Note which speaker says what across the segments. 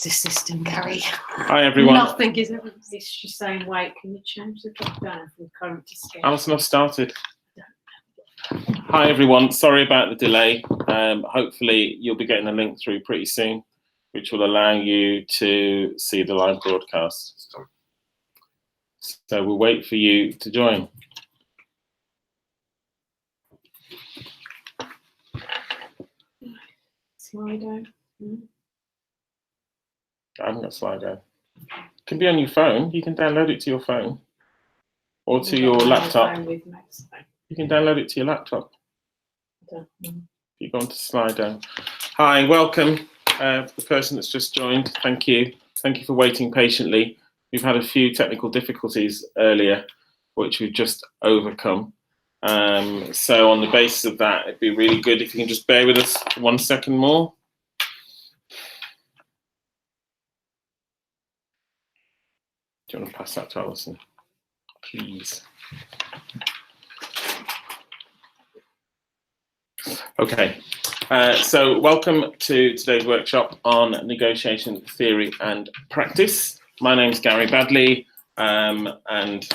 Speaker 1: the system, Gary.
Speaker 2: Hi everyone.
Speaker 1: Nothing is ever. It's just saying, wait, can you change the drop down from current to schedule?
Speaker 2: Alison, I've started. Hi everyone, sorry about the delay. Hopefully you'll be getting a link through pretty soon, which will allow you to see the live broadcast. So we'll wait for you to join.
Speaker 1: Slido.
Speaker 2: I haven't got Slido. It can be on your phone. You can download it to your phone or to your laptop. You can download it to your laptop. You go onto Slido. Hi, welcome. The person that's just joined, thank you. Thank you for waiting patiently. We've had a few technical difficulties earlier, which we've just overcome. So on the basis of that, it'd be really good if you can just bear with us for 1 second more. Do you want to pass that to Alison, please? Okay, so welcome to today's workshop on negotiation theory and practice. My name's Gary Badley, and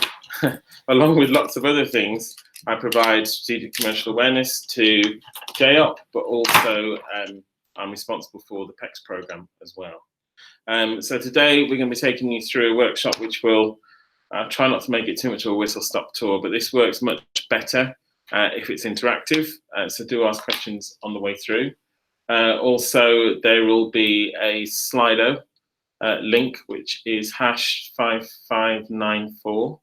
Speaker 2: along with lots of other things, I provide strategic commercial awareness to JAOP, but also I'm responsible for the PECS program as well. So today we're going to be taking you through a workshop which will try not to make it too much of a whistle-stop tour, but this works much better if it's interactive, so do ask questions on the way through. Also, there will be a Slido link, which is #5594.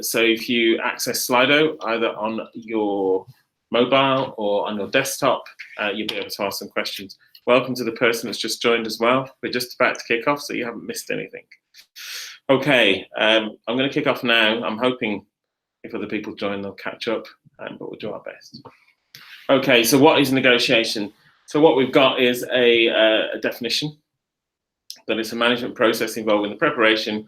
Speaker 2: So if you access Slido either on your mobile or on your desktop, you'll be able to ask some questions. Welcome to the person that's just joined as well. We're just about to kick off, so you haven't missed anything. Okay, I'm going to kick off now. I'm hoping if other people join, they'll catch up, but we'll do our best. Okay, so what is negotiation? So what we've got is a definition, that it's a management process involving the preparation,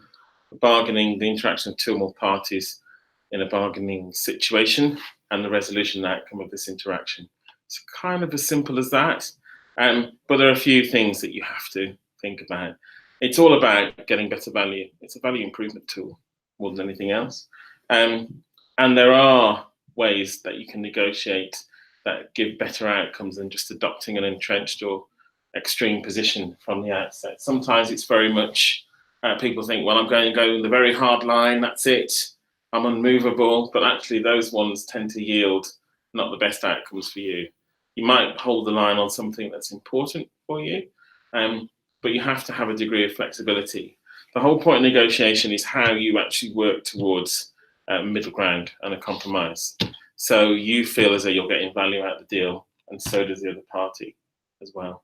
Speaker 2: bargaining, the interaction of two or more parties in a bargaining situation, and the resolution outcome of this interaction. It's kind of as simple as that, but there are a few things that you have to think about. It's all about getting better value. It's a value improvement tool more than anything else. And there are ways that you can negotiate that give better outcomes than just adopting an entrenched or extreme position from the outset. Sometimes it's very much, people think, well, I'm going to go the very hard line, that's it, I'm unmovable, but actually those ones tend to yield not the best outcomes for you. You might hold the line on something that's important for you, but you have to have a degree of flexibility. The whole point of negotiation is how you actually work towards middle ground and a compromise. So you feel as though you're getting value out of the deal, and so does the other party as well.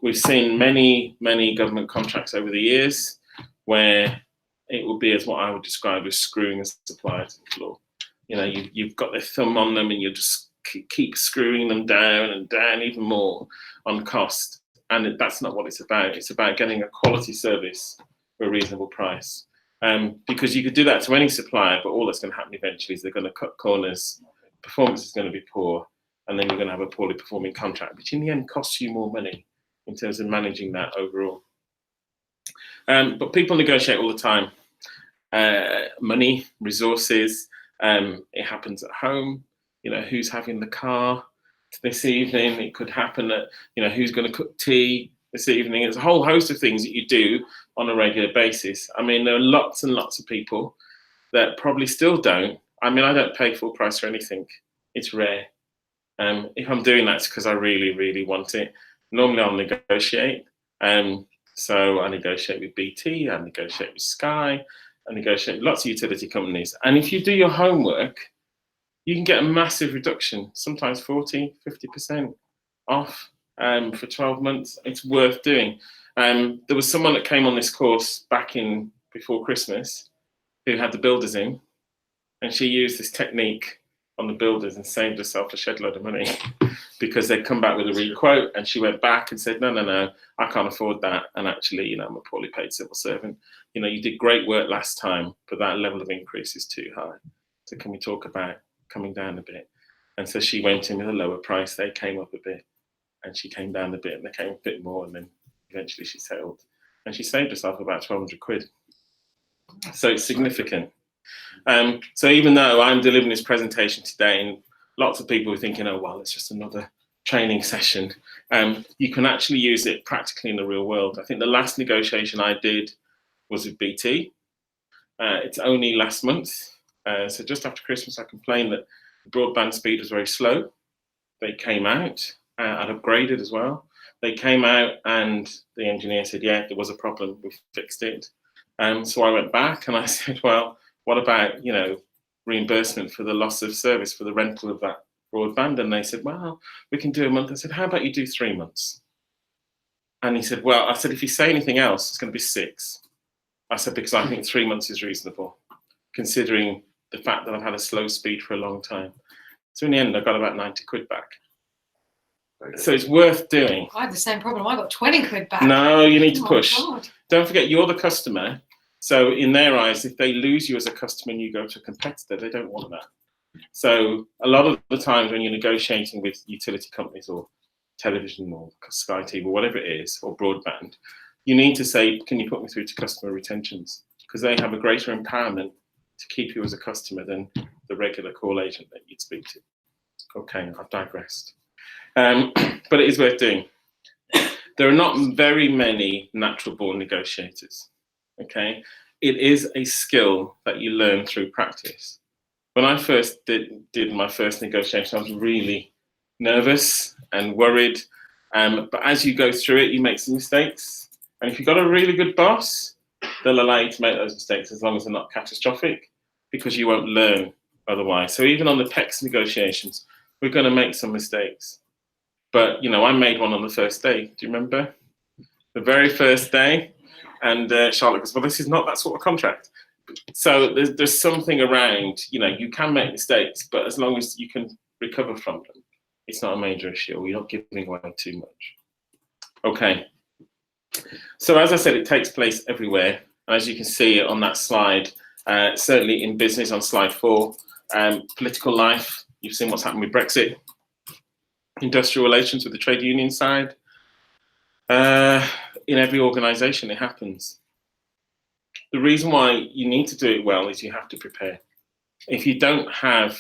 Speaker 2: We've seen many government contracts over the years where it will be as what I would describe as screwing a supplier to the floor. You know, you've got their thumb on them and you just keep screwing them down and down even more on cost. And that's not what it's about. It's about getting a quality service for a reasonable price. Because you could do that to any supplier, but all that's going to happen eventually is they're going to cut corners, performance is going to be poor, and then you're going to have a poorly performing contract, which in the end costs you more money in terms of managing that overall. But people negotiate all the time. Money, resources, it happens at home. You know, who's having the car this evening? It could happen that, you know, who's going to cook tea this evening. There's a whole host of things that you do on a regular basis. I mean, there are lots and lots of people that probably still don't. I mean, I don't pay full price for anything. It's rare. If I'm doing that, it's because I really want it. Normally I'll negotiate. So I negotiate with BT, I negotiate with Sky, I negotiate with lots of utility companies. And if you do your homework, you can get a massive reduction, sometimes 40, 50% off for 12 months. It's worth doing. There was someone that came on this course back in before Christmas who had the builders in, and she used this technique on the builders and saved herself a shed load of money because they'd come back with a re-quote, and she went back and said, no, I can't afford that. And actually, you know, I'm a poorly paid civil servant. You know, you did great work last time, but that level of increase is too high. So can we talk about coming down a bit? And so she went in with a lower price. They came up a bit, and she came down a bit, and they came a bit more, and then eventually she settled, and she saved herself about 1,200 quid. So it's significant. So even though I'm delivering this presentation today, and lots of people are thinking, oh, well, it's just another training session, you can actually use it practically in the real world. I think the last negotiation I did was with BT. It's only last month. So just after Christmas, I complained that the broadband speed was very slow. They came out, I'd upgraded as well. They came out and the engineer said, yeah, there was a problem, we fixed it. So I went back and I said, well, what about, you know, reimbursement for the loss of service for the rental of that broadband? And they said, well, we can do a month. I said, how about you do 3 months? And he said, well, I said, if you say anything else, it's going to be 6. I said, because I think 3 months is reasonable, considering the fact that I've had a slow speed for a long time. So in the end, I got about 90 quid back. So it's worth doing.
Speaker 3: I had the same problem. I got 20 quid back.
Speaker 2: No, you need to push.
Speaker 3: Oh, God.
Speaker 2: Don't forget, you're the customer. So in their eyes, if they lose you as a customer and you go to a competitor, they don't want that. So a lot of the times when you're negotiating with utility companies or television or Sky TV or whatever it is, or broadband, you need to say, can you put me through to customer retentions? Because they have a greater empowerment to keep you as a customer than the regular call agent that you'd speak to. Okay, I've digressed. But it is worth doing. There are not very many natural born negotiators. Okay, it is a skill that you learn through practice. When I first did my first negotiation, I was really nervous and worried. But as you go through it, you make some mistakes. And if you've got a really good boss, they'll allow you to make those mistakes as long as they're not catastrophic, because you won't learn otherwise. So even on the PEX negotiations, we're going to make some mistakes. But, you know, I made one on the first day. Do you remember? The very first day. And Charlotte goes, well, this is not that sort of contract. So there's something around, you know, you can make mistakes, but as long as you can recover from them, it's not a major issue. You're not giving away too much. Okay. So as I said, it takes place everywhere. And as you can see on that slide, certainly in business on slide 4, political life, you've seen what's happened with Brexit. Industrial relations with the trade union side. In every organisation, it happens. The reason why you need to do it well is you have to prepare. If you don't have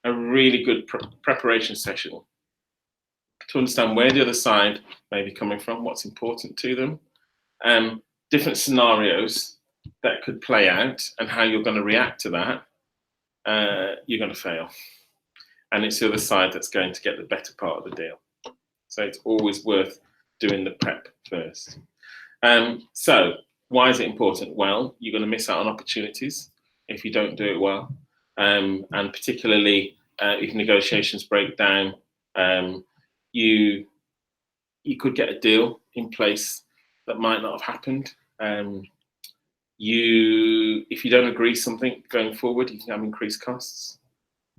Speaker 2: a really good preparation session to understand where the other side may be coming from, what's important to them, different scenarios that could play out and how you're going to react to that, you're going to fail. And it's the other side that's going to get the better part of the deal. So it's always worth doing the prep first. So why is it important? Well, you're going to miss out on opportunities if you don't do it well. And particularly if negotiations break down, you could get a deal in place that might not have happened. If you don't agree something going forward, you can have increased costs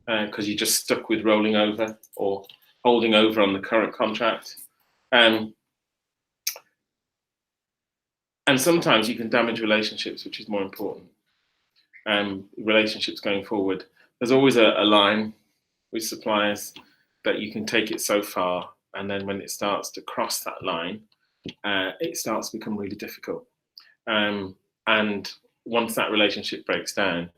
Speaker 2: because you're just stuck with rolling over or holding over on the current contract. And sometimes you can damage relationships, which is more important. Relationships going forward. There's always a line with suppliers that you can take it so far, and then when it starts to cross that line, it starts to become really difficult. And once that relationship breaks down,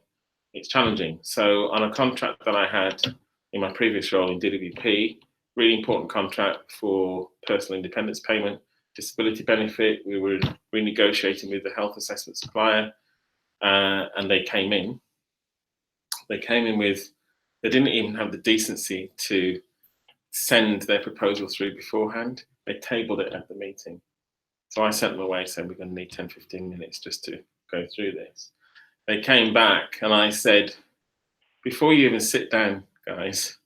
Speaker 2: it's challenging. So on a contract that I had in my previous role in DWP, really important contract for personal independence payment, disability benefit, we were renegotiating with the health assessment supplier, and they came in with, they didn't even have the decency to send their proposal through beforehand. They tabled it at the meeting. So I sent them away saying we're going to need 10-15 minutes just to go through this. They came back and I said, before you even sit down, guys,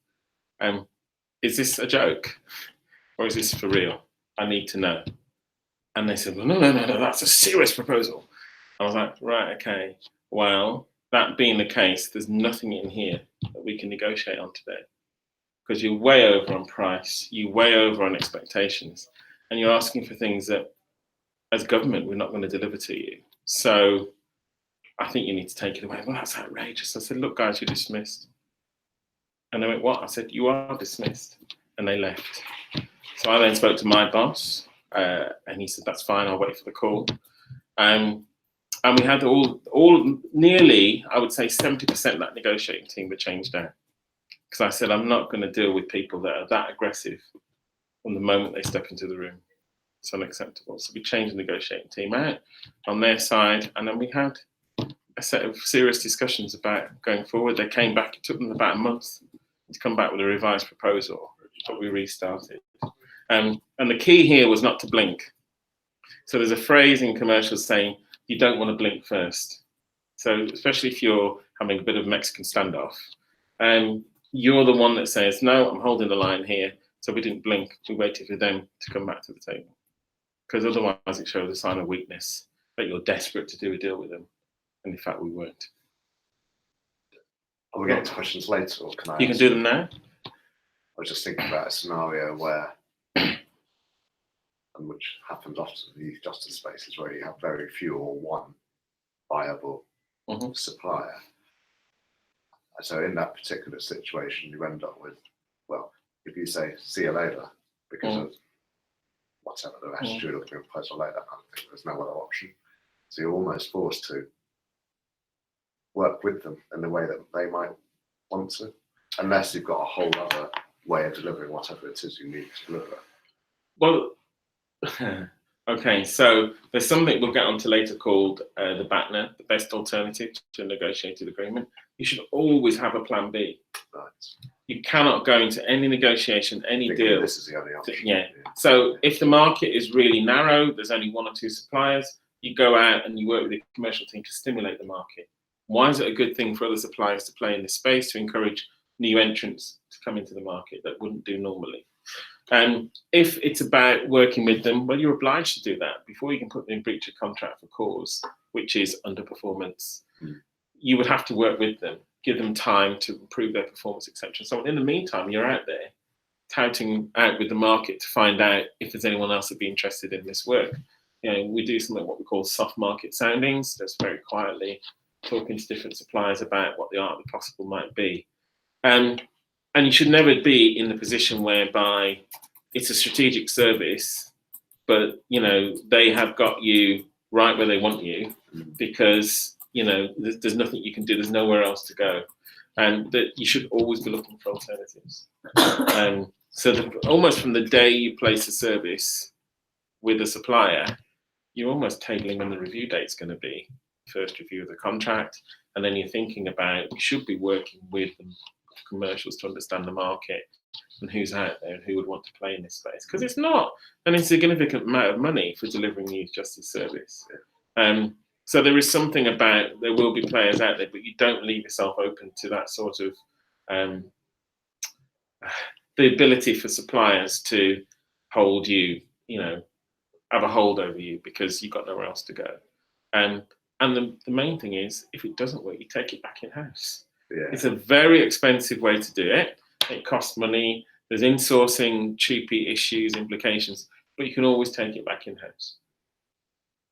Speaker 2: is this a joke or is this for real? I need to know. And they said, well, no, that's a serious proposal. I was like, right, okay. Well, that being the case, there's nothing in here that we can negotiate on today because you're way over on price, you're way over on expectations, and you're asking for things that, as government, we're not going to deliver to you. So I think you need to take it away. Well, that's outrageous. I said, look, guys, you're dismissed. And they went, what? I said, you are dismissed. And they left. So I then spoke to my boss, And he said, that's fine, I'll wait for the call. And we had all nearly, I would say 70% of that negotiating team were changed out. Because I said, I'm not going to deal with people that are that aggressive from the moment they step into the room. It's unacceptable. So we changed the negotiating team out on their side, and then we had a set of serious discussions about going forward. They came back, it took them about a month to come back with a revised proposal, but we restarted. And the key here was not to blink. So there's a phrase in commercials saying, you don't want to blink first. So especially if you're having a bit of a Mexican standoff, you're the one that says, no, I'm holding the line here. So we didn't blink, we waited for them to come back to the table. Because otherwise it shows a sign of weakness, that you're desperate to do a deal with them. And in fact, we weren't.
Speaker 4: Are we getting to questions later, or can I?
Speaker 2: You can do them now.
Speaker 4: I was just thinking about a scenario where, and which happens often in these justice spaces, where you have very few or one viable supplier. So in that particular situation, you end up with, well, if you say, see you later, because of whatever the attitude of the proposal later, I think there's no other option. So you're almost forced to work with them in the way that they might want to, unless you've got a whole other way of delivering whatever it is you need to deliver.
Speaker 2: Well, okay, so there's something we'll get onto later called the BATNA, the best alternative to a negotiated agreement. You should always have a plan B.
Speaker 4: Right.
Speaker 2: You cannot go into any negotiation, any deal.
Speaker 4: This is the only option.
Speaker 2: Yeah. So if the market is really narrow, there's only one or two suppliers, you go out and you work with the commercial team to stimulate the market. Why is it a good thing for other suppliers to play in this space, to encourage new entrants to come into the market that wouldn't do normally? If it's about working with them, well, you're obliged to do that before you can put them in breach of contract for cause, which is underperformance. You would have to work with them, give them time to improve their performance, etc. So in the meantime, you're out there touting out with the market to find out if there's anyone else that'd be interested in this work. You know, we do something what we call soft market soundings, just very quietly talking to different suppliers about what the art of the possible might be. And you should never be in the position whereby it's a strategic service, but you know they have got you right where they want you, because you know there's nothing you can do. There's nowhere else to go, and that you should always be looking for alternatives. So almost from the day you place a service with a supplier, you're almost tabling when the review date's going to be. First review of the contract, and then you're thinking about you should be working with them, commercials, to understand the market and who's out there and who would want to play in this space, because it's not an insignificant amount of money for delivering youth justice service. So there is something about there will be players out there, but you don't leave yourself open to that sort of the ability for suppliers to hold you, you know, have a hold over you because you've got nowhere else to go. And the main thing is, if it doesn't work, you take it back in-house. Yeah. It's a very expensive way to do it. It costs money. There's insourcing, cheapy issues, implications, but you can always take it back in-house.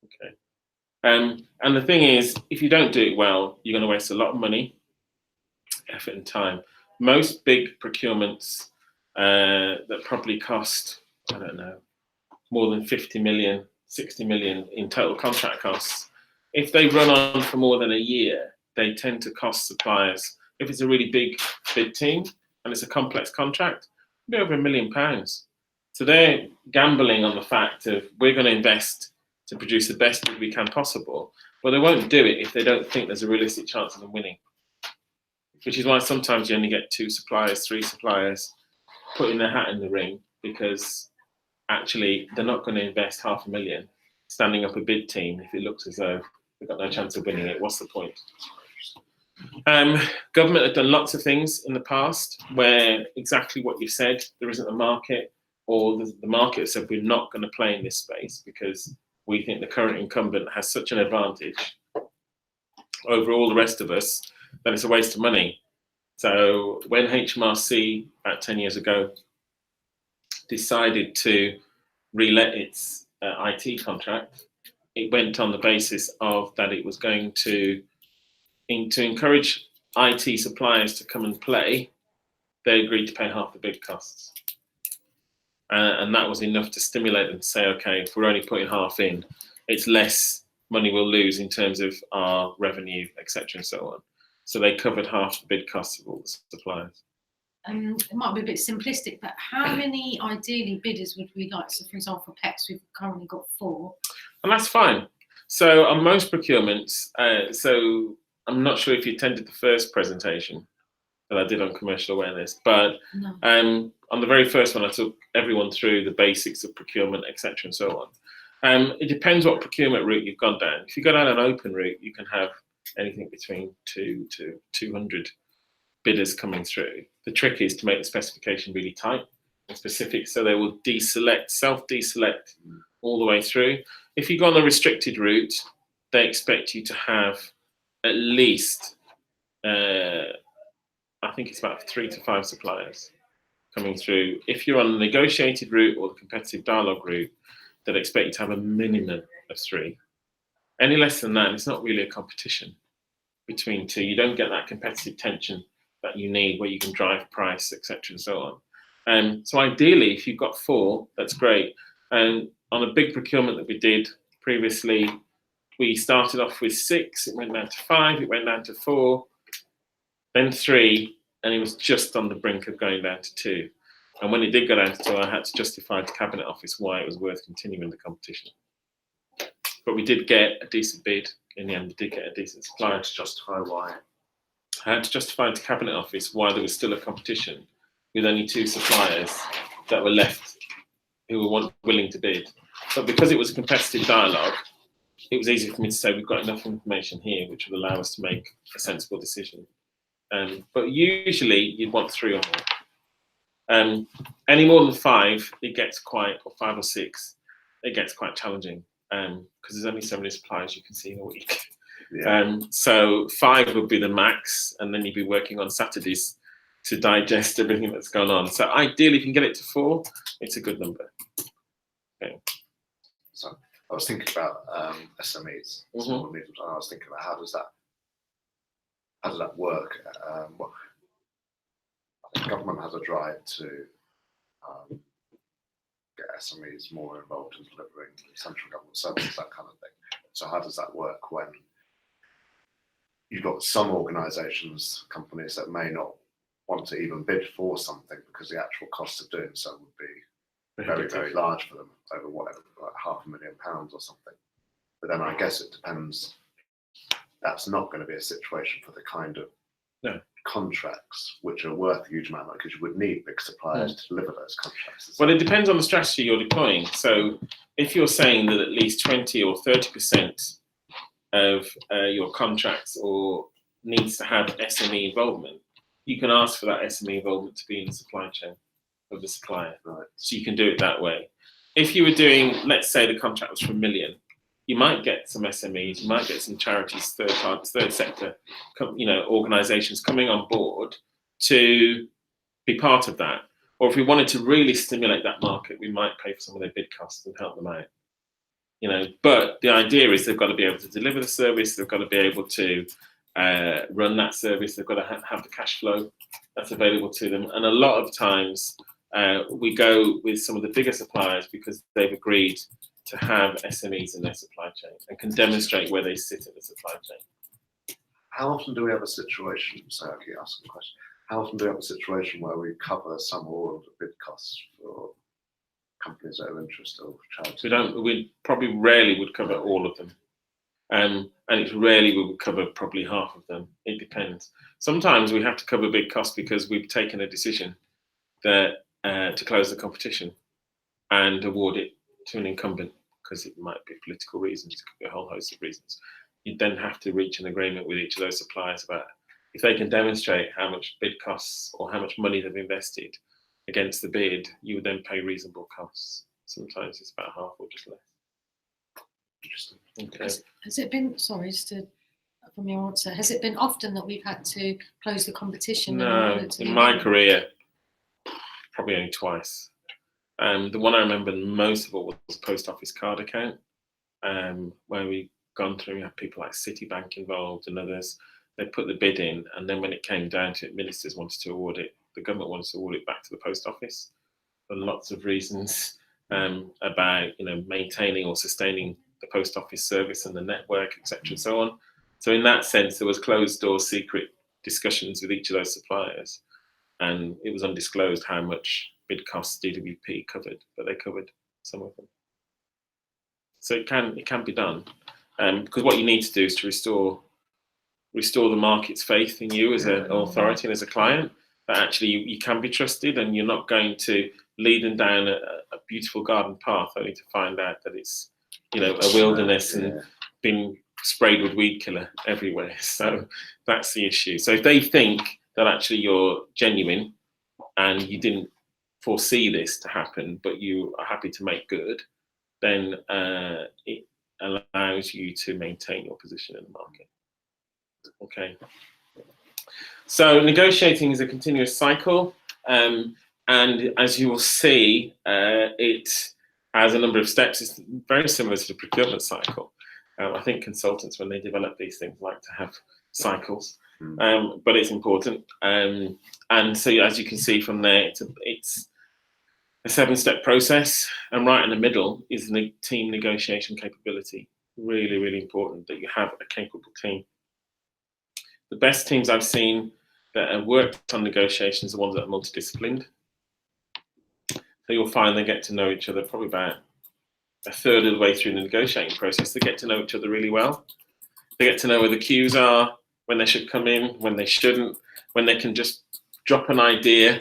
Speaker 2: Okay. And the thing is, if you don't do it well, you're going to waste a lot of money, effort, and time. Most big procurements that probably cost, I don't know, more than 50 million, 60 million in total contract costs, if they run on for more than a year, they tend to cost suppliers, if it's a really big bid team and it's a complex contract, it'll be over £1 million. So they're gambling on the fact of we're going to invest to produce the best bid we can possible, but they won't do it if they don't think there's a realistic chance of them winning. Which is why sometimes you only get 2 suppliers, 3 suppliers putting their hat in the ring, because actually they're not going to invest £500,000 standing up a bid team if it looks as though they've got no chance of winning it. What's the point? Government have done lots of things in the past where exactly what you said, there isn't a market, or the market said we're not going to play in this space because we think the current incumbent has such an advantage over all the rest of us that it's a waste of money. So when HMRC about 10 years ago decided to relet its IT contract, it went on the basis of that it was going to encourage IT suppliers to come and play. They agreed to pay half the bid costs. and that was enough to stimulate them to say, okay, if we're only putting half in, it's less money we'll lose in terms of our revenue, etc., and so on. So they covered half the bid costs of all the suppliers.
Speaker 3: It might be a bit simplistic, but how many ideally bidders would we like? So, for example, for PECs, we've currently got 4.
Speaker 2: And that's fine. So on most procurements, so I'm not sure if you attended the first presentation that I did on commercial awareness, but
Speaker 3: No.
Speaker 2: on the very first one, I took everyone through the basics of procurement, etc., and so on. It depends what procurement route you've gone down. If you go down an open route, you can have anything between 2 to 200 bidders coming through. The trick is to make the specification really tight and specific, so they will deselect, self-deselect all the way through. If you go on the restricted route, they expect you to have at least, I think it's about 3 to 5 suppliers coming through. If you're on the negotiated route or the competitive dialogue route, they'd expect you to have a minimum of 3. Any less than that, it's not really a competition between 2. You don't get that competitive tension that you need where you can drive price, etc., and so on. So ideally, if you've got 4, that's great. And on a big procurement that we did previously, we started off with 6, it went down to 5, it went down to 4, then 3, and it was just on the brink of going down to 2. And when it did go down to 2, I had to justify to Cabinet Office why it was worth continuing the competition. But we did get a decent bid in the end. We did get a decent supplier.
Speaker 4: To justify why.
Speaker 2: I had to justify to Cabinet Office why there was still a competition with only 2 suppliers that were left who were willing to bid. But because it was a competitive dialogue, it was easy for me to say we've got enough information here which would allow us to make a sensible decision. But usually you'd want 3 or more. Any more than 5, it gets quite, or 5 or 6, it gets quite challenging because there's only so many suppliers you can see in a week.
Speaker 4: Yeah.
Speaker 2: So 5 would be the max, and then you'd be working on Saturdays to digest everything that's gone on. So ideally, if you can get it to 4, it's a good number. Okay.
Speaker 4: So I was thinking about SMEs, small and medium. I was thinking about how does that work? Well, I think government has a drive to get SMEs more involved in delivering central government services, that kind of thing. So how does that work when you've got some organisations, companies that may not want to even bid for something because the actual cost of doing so would be very, very large for them, over whatever, like £500,000 or something. But then I guess it depends. That's not going to be a situation for the kind of contracts which are worth a huge amount, because you would need big suppliers to deliver those contracts.
Speaker 2: Well, it depends on the strategy you're deploying. So if you're saying that at least 20 or 30% of your contracts or needs to have SME involvement, you can ask for that SME involvement to be in the supply chain of the supplier.
Speaker 4: Right.
Speaker 2: So you can do it that way. If you were doing, let's say the contract was for $1 million, you might get some SMEs, you might get some charities, third sector, organisations coming on board to be part of that. Or if we wanted to really stimulate that market, we might pay for some of their bid costs and help them out. But the idea is they've got to be able to deliver the service, they've got to be able to run that service, they've got to have the cash flow that's available to them. And a lot of times we go with some of the bigger suppliers because they've agreed to have SMEs in their supply chain and can demonstrate where they sit in the supply chain.
Speaker 4: How often do we have a situation, so I keep asking a question, how often do we have a situation where we cover some or all of the bid costs for companies that are interested or charities?
Speaker 2: We probably rarely would cover all of them. And it's rarely we would cover probably half of them. It depends. Sometimes we have to cover big costs because we've taken a decision that to close the competition and award it to an incumbent, because it might be political reasons, it could be a whole host of reasons. You then have to reach an agreement with each of those suppliers about if they can demonstrate how much bid costs or how much money they've invested against the bid, you would then pay reasonable costs. Sometimes it's about half or just less.
Speaker 4: Interesting.
Speaker 2: Okay.
Speaker 3: Has it been, sorry, from your answer, has it been often that we've had to close the competition?
Speaker 2: No, in my career, probably only twice. The one I remember most of all was Post Office card account, where we gone through, we had people like Citibank involved and others. They put the bid in, and then when it came down to it, ministers wanted to award it, the government wanted to award it back to the Post Office. for lots of reasons about maintaining or sustaining the post office service and the network, etc., and so on. So in that sense, there was closed door secret discussions with each of those suppliers, and it was undisclosed how much bid costs DWP covered, but they covered some of them. So it can be done, because what you need to do is to restore the market's faith in you as an authority and as a client, that actually you can be trusted, and you're not going to lead them down a beautiful garden path only to find out that it's a wilderness and been sprayed with weed killer everywhere. So that's the issue. So if they think that actually you're genuine and you didn't foresee this to happen, but you are happy to make good, then it allows you to maintain your position in the market. Okay. So negotiating is a continuous cycle, and as you will see, it has a number of steps. It's very similar to the procurement cycle. I think consultants, when they develop these things, like to have cycles, but it's important. And so, as you can see from there, it's a 7-step process, and right in the middle is the team negotiation capability. Really, really important that you have a capable team. The best teams I've seen that have worked on negotiations are ones that are multidisciplined. So you'll find they get to know each other probably about a third of the way through the negotiating process. They get to know each other really well. They get to know where the cues are, when they should come in, when they shouldn't, when they can just drop an idea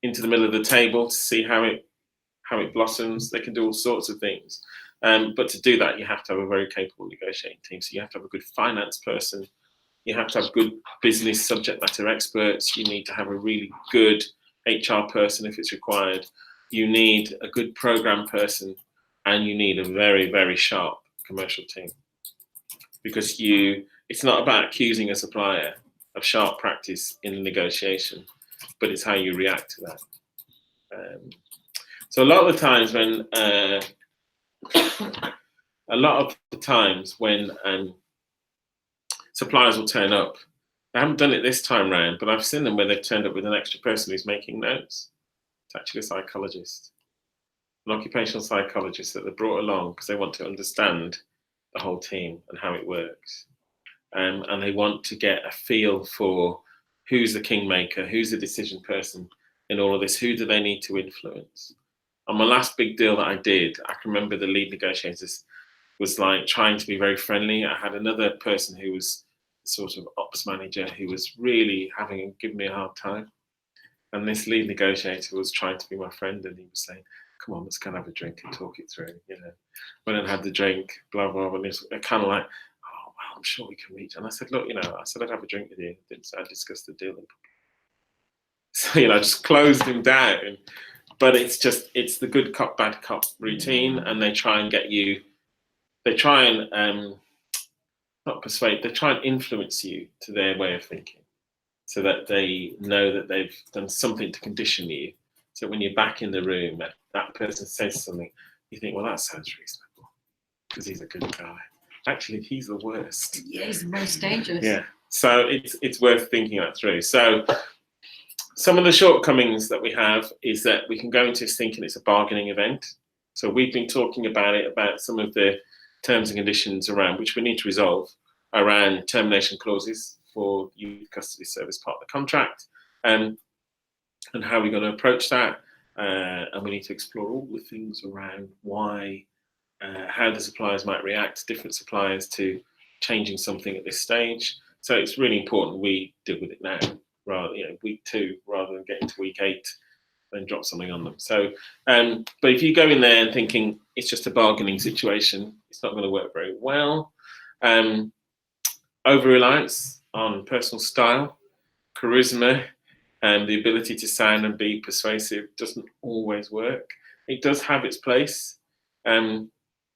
Speaker 2: into the middle of the table to see how it blossoms. They can do all sorts of things. But to do that, you have to have a very capable negotiating team. So you have to have a good finance person. You have to have good business subject matter experts. You need to have a really good HR person if it's required. You need a good program person, and you need a very, very sharp commercial team. Because it's not about accusing a supplier of sharp practice in the negotiation, but it's how you react to that. So a lot of the times when suppliers will turn up, I haven't done it this time round, but I've seen them where they've turned up with an extra person who's making notes. It's actually a psychologist, an occupational psychologist that they brought along because they want to understand the whole team and how it works. And they want to get a feel for who's the kingmaker, who's the decision person in all of this, who do they need to influence. On my last big deal that I did, I can remember the lead negotiators was like trying to be very friendly. I had another person who was sort of ops manager who was really giving me a hard time. And this lead negotiator was trying to be my friend, and he was saying, come on, let's go and have a drink and talk it through. Went and had the drink, blah, blah, blah. And it's kind of like, oh, well, I'm sure we can reach. And I said, look, I said I'd have a drink with you. I discussed the deal. So, I just closed him down. But it's the good cop, bad cop routine. And they try and get you, they try and not persuade, they try and influence you to their way of thinking so that they know that they've done something to condition you. So when you're back in the room, that person says something, you think, well, that sounds reasonable because he's a good guy. Actually, he's the worst.
Speaker 3: Yeah, he's the most dangerous.
Speaker 2: Yeah. So it's worth thinking that through. So some of the shortcomings that we have is that we can go into this thinking it's a bargaining event. So we've been talking about some of the terms and conditions around which we need to resolve around termination clauses for youth custody service part of the contract, and how we're going to approach that. And we need to explore all the things around why, how the suppliers might react, different suppliers, to changing something at this stage. So it's really important we deal with it now, rather, week 2, rather than getting to week 8 and drop something on them. So, but if you go in there and thinking it's just a bargaining situation, it's not going to work very well. Over-reliance on personal style, charisma, and the ability to sound and be persuasive doesn't always work. It does have its place.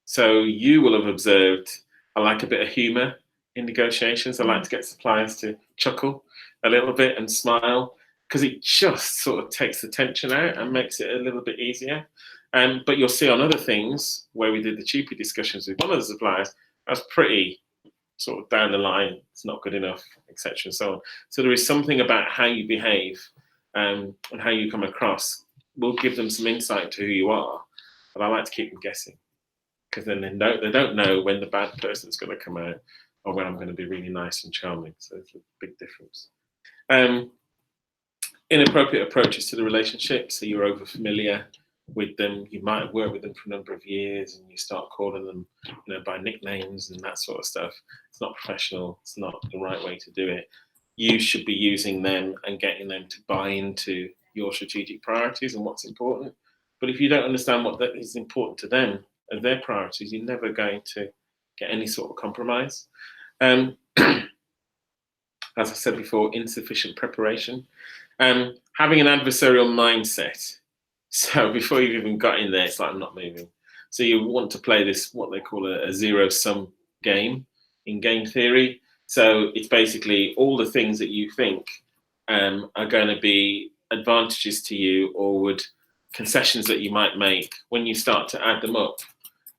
Speaker 2: So you will have observed, I like a bit of humour in negotiations. I like to get suppliers to chuckle a little bit and smile, because it just sort of takes the tension out and makes it a little bit easier. But you'll see on other things where we did the cheapy discussions with one of the suppliers, that's pretty sort of down the line, it's not good enough, etc. and so on. So there is something about how you behave and how you come across will give them some insight to who you are, but I like to keep them guessing, because then they don't know when the bad person's going to come out or when I'm going to be really nice and charming. So it's a big difference. Inappropriate approaches to the relationship. So you're over familiar with them. You might have worked with them for a number of years, and you start calling them, by nicknames and that sort of stuff. It's not professional. It's not the right way to do it. You should be using them and getting them to buy into your strategic priorities and what's important. But if you don't understand what that is important to them and their priorities, you're never going to get any sort of compromise. As I said before, insufficient preparation. Having an adversarial mindset. So before you've even got in there, it's like, I'm not moving. So you want to play this, what they call a zero-sum game in game theory. So it's basically all the things that you think are going to be advantages to you, or concessions that you might make. When you start to add them up,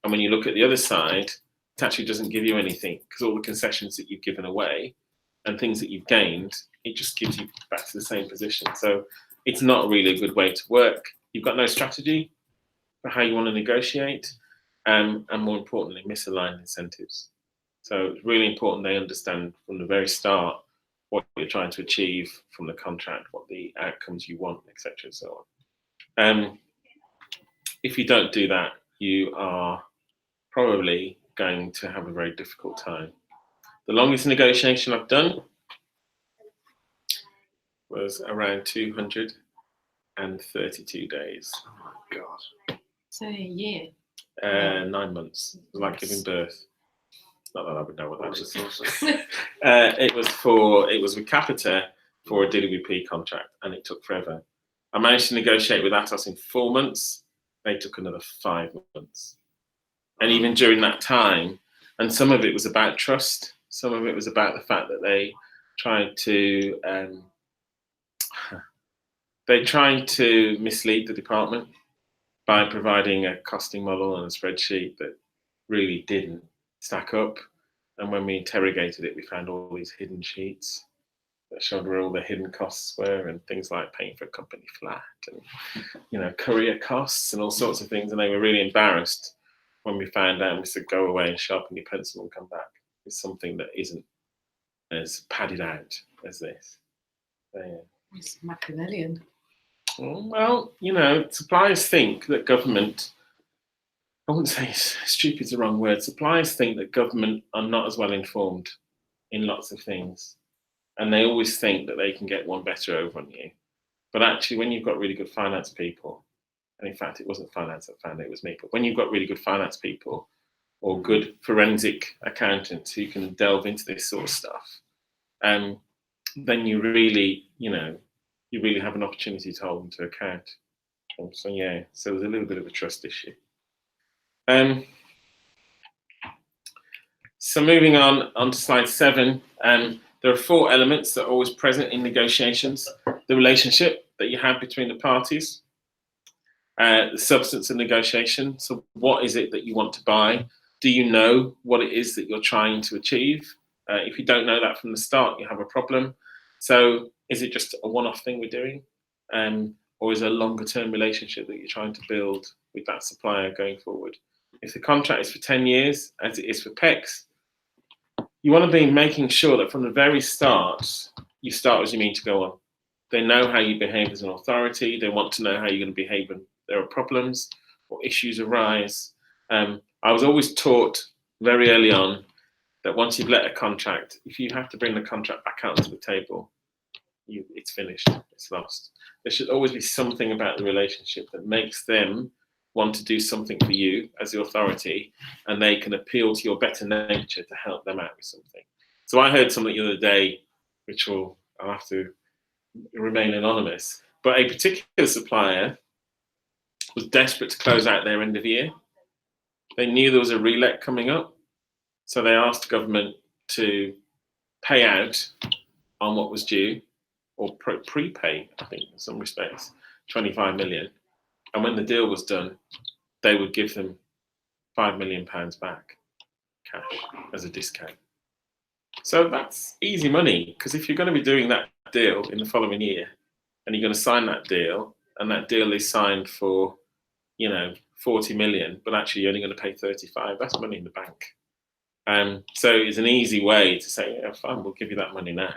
Speaker 2: and when you look at the other side, it actually doesn't give you anything, because all the concessions that you've given away and things that you've gained, it just gives you back to the same position. So it's not really a good way to work. You've got no strategy for how you want to negotiate, and more importantly, misaligned incentives. So it's really important they understand from the very start what you're trying to achieve from the contract, what the outcomes you want, etc. and so on. If you don't do that, you are probably going to have a very difficult time. The longest negotiation I've done was around 232 days.
Speaker 4: Oh my God.
Speaker 3: So a year.
Speaker 2: 9 months. It was like giving birth. Not that I would know what that was. It was with Capita for a DWP contract, and it took forever. I managed to negotiate with Atos in 4 months. They took another 5 months. And even during that time, and some of it was about trust, some of it was about the fact that they tried to mislead the department by providing a costing model and a spreadsheet that really didn't stack up. And when we interrogated it, we found all these hidden sheets that showed where all the hidden costs were, and things like paying for a company flat and courier costs and all sorts of things. And they were really embarrassed when we found out. We said, go away and sharpen your pencil and come back. It's something that isn't as padded out as this. So, yeah.
Speaker 3: It's Machiavellian.
Speaker 2: Well, suppliers think that government, I wouldn't say stupid is the wrong word, suppliers think that government are not as well informed in lots of things. And they always think that they can get one better over on you. But actually, when you've got really good finance people, and in fact, it wasn't finance that found it, it was me, but when you've got really good finance people or good forensic accountants who can delve into this sort of stuff, then you really have an opportunity to hold them to account. So there's a little bit of a trust issue. So moving on to slide 7, there are 4 elements that are always present in negotiations. The relationship that you have between the parties, the substance of negotiation. So what is it that you want to buy? Do you know what it is that you're trying to achieve? If you don't know that from the start, you have a problem. So is it just a one-off thing we're doing? Or is it a longer-term relationship that you're trying to build with that supplier going forward? If the contract is for 10 years, as it is for PECs, you want to be making sure that from the very start, you start as you mean to go on. They know how you behave as an authority. They want to know how you're going to behave when there are problems or issues arise. I was always taught very early on that once you've let a contract, if you have to bring the contract back out onto the table, it's finished, it's lost. There should always be something about the relationship that makes them want to do something for you as the authority, and they can appeal to your better nature to help them out with something. So I heard something the other day, which I'll have to remain anonymous, but a particular supplier was desperate to close out their end of year. They knew there was a relet coming up, so they asked government to pay out on what was due, or prepay, I think, in some respects, 25 million. And when the deal was done, they would give them £5 million back, cash, as a discount. So that's easy money, because if you're going to be doing that deal in the following year, and you're going to sign that deal, and that deal is signed for, 40 million, but actually you're only going to pay 35, that's money in the bank. So it's an easy way to say, yeah, fine, we'll give you that money now,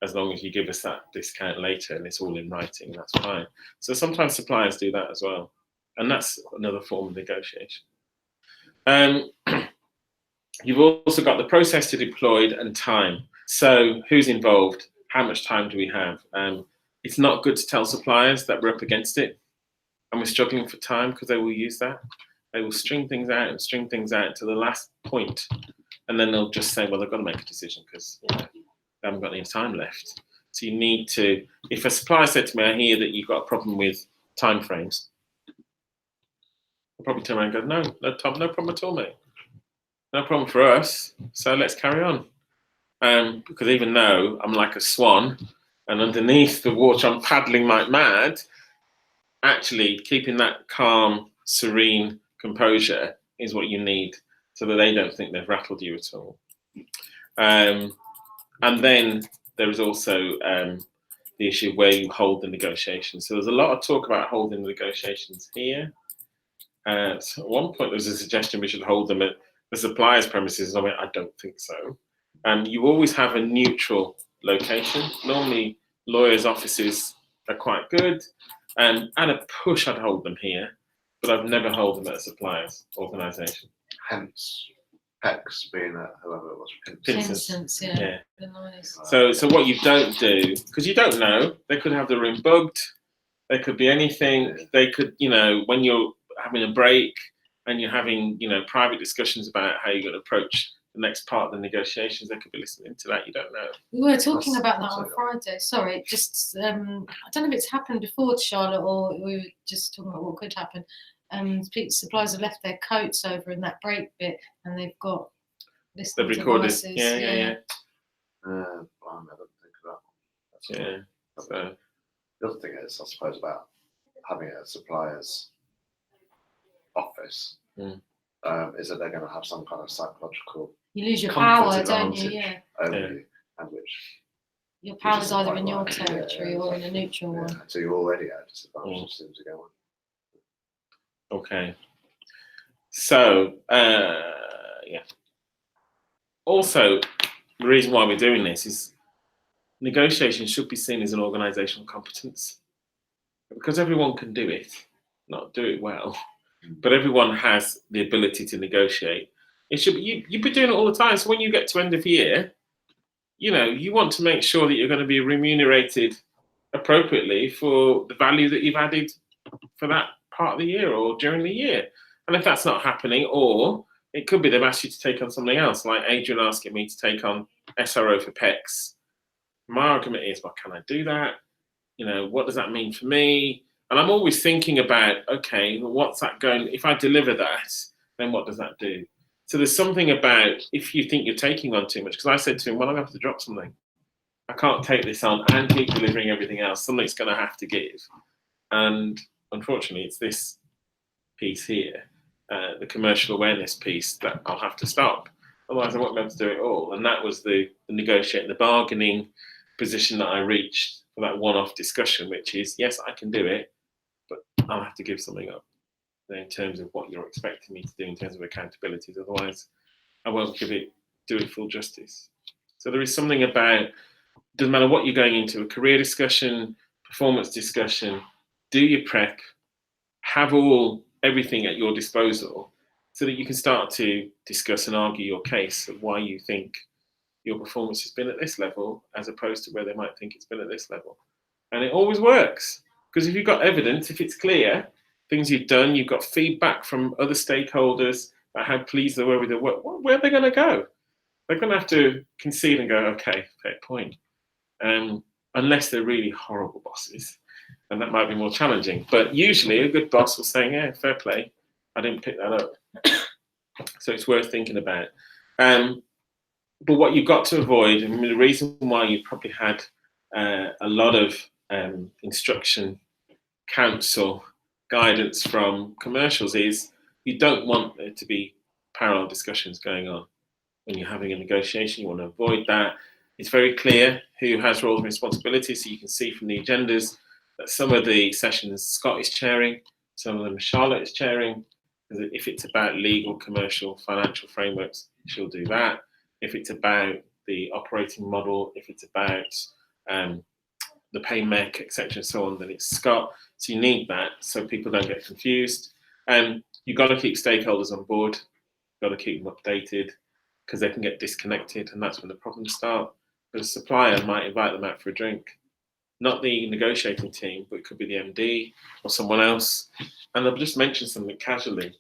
Speaker 2: as long as you give us that discount later and it's all in writing, that's fine. So sometimes suppliers do that as well. And that's another form of negotiation. You've also got the process to deployed and time. So who's involved? How much time do we have? It's not good to tell suppliers that we're up against it and we're struggling for time, because they will use that. They will string things out to the last point, and then they'll just say, well, they've got to make a decision because they haven't got any time left. So you need to, if a supplier said to me, I hear that you've got a problem with timeframes, I'll probably turn around and go, no, Tom, no problem at all, mate. No problem for us, so let's carry on. Because even though I'm like a swan and underneath the water I'm paddling like mad, actually keeping that calm, serene composure is what you need, so that they don't think they've rattled you at all. And then there is also the issue of where you hold the negotiations. So there's a lot of talk about holding the negotiations here. So at one point there was a suggestion we should hold them at the supplier's premises. I mean, I don't think so. You always have a neutral location. Normally lawyers' offices are quite good. At a push I'd hold them here, but I've never held them at a supplier's organisation.
Speaker 4: Hence, PEX being at whoever it was.
Speaker 3: Pinson's,
Speaker 2: Yeah.
Speaker 3: Nice.
Speaker 2: So what you don't do, because you don't know, they could have the room bugged, there could be anything, they could, when you're having a break and you're having, private discussions about how you're going to approach the next part of the negotiations, they could be listening to that, you don't know.
Speaker 3: We were talking about that on Friday. Sorry, just I don't know if it's happened before to Charlotte, or we were just talking about what could happen. Suppliers have left their coats over in that break bit, and they've got listening
Speaker 2: devices.
Speaker 3: Yeah.
Speaker 4: I never think of that.
Speaker 2: Yeah. So
Speaker 4: The other thing is, I suppose, about having a supplier's office, is that they're going to have some kind of psychological.
Speaker 3: You lose your
Speaker 4: comfort
Speaker 3: power, don't
Speaker 4: advantage
Speaker 3: you? Yeah.
Speaker 4: Over you, and which
Speaker 3: Your power's
Speaker 4: isn't
Speaker 3: either
Speaker 4: quite
Speaker 3: in your
Speaker 4: right.
Speaker 3: territory or in a neutral
Speaker 4: yeah,
Speaker 3: one.
Speaker 4: so you're already at a disadvantage as soon as you go on.
Speaker 2: okay. So also, the reason why we're doing this is negotiation should be seen as an organisational competence, because everyone can do it, not do it well, but everyone has the ability to negotiate. It should be, you'd be doing it all the time. So when you get to end of year, you want to make sure that you're going to be remunerated appropriately for the value that you've added for that part of the year or during the year. And if that's not happening, or it could be they've asked you to take on something else, like Adrian asking me to take on SRO for PEX. My argument is, well, can I do that? What does that mean for me? And I'm always thinking about, okay, well, what's that going, if I deliver that, then what does that do? So there's something about, if you think you're taking on too much, because I said to him, well, I'm going to have to drop something. I can't take this on and keep delivering everything else. Something's going to have to give. And unfortunately, it's this piece here, the commercial awareness piece, that I'll have to stop. Otherwise, I won't be able to do it all. And that was the negotiating, the bargaining position that I reached for that one-off discussion, which is, yes, I can do it, but I'll have to give something up in terms of what you're expecting me to do in terms of accountabilities. Otherwise, I won't do it full justice. So there is something about, doesn't matter what you're going into, a career discussion, performance discussion, do your prep, have everything at your disposal so that you can start to discuss and argue your case of why you think your performance has been at this level as opposed to where they might think it's been at this level. And it always works, because if you've got evidence, if it's clear, things you've done, you've got feedback from other stakeholders about how pleased they were with the work, where are they going to go? They're going to have to concede and go, okay, fair point. Unless they're really horrible bosses, and that might be more challenging. But usually a good boss will say, yeah, fair play, I didn't pick that up. So it's worth thinking about. But what you've got to avoid, and the reason why you probably had a lot of instruction, counsel, guidance from commercials is you don't want there to be parallel discussions going on when you're having a negotiation. You want to avoid that. It's very clear who has roles and responsibilities, so you can see from the agendas Some of the sessions Scott is chairing, some of them Charlotte is chairing. If it's about legal, commercial, financial frameworks, she'll do that. If it's about the operating model, if it's about the pay mech, etc., and so on, then it's Scott. So you need that so people don't get confused. You've got to keep stakeholders on board. You've got to keep them updated because they can get disconnected, and that's when the problems start. The supplier might invite them out for a drink, not the negotiating team, but it could be the MD or someone else, and they'll just mention something casually.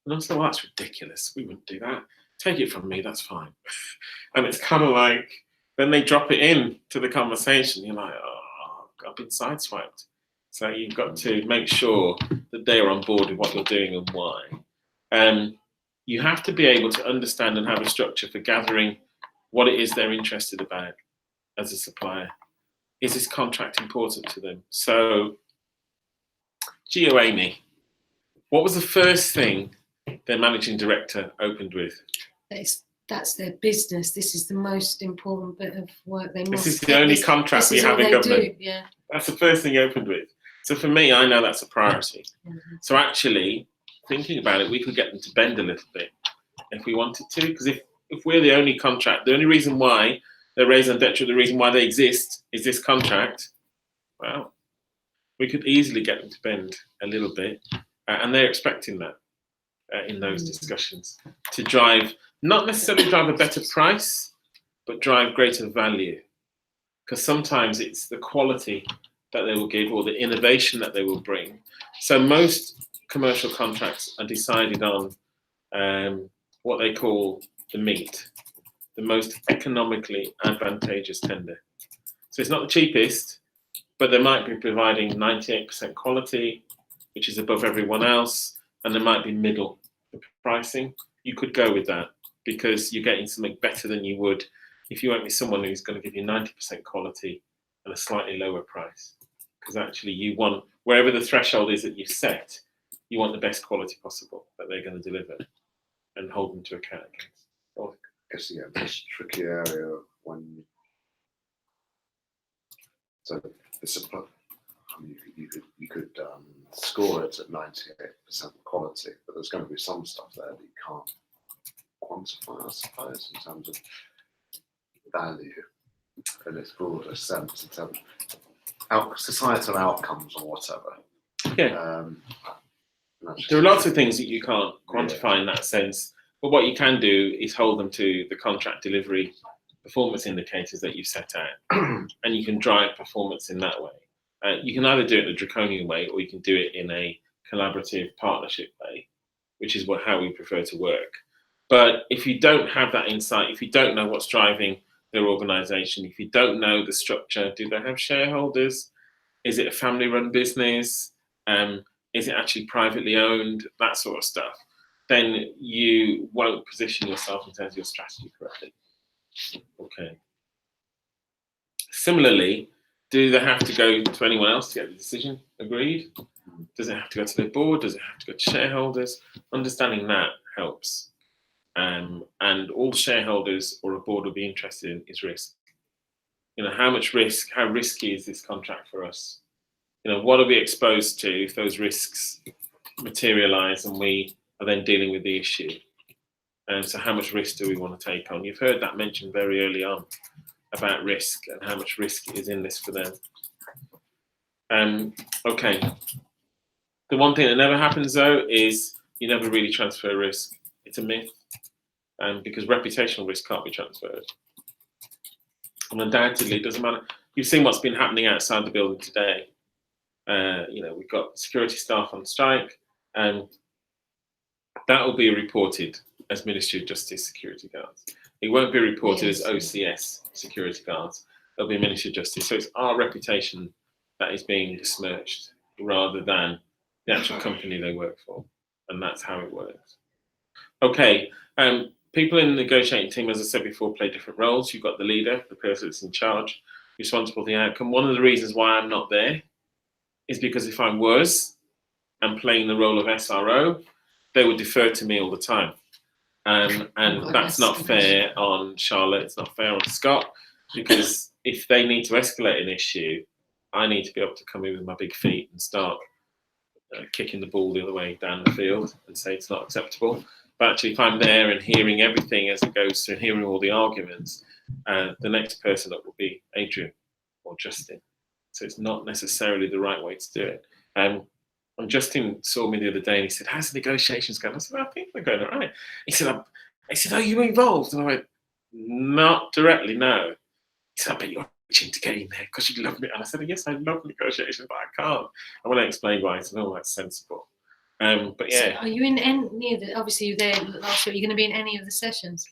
Speaker 2: And I'll say, well, that's ridiculous. We wouldn't do that. Take it from me, that's fine. And it's kind of like, then they drop it in to the conversation. You're like, oh, I've been sideswiped. So you've got to make sure that they are on board with what you're doing and why. You have to be able to understand and have a structure for gathering what it is they're interested about as a supplier. Is this contract important to them? So, Geo Amy, what was the first thing their managing director opened with?
Speaker 3: That's their business. This is the most important bit of work they must.
Speaker 2: This is the only contract we have in government.
Speaker 3: Yeah.
Speaker 2: That's the first thing he opened with. So for me, I know that's a priority.
Speaker 3: Mm-hmm.
Speaker 2: So actually, thinking about it, we could get them to bend a little bit if we wanted to. Because if we're the only contract, the only reason why they're raison d'etre, the reason why they exist is this contract, well, we could easily get them to bend a little bit. And they're expecting that in those discussions to drive, not necessarily drive a better price, but drive greater value. Because sometimes it's the quality that they will give or the innovation that they will bring. So most commercial contracts are decided on what they call the meat, the most economically advantageous tender. So it's not the cheapest, but they might be providing 98% quality, which is above everyone else, and there might be middle pricing. You could go with that because you're getting something better than you would if you went with someone who's going to give you 90% quality and a slightly lower price. Because actually you want, wherever the threshold is that you've set, you want the best quality possible that they're going to deliver and hold them to account against.
Speaker 4: Well, I guess, yeah, it's a tricky area when, so it's a, I mean, you could score it at 98% quality, but there's going to be some stuff there that you can't quantify, I suppose, in terms of value in its broader sense, in terms of societal outcomes or whatever.
Speaker 2: Yeah. There are lots of things that you can't quantify in that sense, but what you can do is hold them to the contract delivery performance indicators that you've set out, and you can drive performance in that way. You can either do it in a draconian way, or you can do it in a collaborative partnership way, which is how we prefer to work. But if you don't have that insight, if you don't know what's driving their organization, if you don't know the structure, do they have shareholders? Is it a family-run business? Is it actually privately owned? That sort of stuff. Then you won't position yourself in terms of your strategy correctly. Okay. Similarly, do they have to go to anyone else to get the decision agreed? Does it have to go to the board? Does it have to go to shareholders? Understanding that helps. And all shareholders or a board will be interested in is risk. You know, how much risk, how risky is this contract for us? You know, what are we exposed to if those risks materialize and we are then dealing with the issue? And so how much risk do we want to take on? You've heard that mentioned very early on about risk and how much risk is in this for them. Okay. The one thing that never happens though is you never really transfer risk. It's a myth. Because reputational risk can't be transferred. And undoubtedly, it doesn't matter. You've seen what's been happening outside the building today. You know, we've got security staff on strike, and that will be reported as Ministry of Justice security guards. It won't be reported as OCS security guards. It'll be Ministry of Justice. So it's our reputation that is being besmirched rather than the actual company they work for. And that's how it works. Okay. People in the negotiating team, as I said before, play different roles. You've got the leader, the person that's in charge, responsible for the outcome. One of the reasons why I'm not there is because if I was and playing the role of SRO, they would defer to me all the time. And that's not fair on Charlotte, it's not fair on Scott, because if they need to escalate an issue, I need to be able to come in with my big feet and start kicking the ball the other way down the field and say it's not acceptable. But actually, if I'm there and hearing everything as it goes through, hearing all the arguments, the next person up will be Adrian or Justin. So it's not necessarily the right way to do it. And Justin saw me the other day and he said, "How's the negotiations going?" I said, "I think they're going all right." He said, "Are you involved?" And I went, "Not directly, no." He said, "I bet you're itching to get in there because you love me." And I said, "Yes, I love negotiations, but I can't." I want to explain why. I said, "Oh, that's sensible." But yeah.
Speaker 3: So are you in any of the, obviously you were there last week, are you going to be in any of the sessions?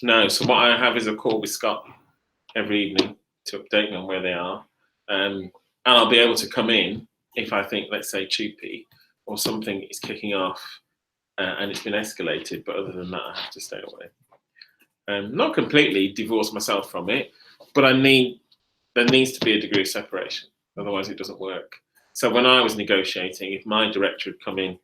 Speaker 2: No, so what I have is a call with Scott every evening to update me on where they are. And I'll be able to come in if I think, let's say, Choopy or something is kicking off and it's been escalated, but other than that, I have to stay away. Not completely divorce myself from it, but there needs to be a degree of separation, otherwise it doesn't work. So when I was negotiating, if my director had come in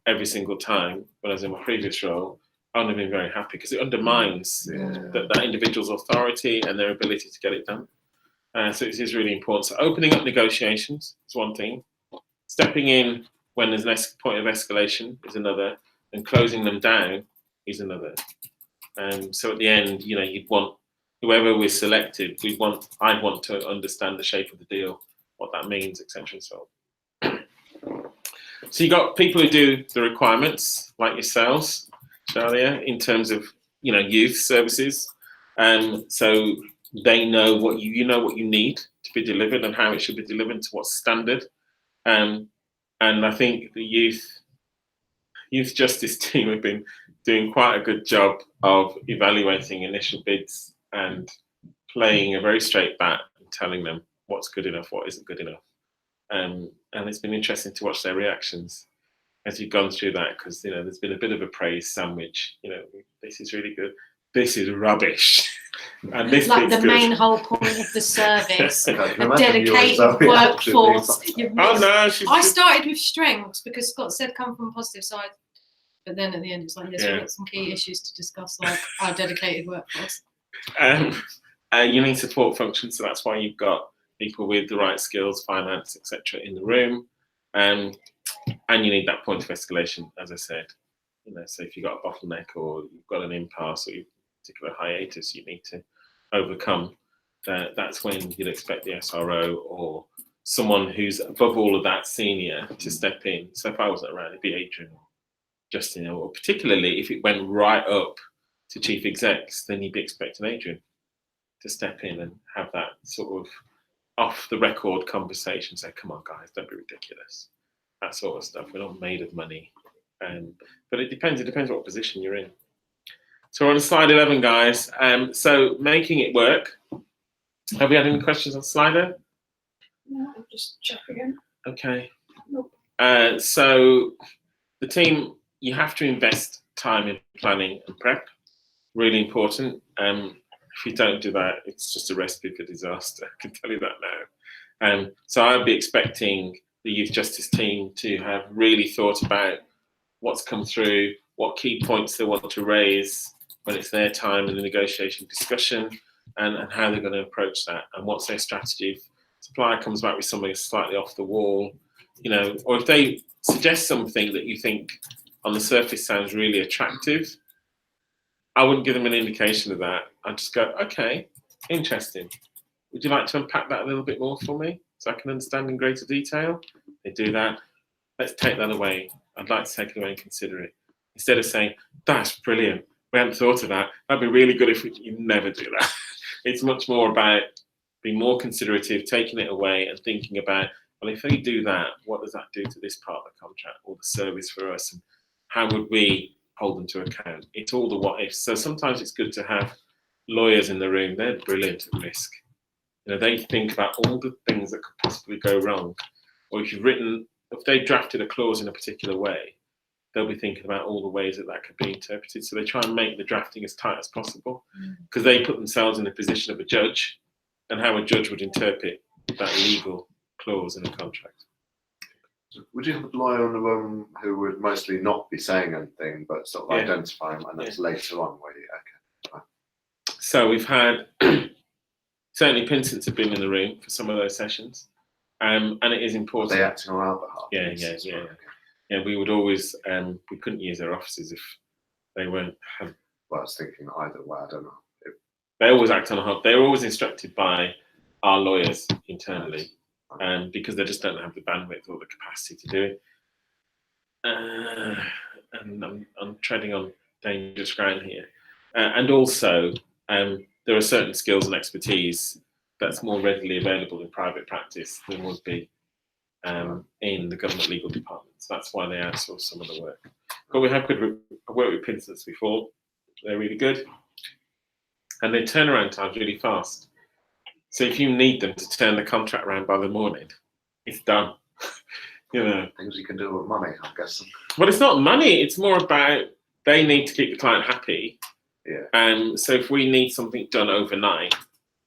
Speaker 2: every single time when I was in my previous role, I would have been very happy because it undermines that individual's authority and their ability to get it done. So it is really important. So opening up negotiations is one thing. Stepping in when there's an point of escalation is another, and closing them down is another. So at the end, you'd want whoever we're selected. I'd want to understand the shape of the deal, what that means, etc. and so on. So you got people who do the requirements, like yourselves, Shalia, in terms of youth services, so they know what you need to be delivered and how it should be delivered to what's standard. And I think the youth justice team have been doing quite a good job of evaluating initial bids and playing a very straight bat and telling them what's good enough, what isn't good enough. And it's been interesting to watch their reactions as you've gone through that, because there's been a bit of a praise sandwich. This is really good. This is rubbish. And this
Speaker 3: like the
Speaker 2: good.
Speaker 3: main whole point of the service, a
Speaker 4: imagine
Speaker 3: dedicated
Speaker 4: yours,
Speaker 3: workforce.
Speaker 2: Oh no!
Speaker 3: I started with strengths because Scott said come from a positive side, but then at the end it's like, yes, we've got some key issues to discuss, like our dedicated workforce.
Speaker 2: You need support functions, so that's why you've got people with the right skills, finance, etc., in the room, and you need that point of escalation, as I said. So if you've got a bottleneck or you've got an impasse or you've a particular hiatus you need to overcome, that's when you'd expect the SRO or someone who's above all of that senior to step in. So if I wasn't around, it'd be Adrian or Justin, or particularly if it went right up to chief execs, then you'd be expecting Adrian to step in and have that sort of off the record conversation. Say, come on, guys, don't be ridiculous. That sort of stuff. We're not made of money. But it depends what position you're in. So we're on slide 11, guys. So making it work. Have we had any questions on Slido?
Speaker 1: No, I'll just check again.
Speaker 2: Okay.
Speaker 1: Nope.
Speaker 2: So the team, you have to invest time in planning and prep. Really important. If you don't do that, it's just a recipe for disaster. I can tell you that now. So I'd be expecting the youth justice team to have really thought about what's come through, what key points they want to raise when it's their time in the negotiation discussion, and how they're going to approach that, and what's their strategy. If supplier comes back with something slightly off the wall, or if they suggest something that you think on the surface sounds really attractive, I wouldn't give them an indication of that. I'd just go, okay, interesting. Would you like to unpack that a little bit more for me so I can understand in greater detail? They do that. Let's take that away. I'd like to take it away and consider it. Instead of saying, that's brilliant, we hadn't thought of that. That'd be really good if you never do that. It's much more about being more considerative, taking it away and thinking about, well, if they do that, what does that do to this part of the contract or the service for us? And how would we hold them to account? It's all the what ifs. So sometimes it's good to have lawyers in the room. They're brilliant at risk. They think about all the things that could possibly go wrong. Or if they drafted a clause in a particular way, they'll be thinking about all the ways that could be interpreted. So they try and make the drafting as tight as possible, because they put themselves in the position of a judge and how a judge would interpret that legal clause in a contract.
Speaker 4: Would you have a lawyer in the room who would mostly not be saying anything, but sort of identifying, and it's later on where you, okay.
Speaker 2: So we've had, certainly Pinsons have been in the room for some of those sessions. And it is
Speaker 4: Are
Speaker 2: important.
Speaker 4: they acting on our behalf?
Speaker 2: Yeah,
Speaker 4: Yes,
Speaker 2: yeah,
Speaker 4: as
Speaker 2: yeah,
Speaker 4: well.
Speaker 2: yeah. Yeah, we would always, we couldn't use their offices if they weren't.
Speaker 4: Well, I was thinking either way. I don't know.
Speaker 2: They always act on a hub. They're always instructed by our lawyers internally, because they just don't have the bandwidth or the capacity to do it. And I'm treading on dangerous ground here. And also, there are certain skills and expertise that's more readily available in private practice than would be in the government legal departments. That's why they outsource some of the work. But we have good. I've worked with Pinsons before. They're really good, and their turnaround time's really fast. So if you need them to turn the contract around by the morning, it's done. You know,
Speaker 4: Things you can do with money, I'm guessing.
Speaker 2: well, it's not money. It's more about they need to keep the client happy.
Speaker 4: Yeah.
Speaker 2: So if we need something done overnight,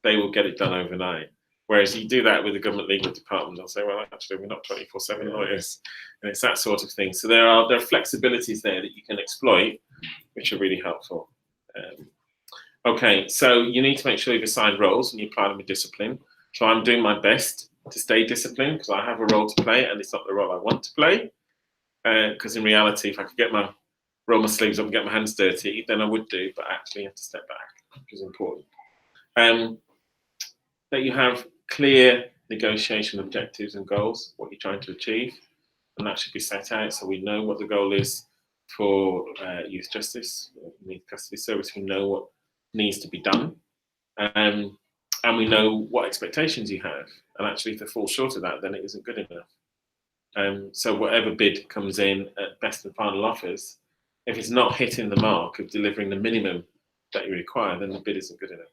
Speaker 2: they will get it done overnight. Whereas you do that with the government legal department, they'll say, well, actually, we're not 24/7 lawyers, and it's that sort of thing. So there are flexibilities there that you can exploit, which are really helpful. Okay, so you need to make sure you've assigned roles and you apply them with discipline. So I'm doing my best to stay disciplined because I have a role to play, and it's not the role I want to play. Because in reality, if I could roll my sleeves up and get my hands dirty, then I would do. But actually, you have to step back, which is important. That you have clear negotiation objectives and goals, what you're trying to achieve, and that should be set out so we know what the goal is for youth justice, youth custody service. We know what needs to be done, and we know what expectations you have. And actually, if they fall short of that, then it isn't good enough. So whatever bid comes in at best and final offers, if it's not hitting the mark of delivering the minimum that you require, then the bid isn't good enough.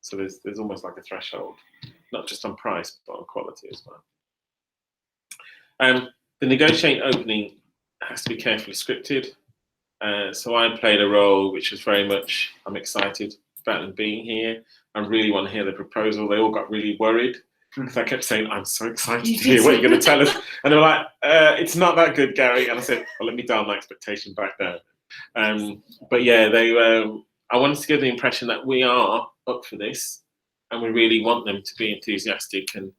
Speaker 2: So there's almost like a threshold, not just on price, but on quality as well. The negotiating opening has to be carefully scripted. So I played a role which was very much, I'm excited about them being here. I really want to hear the proposal. They all got really worried because I kept saying, I'm so excited to hear what you're going to tell us. And they were like, it's not that good, Gary. And I said, well, let me dial my expectation back down. But yeah, I wanted to give the impression that we are up for this and we really want them to be enthusiastic and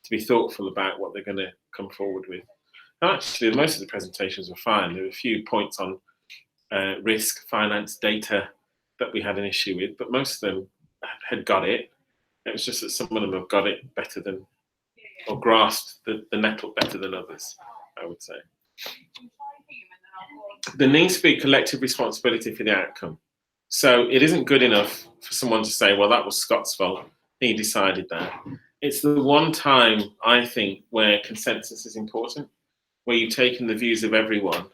Speaker 2: to be thoughtful about what they're going to come forward with. And actually, most of the presentations were fine. There were a few points on risk, finance, data that we had an issue with, but most of them had got it. It was just that some of them have got it better than, or grasped the nettle better than others, I would say. There needs to be collective responsibility for the outcome. So it isn't good enough for someone to say, well, that was Scott's fault. He decided that. It's the one time, I think, where consensus is important, where you've taken the views of everyone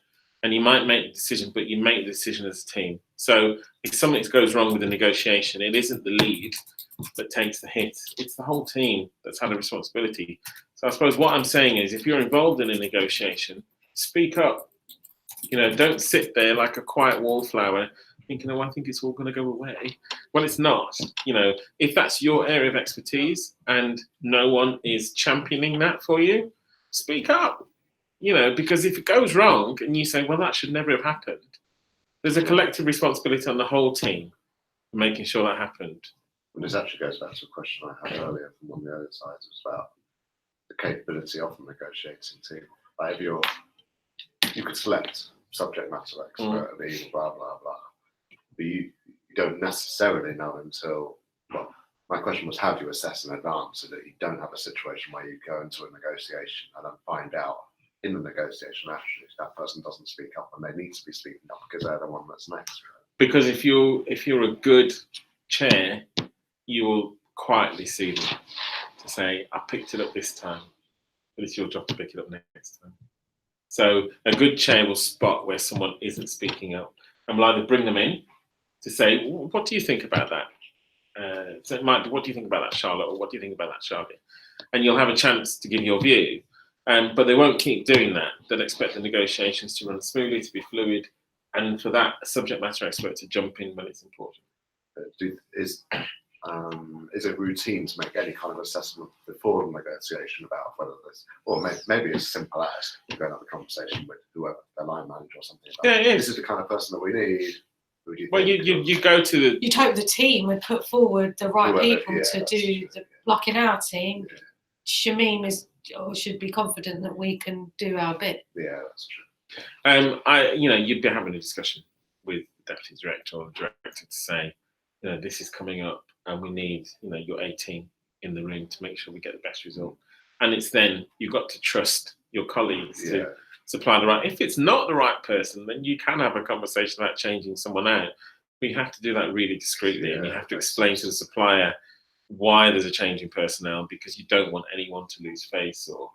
Speaker 2: and you might make the decision, but you make the decision as a team. So if something goes wrong with the negotiation, it isn't the lead that takes the hit. It's the whole team that's had a responsibility. So I suppose what I'm saying is if you're involved in a negotiation, speak up. You know, don't sit there like a quiet wallflower thinking, oh, I think it's all going to go away. Well, it's not. You know, if that's your area of expertise and no one is championing that for you, speak up. You know, because if it goes wrong and you say, well, that should never have happened, there's a collective responsibility on the whole team for making sure that happened.
Speaker 4: And this actually goes back to a question I had earlier from one of the other sides. It's about the capability of the negotiating team. Like if you could select subject matter expert and blah, blah, blah. But you don't necessarily know until, well, my question was, how do you assess in advance so that you don't have a situation where you go into a negotiation and then find out in the negotiation actually that person doesn't speak up and they need to be speaking up because they're the one that's next.
Speaker 2: Because if you're a good chair, you will quietly see them to say, I picked it up this time, but it's your job to pick it up next time. So a good chair will spot where someone isn't speaking up and will either bring them in to say, what do you think about that? So it might be, what do you think about that, Charlotte? Or what do you think about that, Charlotte? And you'll have a chance to give your view. But they won't keep doing that. They'll expect the negotiations to run smoothly, to be fluid, and for that subject matter expert to jump in when it's important.
Speaker 4: Is it routine to make any kind of assessment before the negotiation about whether this, or maybe as simple as going to have a conversation with whoever, their line manager or something about,
Speaker 2: yeah,
Speaker 4: this is the kind of person that we need.
Speaker 2: Well, you go to the...
Speaker 3: You'd hope the team would put forward the right
Speaker 4: Whoever,
Speaker 3: people to do the, like in our team, Shamim is or should be confident that we can do our bit.
Speaker 4: Yeah, that's true.
Speaker 2: You'd be having a discussion with the deputy director or the director to say, this is coming up, and we need, your A team in the room to make sure we get the best result. And it's then you've got to trust your colleagues to supply the right. If it's not the right person, then you can have a conversation about changing someone out. But you have to do that really discreetly, and you have to explain to the supplier why there's a change in personnel, because you don't want anyone to lose face, or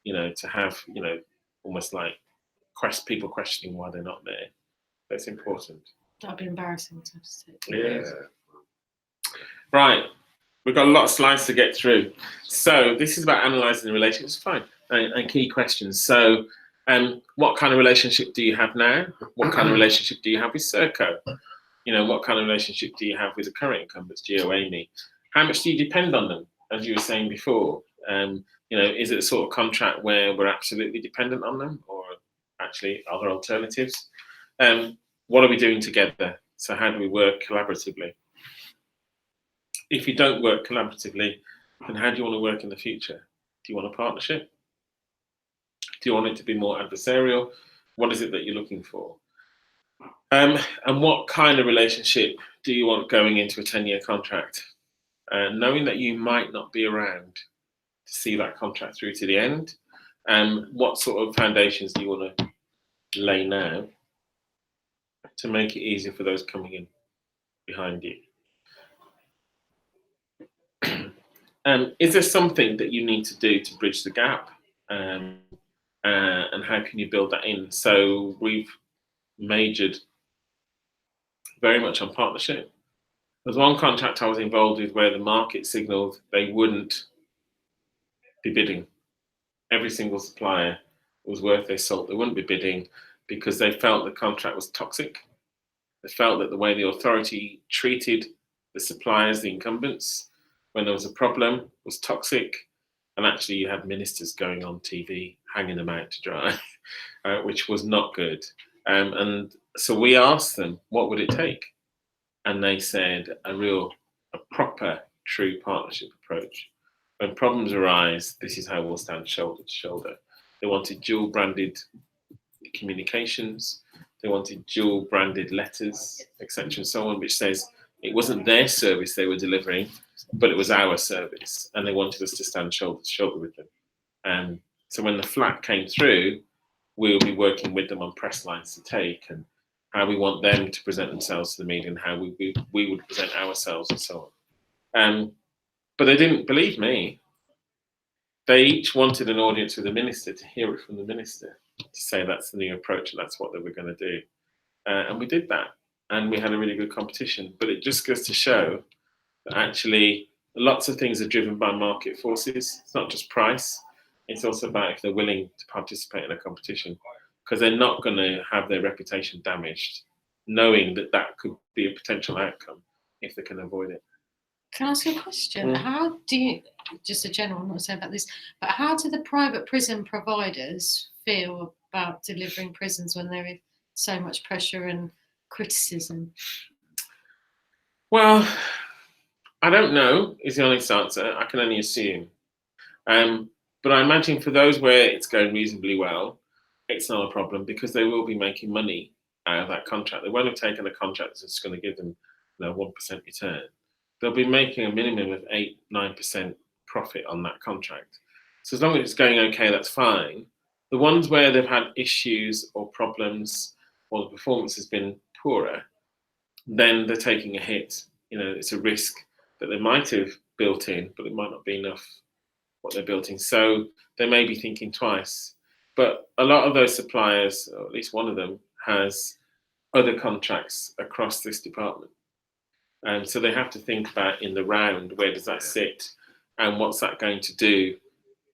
Speaker 2: to have almost like people questioning why they're not there. That's important.
Speaker 3: That'd be embarrassing to have to say.
Speaker 2: Yeah. Right. We've got a lot of slides to get through. So this is about analysing the relationships. Fine. And key questions. So what kind of relationship do you have now? What kind of relationship do you have with Serco? What kind of relationship do you have with the current incumbents, JAOP? How much do you depend on them, as you were saying before? Is it a sort of contract where we're absolutely dependent on them, or actually other alternatives? What are we doing together? So how do we work collaboratively? If you don't work collaboratively, then how do you want to work in the future? Do you want a partnership? Do you want it to be more adversarial? What is it that you're looking for? And what kind of relationship do you want going into a 10-year contract? Knowing that you might not be around to see that contract through to the end, what sort of foundations do you want to lay now to make it easier for those coming in behind you? Is there something that you need to do to bridge the gap? And how can you build that in? So we've majored very much on partnership. There's one contract I was involved with where the market signaled they wouldn't be bidding. Every single supplier was worth their salt. They wouldn't be bidding because they felt the contract was toxic. They felt that the way the authority treated the suppliers, the incumbents, when there was a problem, was toxic. And actually you had ministers going on TV, hanging them out to dry, which was not good. And so we asked them, what would it take? And they said a proper, true partnership approach. When problems arise, this is how we'll stand shoulder to shoulder. They wanted dual branded communications. They wanted dual branded letters, etc. and so on, which says it wasn't their service they were delivering, but it was our service. And they wanted us to stand shoulder to shoulder with them. So when the flat came through, we'll be working with them on press lines to take, and how we want them to present themselves to the media, and how we would present ourselves, and so on. But they didn't believe me. They each wanted an audience with the minister to hear it from the minister, to say that's the new approach and that's what they were going to do. And we did that, and we had a really good competition. But it just goes to show that actually lots of things are driven by market forces. It's not just price. It's also about if they're willing to participate in a competition, because they're not going to have their reputation damaged, knowing that that could be a potential outcome if they can avoid it.
Speaker 3: Can I ask you a question? How do you, just a general, I'm not saying about this, but how do the private prison providers feel about delivering prisons when there is so much pressure and criticism?
Speaker 2: Well, I don't know is the honest answer. I can only assume. But I imagine for those where it's going reasonably well, it's not a problem, because they will be making money out of that contract. They won't have taken a contract that's going to give them 1% return. They'll be making a minimum of 8-9% profit on that contract. So as long as it's going okay, that's fine. The ones where they've had issues or problems, or the performance has been poorer, then they're taking a hit. It's a risk that they might have built in, but it might not be enough what they're built in. So they may be thinking twice. But a lot of those suppliers, or at least one of them, has other contracts across this department. And so they have to think about in the round, where does that sit, and what's that going to do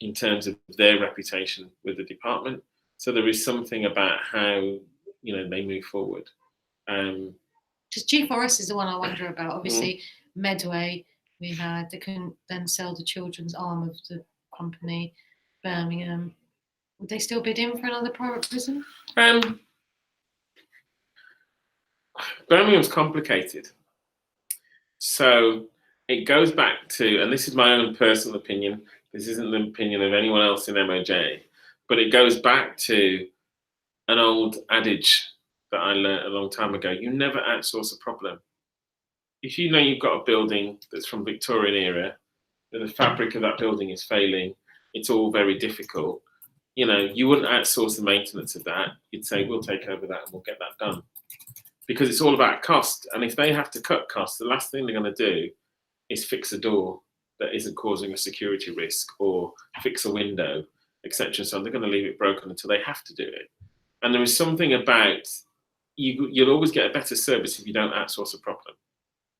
Speaker 2: in terms of their reputation with the department. So there is something about how they move forward.
Speaker 3: Because G4S is the one I wonder about. Obviously, Medway, we had, they couldn't then sell the children's arm of the company, Birmingham. Would they still bid in for another private prison?
Speaker 2: Birmingham's complicated. So it goes back to, and this is my own personal opinion, This isn't the opinion of anyone else in MOJ, but it goes back to an old adage that I learned a long time ago. You never outsource a problem. If you know you've got a building that's from Victorian era, that the fabric of that building is failing, it's all very difficult, you know, you wouldn't outsource the maintenance of that. You'd say, we'll take over that and we'll get that done. Because it's all about cost. And if they have to cut costs, the last thing they're going to do is fix a door that isn't causing a security risk or fix a window, etc. So they're going to leave it broken until they have to do it. And there is something about, you'll always get a better service if you don't outsource a problem.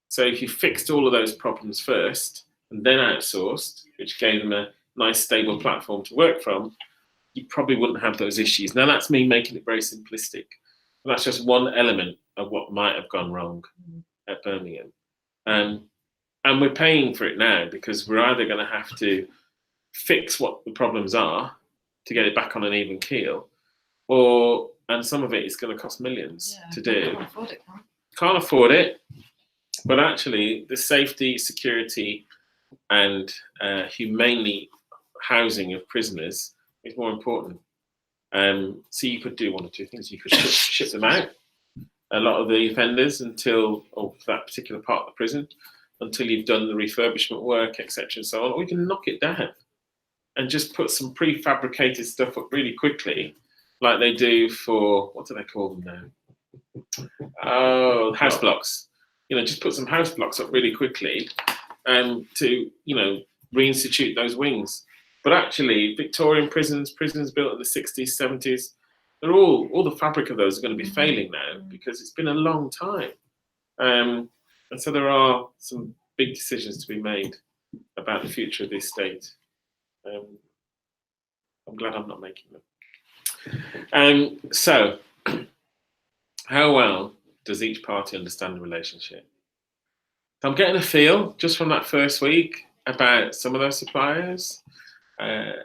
Speaker 2: So if you fixed all of those problems first and then outsourced, which gave them a nice stable platform to work from, you probably wouldn't have those issues. Now that's me making it very simplistic. But that's just one element of what might have gone wrong at Birmingham. And we're paying for it now because we're either going to have to fix what the problems are to get it back on an even keel, and some of it is going to cost millions to do.
Speaker 3: Can't afford it,
Speaker 2: Can't afford it, but actually the safety, security and humanely housing of prisoners is more important. So you could do one or two things. You could ship them out, a lot of the offenders, or that particular part of the prison, until you've done the refurbishment work, etc. and so on. Or you can knock it down and just put some prefabricated stuff up really quickly, like they do for, what do they call them now? Oh, house blocks. You know, just put some house blocks up really quickly to, you know, reinstitute those wings. But actually, Victorian prisons built in the 60s, 70s, they're all the fabric of those are going to be failing now because it's been a long time. And so there are some big decisions to be made about the future of this state. I'm glad I'm not making them. So, how well does each party understand the relationship? I'm getting a feel just from that first week about some of those suppliers.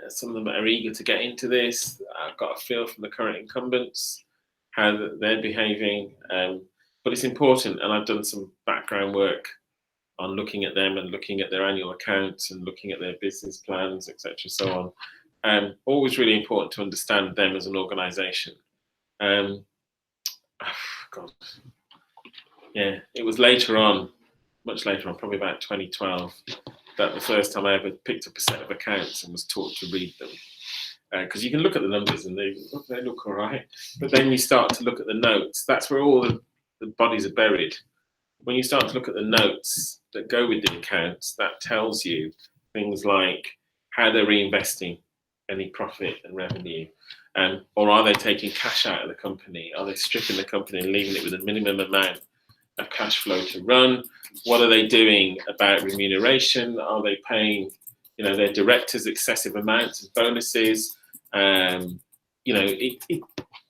Speaker 2: Some of them are eager to get into this. I've got a feel from the current incumbents how they're behaving. But it's important, and I've done some background work on looking at them and looking at their annual accounts and looking at their business plans, etc. so on. Always really important to understand them as an organisation. God, yeah, it was later on, much later on, probably about 2012, that the first time I ever picked up a set of accounts and was taught to read them. Because you can look at the numbers and they look all right, but then you start to look at the notes. That's where all the bodies are buried. When you start to look at the notes that go with the accounts, that tells you things like how they're reinvesting any profit and revenue, or are they taking cash out of the company? Are they stripping the company and leaving it with a minimum amount of cash flow to run? What are they doing about remuneration? Are they paying, you know, their directors excessive amounts of bonuses? You know,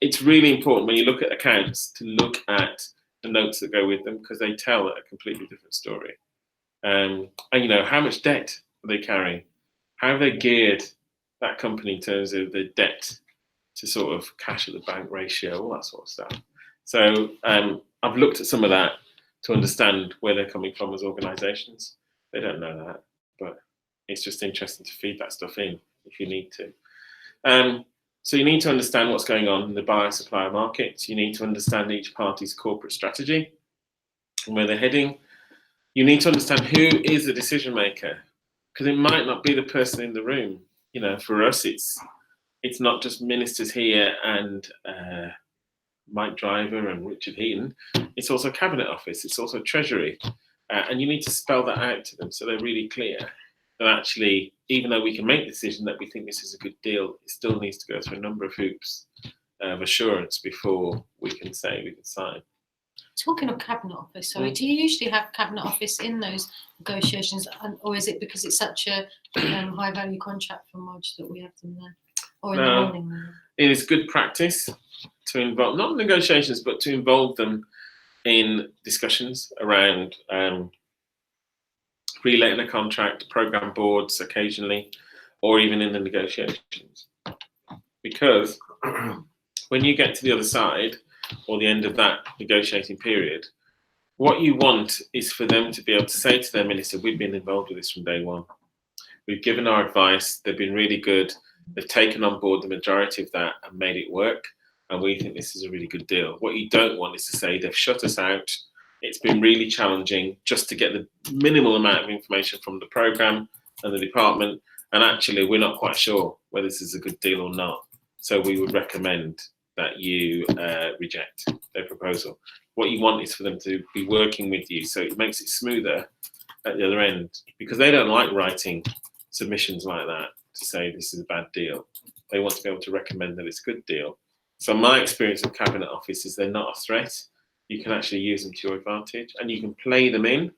Speaker 2: it's really important when you look at accounts to look at the notes that go with them because they tell a completely different story. And you know, how much debt are they carrying? How have they geared that company in terms of the debt to sort of cash at the bank ratio, all that sort of stuff. So I've looked at some of that to understand where they're coming from as organisations. They don't know that, but it's just interesting to feed that stuff in if you need to. So you need to understand what's going on in the buyer-supplier markets. You need to understand each party's corporate strategy and where they're heading. You need to understand who is the decision maker, because it might not be the person in the room. You know, for us, it's not just ministers here and Mike Driver and Richard Heaton. It's also Cabinet Office. It's also Treasury, and you need to spell that out to them so they're really clear that actually, even though we can make the decision that we think this is a good deal, it still needs to go through a number of hoops of assurance before we can say we can sign.
Speaker 3: Talking of Cabinet Office, sorry, do you usually have Cabinet Office in those negotiations, or is it because it's such a high value contract for Modge that we have them there? Or in the morning?
Speaker 2: It is good practice to involve, not negotiations, but to involve them in discussions around relating a contract, program boards occasionally, or even in the negotiations. Because when you get to the other side, or the end of that negotiating period, what you want is for them to be able to say to their minister, we've been involved with this from day one. We've given our advice. They've been really good. They've taken on board the majority of that and made it work. And we think this is a really good deal. What you don't want is to say they've shut us out. It's been really challenging just to get the minimal amount of information from the program and the department. And actually, we're not quite sure whether this is a good deal or not. So we would recommend that you reject their proposal. What you want is for them to be working with you, so it makes it smoother at the other end, because they don't like writing submissions like that to say this is a bad deal. They want to be able to recommend that it's a good deal. So my experience of Cabinet Office is they're not a threat. You can actually use them to your advantage, and you can play them in.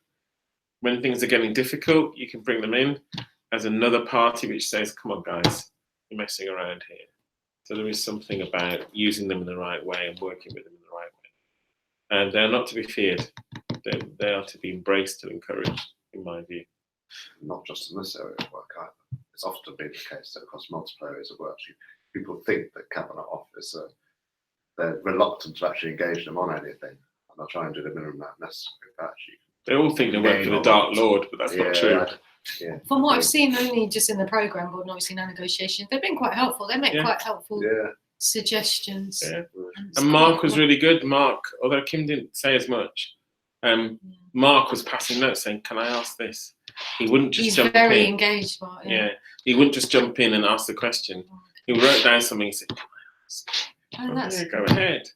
Speaker 2: When things are getting difficult, you can bring them in as another party which says, come on guys, you're messing around here. So there is something about using them in the right way and working with them in the right way. And they're not to be feared. They are to be embraced and encouraged, in my view.
Speaker 4: Not just in this area of work either. It's often been the case that across multiple areas of work, people think that Cabinet Office, they're reluctant to actually engage them on anything, and they'll try and do the minimum amount necessary. Actually,
Speaker 2: they all think they work for the Dark Lord, but that's not true.
Speaker 4: Yeah.
Speaker 3: From what I've seen, only just in the programme board and obviously in our negotiations, they've been quite helpful. They make quite helpful suggestions.
Speaker 2: Yeah. And Mark was really good. Mark, although Kim didn't say as much, Mark was passing notes saying, can I ask this? He wouldn't just jump in. He's
Speaker 3: very engaged, Mark.
Speaker 2: Yeah, he wouldn't just jump in and ask the question. He wrote down something and said, can I ask? Go ahead.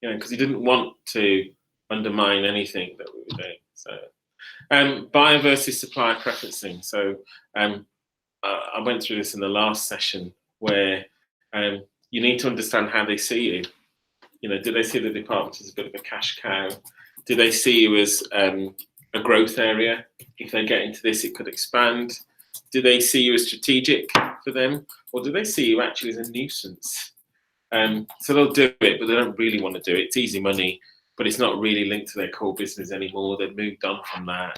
Speaker 2: You know, because he didn't want to undermine anything that we were doing. So, buyer versus supplier preferencing. So, I went through this in the last session where you need to understand how they see you. You know, do they see the department as a bit of a cash cow? Do they see you as a growth area? If they get into this, it could expand. Do they see you as strategic for them? Or do they see you actually as a nuisance? So they'll do it, but they don't really want to do it. It's easy money, but it's not really linked to their core business anymore. They've moved on from that.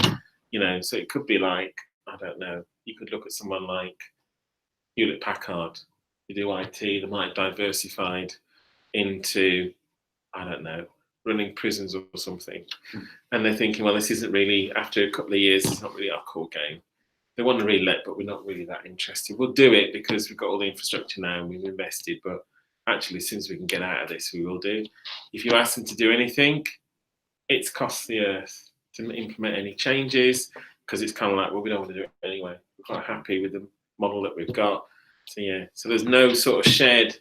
Speaker 2: You know, so it could be like, I don't know, you could look at someone like Hewlett Packard. You do IT, they might have diversified into, I don't know, running prisons or something. And they're thinking, well, this isn't really, after a couple of years, it's not really our core game. They want to re-let, but we're not really that interested. We'll do it because we've got all the infrastructure now and we've invested, but actually, as soon as we can get out of this, we will do. If you ask them to do anything, it's cost the earth to implement any changes, because it's kind of like, well, we don't want to do it anyway. We're quite happy with the model that we've got. So yeah, so there's no sort of shared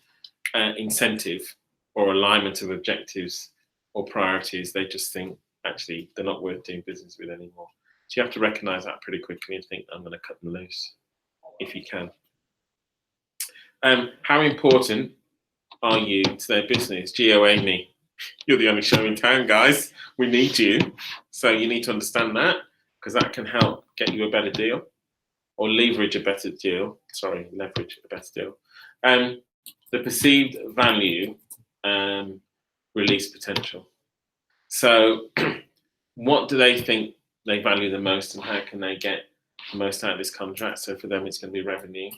Speaker 2: incentive or alignment of objectives or priorities. They just think, actually, they're not worth doing business with anymore. So you have to recognise that pretty quickly and think, I'm going to cut them loose, if you can. How important are you to their business? Geo Amy, you're the only show in town, guys. We need you. So you need to understand that, because that can help get you a better deal or leverage a better deal. Sorry, leverage a better deal. The perceived value, release potential. So what do they think they value the most, and how can they get the most out of this contract? So for them, it's going to be revenue.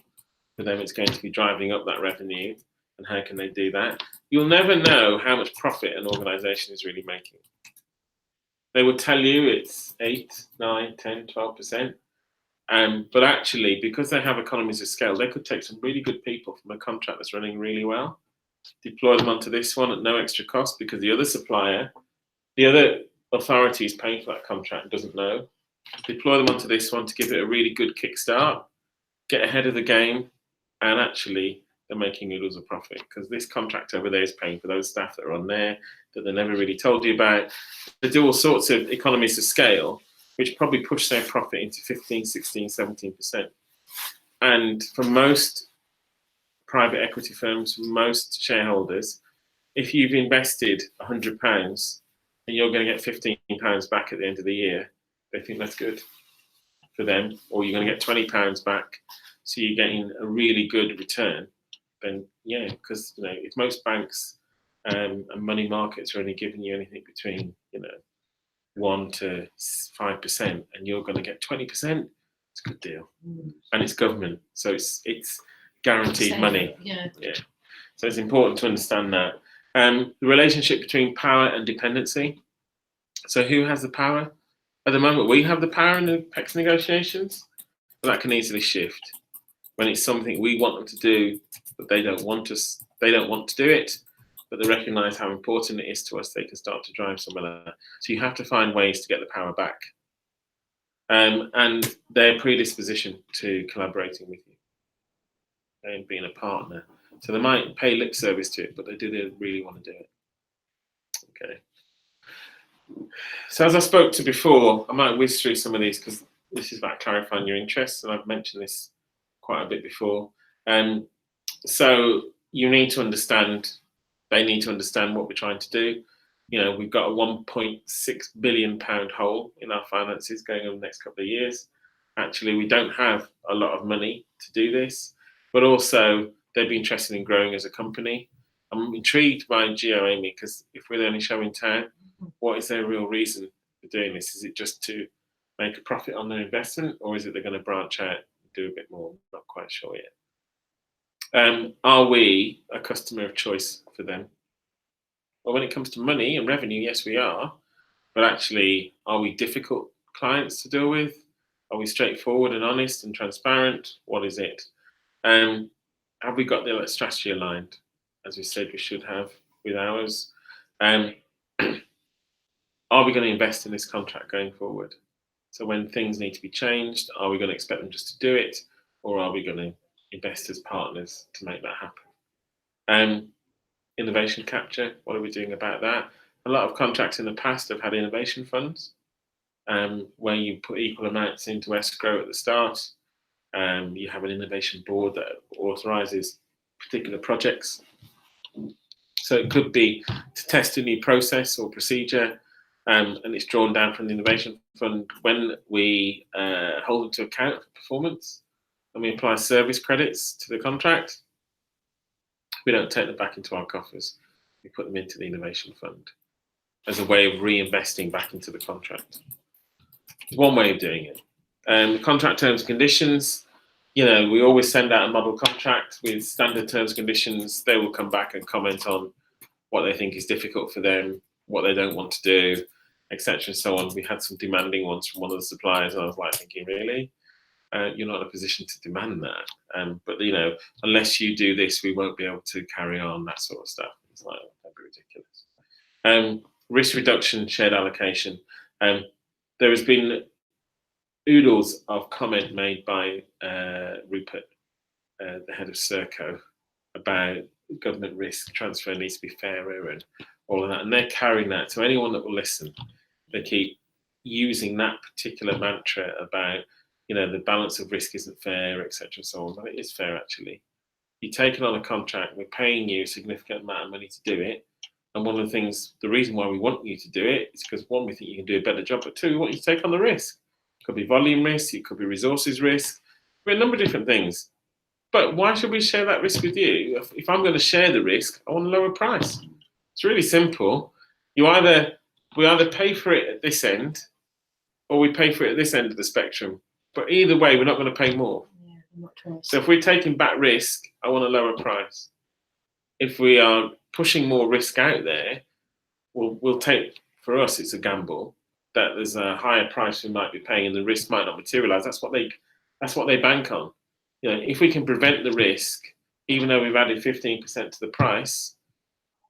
Speaker 2: For them, it's going to be driving up that revenue. And how can they do that? You'll never know how much profit an organisation is really making. They will tell you it's 8, 9, 10, 12%. But actually, because they have economies of scale, they could take some really good people from a contract that's running really well, deploy them onto this one at no extra cost, because the other supplier, the other authority is paying for that contract and doesn't know. Deploy them onto this one to give it a really good kickstart, get ahead of the game, and actually they're making noodles of profit, because this contract over there is paying for those staff that are on there that they never really told you about. They do all sorts of economies of scale, which probably push their profit into 15, 16, 17%. And for most private equity firms, most shareholders, if you've invested £100 and you're going to get £15 back at the end of the year, they think that's good for them. Or you're going to get £20 back, so you're getting a really good return. Then yeah, because you know, if most banks and money markets are only giving you anything between 1 to 5%, and you're going to get 20%, it's a good deal. And it's government, so it's guaranteed money. Yeah. So it's important to understand that. The relationship between power and dependency. So who has the power? At the moment, we have the power in the PEX negotiations. but that can easily shift. When it's something we want them to do, but they don't want to do it, but they recognise how important it is to us, they can start to drive some of that. So you have to find ways to get the power back. And their predisposition to collaborating with you and being a partner. So they might pay lip service to it, but they really want to do it. Okay. So as I spoke to before, I might whiz through some of these because this is about clarifying your interests, and I've mentioned this quite a bit before. So you need to understand, they need to understand what we're trying to do. You know, we've got a £1.6 billion hole in our finances going over the next couple of years. Actually, we don't have a lot of money to do this, but also they'd be interested in growing as a company. I'm intrigued by JAOP because if we're the only show in town, what is their real reason for doing this? Is it just to make a profit on their investment, or is it they're going to branch out and do a bit more? I'm not quite sure yet. Are we a customer of choice for them? Well, when it comes to money and revenue, yes, we are. But actually, are we difficult clients to deal with? Are we straightforward and honest and transparent? What is it? Have we got the strategy aligned, as we said we should have with ours? Are we going to invest in this contract going forward? So when things need to be changed, are we going to expect them just to do it, or are we going to invest as partners to make that happen? Innovation capture, what are we doing about that? A lot of contracts in the past have had innovation funds, where you put equal amounts into escrow at the start. You have an innovation board that authorises particular projects. So it could be to test a new process or procedure, and it's drawn down from the innovation fund. When we hold them to account for performance and we apply service credits to the contract, we don't take them back into our coffers. We put them into the innovation fund as a way of reinvesting back into the contract. It's one way of doing it. Contract terms and conditions, you know, we always send out a model contract with standard terms and conditions. They will come back and comment on what they think is difficult for them, what they don't want to do, etc. and so on. We had some demanding ones from one of the suppliers, and I was like thinking, really? You're not in a position to demand that. But, you know, unless you do this, we won't be able to carry on, that sort of stuff. It's like, that'd be ridiculous. Risk reduction, shared allocation. There has been oodles of comment made by Rupert, the head of Serco, about government risk transfer needs to be fairer and all of that. And they're carrying that to anyone that will listen. They keep using that particular mantra about, you know, the balance of risk isn't fair, etc. and so on. But it is fair, actually. You're taking on a contract, we're paying you a significant amount of money to do it. And one of the things, the reason why we want you to do it is because, one, we think you can do a better job, but two, we want you to take on the risk. It could be volume risk, it could be resources risk, a number of different things. But why should we share that risk with you? If I'm going to share the risk, I want a lower price. It's really simple. We either pay for it at this end, or we pay for it at this end of the spectrum. But either way, we're not going to pay more.
Speaker 3: Yeah,
Speaker 2: so if we're taking back risk, I want a lower price. If we are pushing more risk out there, we'll take, for us, it's a gamble that there's a higher price we might be paying and the risk might not materialize. That's what they bank on. You know, if we can prevent the risk, even though we've added 15% to the price,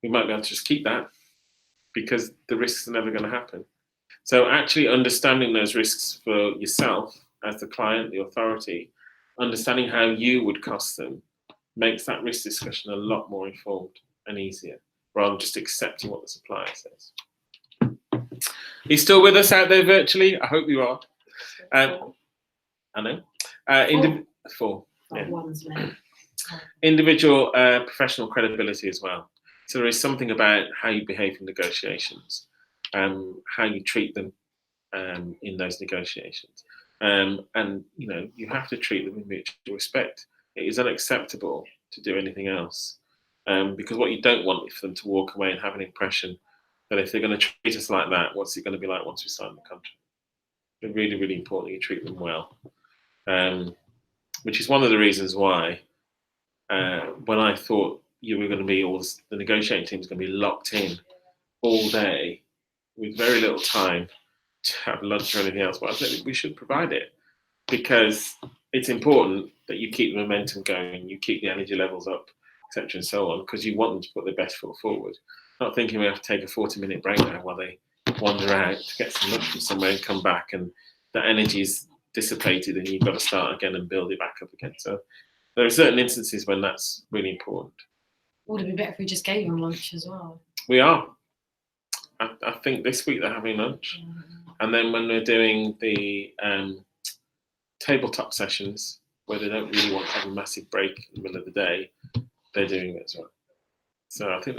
Speaker 2: we might be able to just keep that because the risks are never going to happen. So actually understanding those risks for yourself as the client, the authority, understanding how you would cost them makes that risk discussion a lot more informed and easier, rather than just accepting what the supplier says. Are you still with us out there virtually? I hope you are. I know. Four. Yeah.
Speaker 1: One's left.
Speaker 2: Individual professional credibility as well. So there is something about how you behave in negotiations, how you treat them in those negotiations. And you know, you have to treat them with mutual respect. It is unacceptable to do anything else, because what you don't want is for them to walk away and have an impression that if they're going to treat us like that, what's it going to be like once we sign the contract? It's really, really important you treat them well, which is one of the reasons why when I thought you were going to be, the negotiating team is going to be locked in all day with very little time to have lunch or anything else, but I said we should provide it because it's important that you keep the momentum going, you keep the energy levels up, etc. and so on, because you want them to put their best foot forward. Not thinking we have to take a 40-minute break now while they wander out to get some lunch from somewhere and come back, and the energy is dissipated and you've got to start again and build it back up again. So there are certain instances when that's really important.
Speaker 3: Would it be better if we just gave them lunch as well?
Speaker 2: We are. I think this week they're having lunch. And then when we're doing the tabletop sessions, where they don't really want to have a massive break in the middle of the day, they're doing it as well. So I think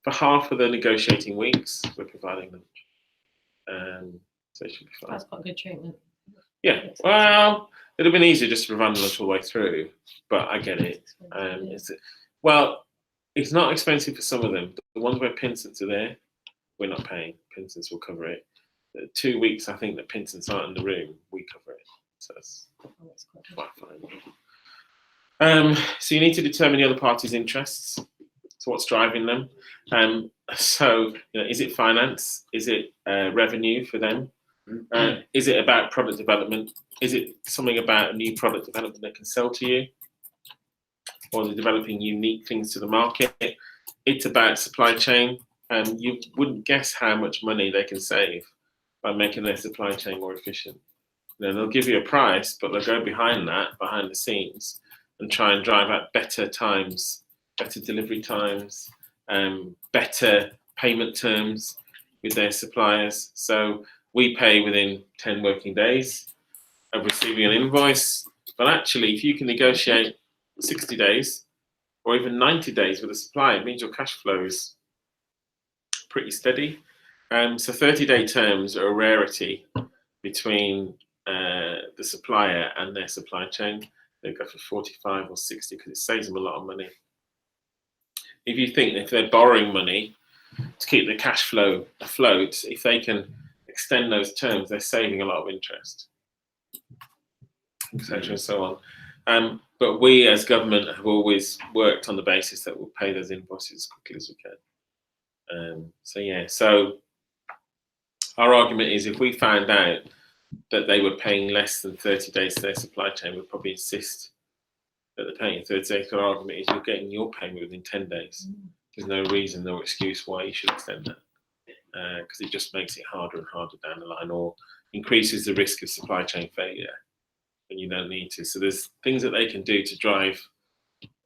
Speaker 2: for half of the negotiating weeks, we're providing lunch. So it should be fine.
Speaker 3: That's quite good treatment.
Speaker 2: Yeah, well, it'd have been easier just to provide lunch all the way through, but I get it. It's not expensive for some of them. The ones where Pinsents are there, we're not paying. Pinsents will cover it. The 2 weeks, I think, that Pinsents aren't in the room, we cover it. So that's quite fine. So you need to determine the other party's interests. So what's driving them? So is it finance? Is it revenue for them? Is it about product development? Is it something about a new product development they can sell to you? Or they're developing unique things to the market? It's about supply chain. You wouldn't guess how much money they can save by making their supply chain more efficient. They'll give you a price, but they'll go behind the scenes, and try and drive out better times, better delivery times, better payment terms with their suppliers. So we pay within 10 working days of receiving an invoice. But actually, if you can negotiate 60 days or even 90 days with a supplier, it means your cash flow is pretty steady. So 30-day terms are a rarity between the supplier and their supply chain. They go for 45 or 60 because it saves them a lot of money. If you think if they're borrowing money to keep the cash flow afloat, if they can extend those terms, they're saving a lot of interest, etc. and so on. But we as government have always worked on the basis that we'll pay those invoices as quickly as we can. So our argument is if we found out that they were paying less than 30 days to their supply chain, we'd probably insist that they're paying 30 days. Our argument is you're getting your payment within 10 days. There's no reason, no excuse why you should extend that, because it just makes it harder and harder down the line, or increases the risk of supply chain failure when you don't need to. So there's things that they can do to drive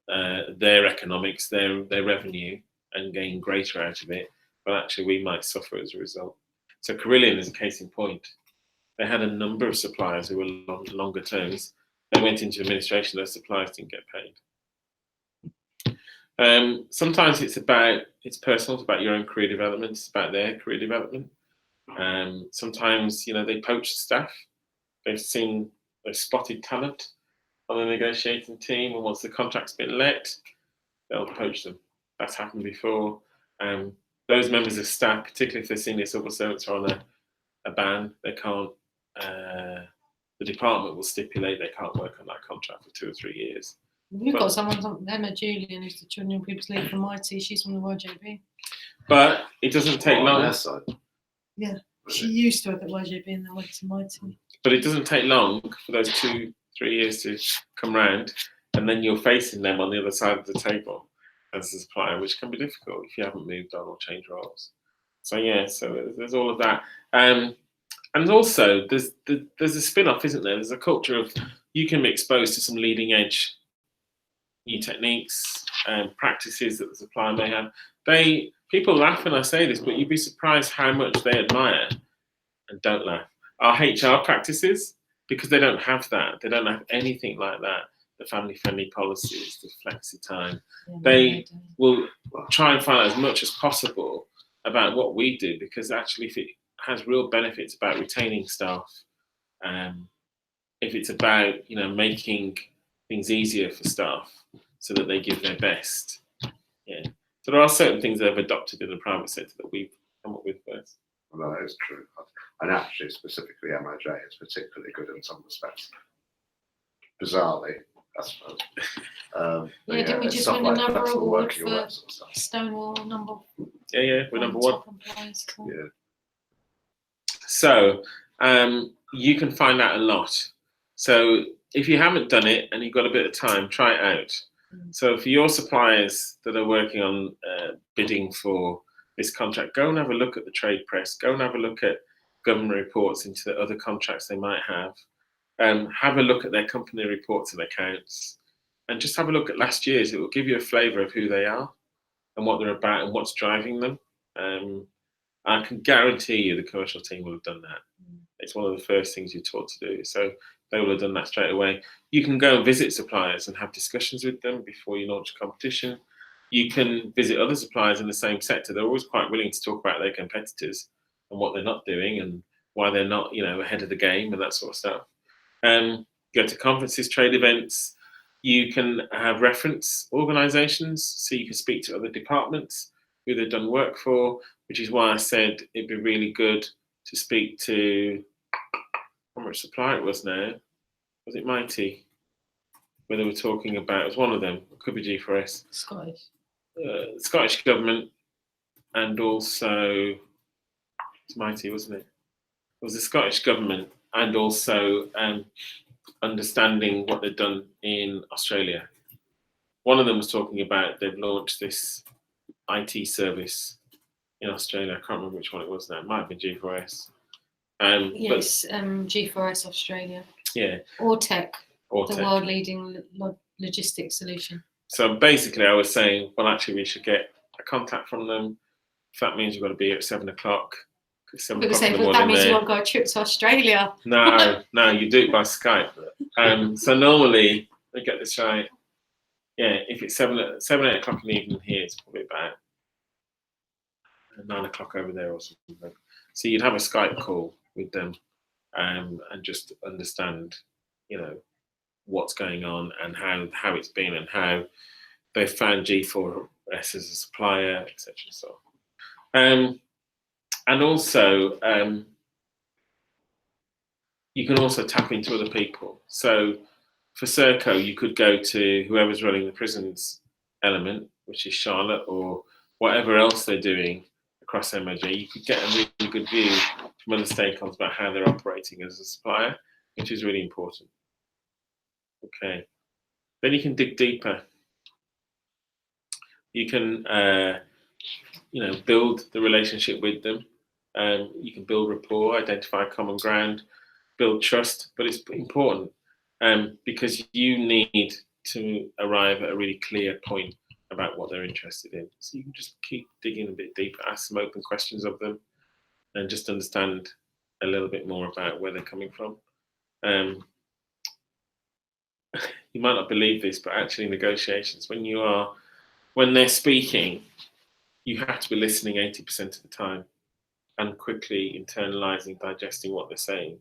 Speaker 2: their economics, their revenue, and gain greater out of it, but actually we might suffer as a result. So Carillion is a case in point. They had a number of suppliers who were longer terms. They went into administration, those suppliers didn't get paid. Sometimes it's personal, it's about your own career development, it's about their career development. Sometimes, they poach staff. They've spotted talent on the negotiating team, and once the contract's been let, they'll poach them. That's happened before. Those members of staff, particularly if they're senior civil servants, are on a ban. They can't. The department will stipulate they can't work on that contract for 2 or 3 years.
Speaker 3: We've got someone, Emma Julian, who's the Children and People's League from IT. She's from the YJB.
Speaker 2: But it doesn't take long.
Speaker 4: On their side.
Speaker 3: Yeah, she used to work at YJB and then went to Mighty.
Speaker 2: But it doesn't take long for those 2-3 years to come round, and then you're facing them on the other side of the table as a supplier, which can be difficult if you haven't moved on or changed roles. So there's all of that. And also, there's a spin-off, isn't there? There's a culture of you can be exposed to some leading edge new techniques and practices that the supplier may have. People laugh when I say this, but you'd be surprised how much they admire and don't laugh. Our HR practices, because they don't have that. They don't have anything like that. The family-friendly policies, the flexi time. They will try and find out as much as possible about what we do, because actually, if it has real benefits about retaining staff, if it's about making things easier for staff so that they give their best. So there are certain things that have adopted in the private sector that we've come up with first.
Speaker 4: Well, that is true. And actually, specifically, MOJ is particularly good in some respects. Bizarrely, I suppose.
Speaker 3: Didn't we just win another award for Stonewall number?
Speaker 2: Yeah, we're number one.
Speaker 4: Yeah.
Speaker 2: So you can find out a lot. So if you haven't done it and you've got a bit of time, try it out. So for your suppliers that are working on bidding for this contract, go and have a look at the trade press, go and have a look at government reports into the other contracts they might have. Have a look at their company reports and accounts, and just have a look at last year's. It will give you a flavour of who they are and what they're about and what's driving them. I can guarantee you the commercial team will have done that. It's one of the first things you're taught to do. So they will have done that straight away. You can go and visit suppliers and have discussions with them before you launch a competition. You can visit other suppliers in the same sector. They're always quite willing to talk about their competitors and what they're not doing and why they're not, ahead of the game and that sort of stuff. Go to conferences, trade events. You can have reference organisations, so you can speak to other departments who they've done work for, which is why I said it'd be really good to speak to, how much supplier it was now? Was it Mighty? Where they were talking about, it was one of them, it could be G4S.
Speaker 3: Scottish.
Speaker 2: Scottish government, and also, it's Mighty, wasn't it? It was the Scottish government, and also understanding what they've done in Australia. One of them was talking about they've launched this IT service in Australia. I can't remember which one it was now. It might have been G4S.
Speaker 3: Yes, G4S Australia.
Speaker 2: Yeah.
Speaker 3: Or Tech, the
Speaker 2: Tech.
Speaker 3: world leading logistics solution.
Speaker 2: So basically I was saying, well, actually we should get a contact from them. If that means you've got to be here at 7 o'clock. 7 o'clock in the morning
Speaker 3: that means
Speaker 2: there.
Speaker 3: you won't go a trip to Australia.
Speaker 2: No, you do it by Skype. So normally, let me get this right. Yeah, if it's 7, 8 o'clock in the evening here, it's probably about 9 o'clock over there or something. So you'd have a Skype call with them and just understand, what's going on and how it's been and how they found G4S as a supplier, etc. So, and also, you can also tap into other people. So for Serco, you could go to whoever's running the prisons element, which is Charlotte, or whatever else they're doing across MOJ. You could get a really good view from other stakeholders about how they're operating as a supplier, which is really important. Okay. Then you can dig deeper. You can, build the relationship with them. You can build rapport, identify common ground, build trust, but it's important because you need to arrive at a really clear point about what they're interested in. So you can just keep digging a bit deeper, ask some open questions of them, and just understand a little bit more about where they're coming from. You might not believe this, but actually negotiations, when they're speaking, you have to be listening 80% of the time and quickly internalizing, digesting what they're saying.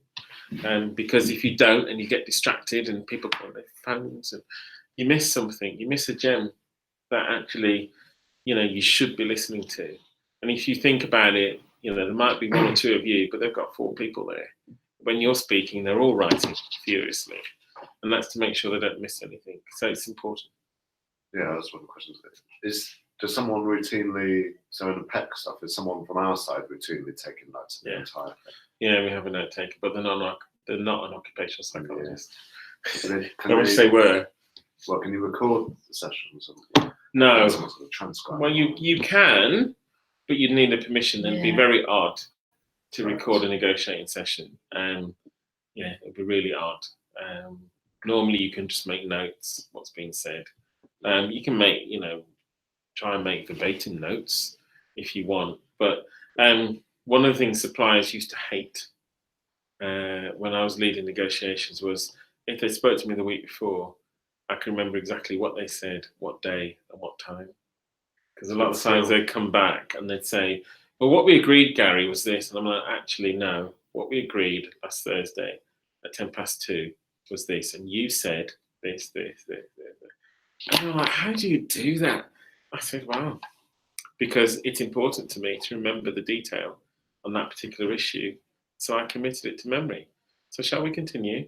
Speaker 2: Because if you don't and you get distracted and people put their phones and you miss something, you miss a gem that actually, you should be listening to. And if you think about it, there might be 1 or 2 of you, but they've got 4 people there. When you're speaking, they're all writing furiously. And that's to make sure they don't miss anything. So it's important.
Speaker 4: Yeah, that's one of the questions. Does someone routinely, so in the PEC stuff, is someone from our side routinely taking notes of the entire thing?
Speaker 2: Yeah, we have a note taker, but they're not an occupational psychologist.
Speaker 4: Yeah.
Speaker 2: I wish they were.
Speaker 4: Well, can you record the sessions?
Speaker 2: No.
Speaker 4: Sort of transcribe?
Speaker 2: Well, you can, but you'd need a permission, and it'd be very odd to record a negotiating session. It'd be really odd. Normally, you can just make notes what's being said. You can make, try and make verbatim notes if you want. But one of the things suppliers used to hate when I was leading negotiations was if they spoke to me the week before, I can remember exactly what they said, what day and what time. Because a lot of times they'd come back and they'd say, well, what we agreed, Gary, was this. And I'm like, actually, no. What we agreed last Thursday at 2:10 was this. And you said this. And I'm like, how do you do that? I said, wow, because it's important to me to remember the detail on that particular issue. So I committed it to memory. So shall we continue?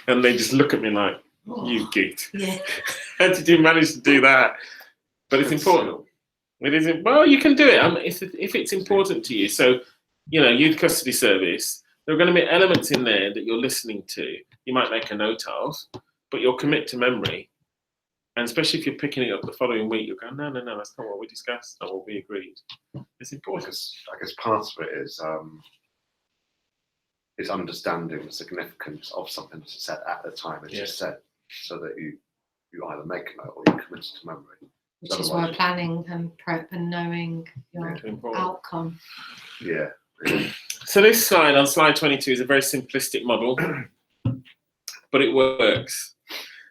Speaker 2: And they just look at me like, you git.
Speaker 3: Yeah.
Speaker 2: How did you manage to do that? But it's important. It isn't. Well, you can do it if it's important to you. So, youth custody service, There are going to be elements in there that you're listening to. You might make a note of, but you'll commit to memory. And especially if you're picking it up the following week, you'll go, no, that's not what we discussed, not what we agreed. It's important.
Speaker 4: I guess part of it is understanding the significance of something that's said at the time it's just said, so that you either make a note or you commit to memory.
Speaker 3: Which is why planning and prep and knowing your outcome.
Speaker 4: Yeah.
Speaker 2: So this slide, on slide 22, is a very simplistic model, but it works.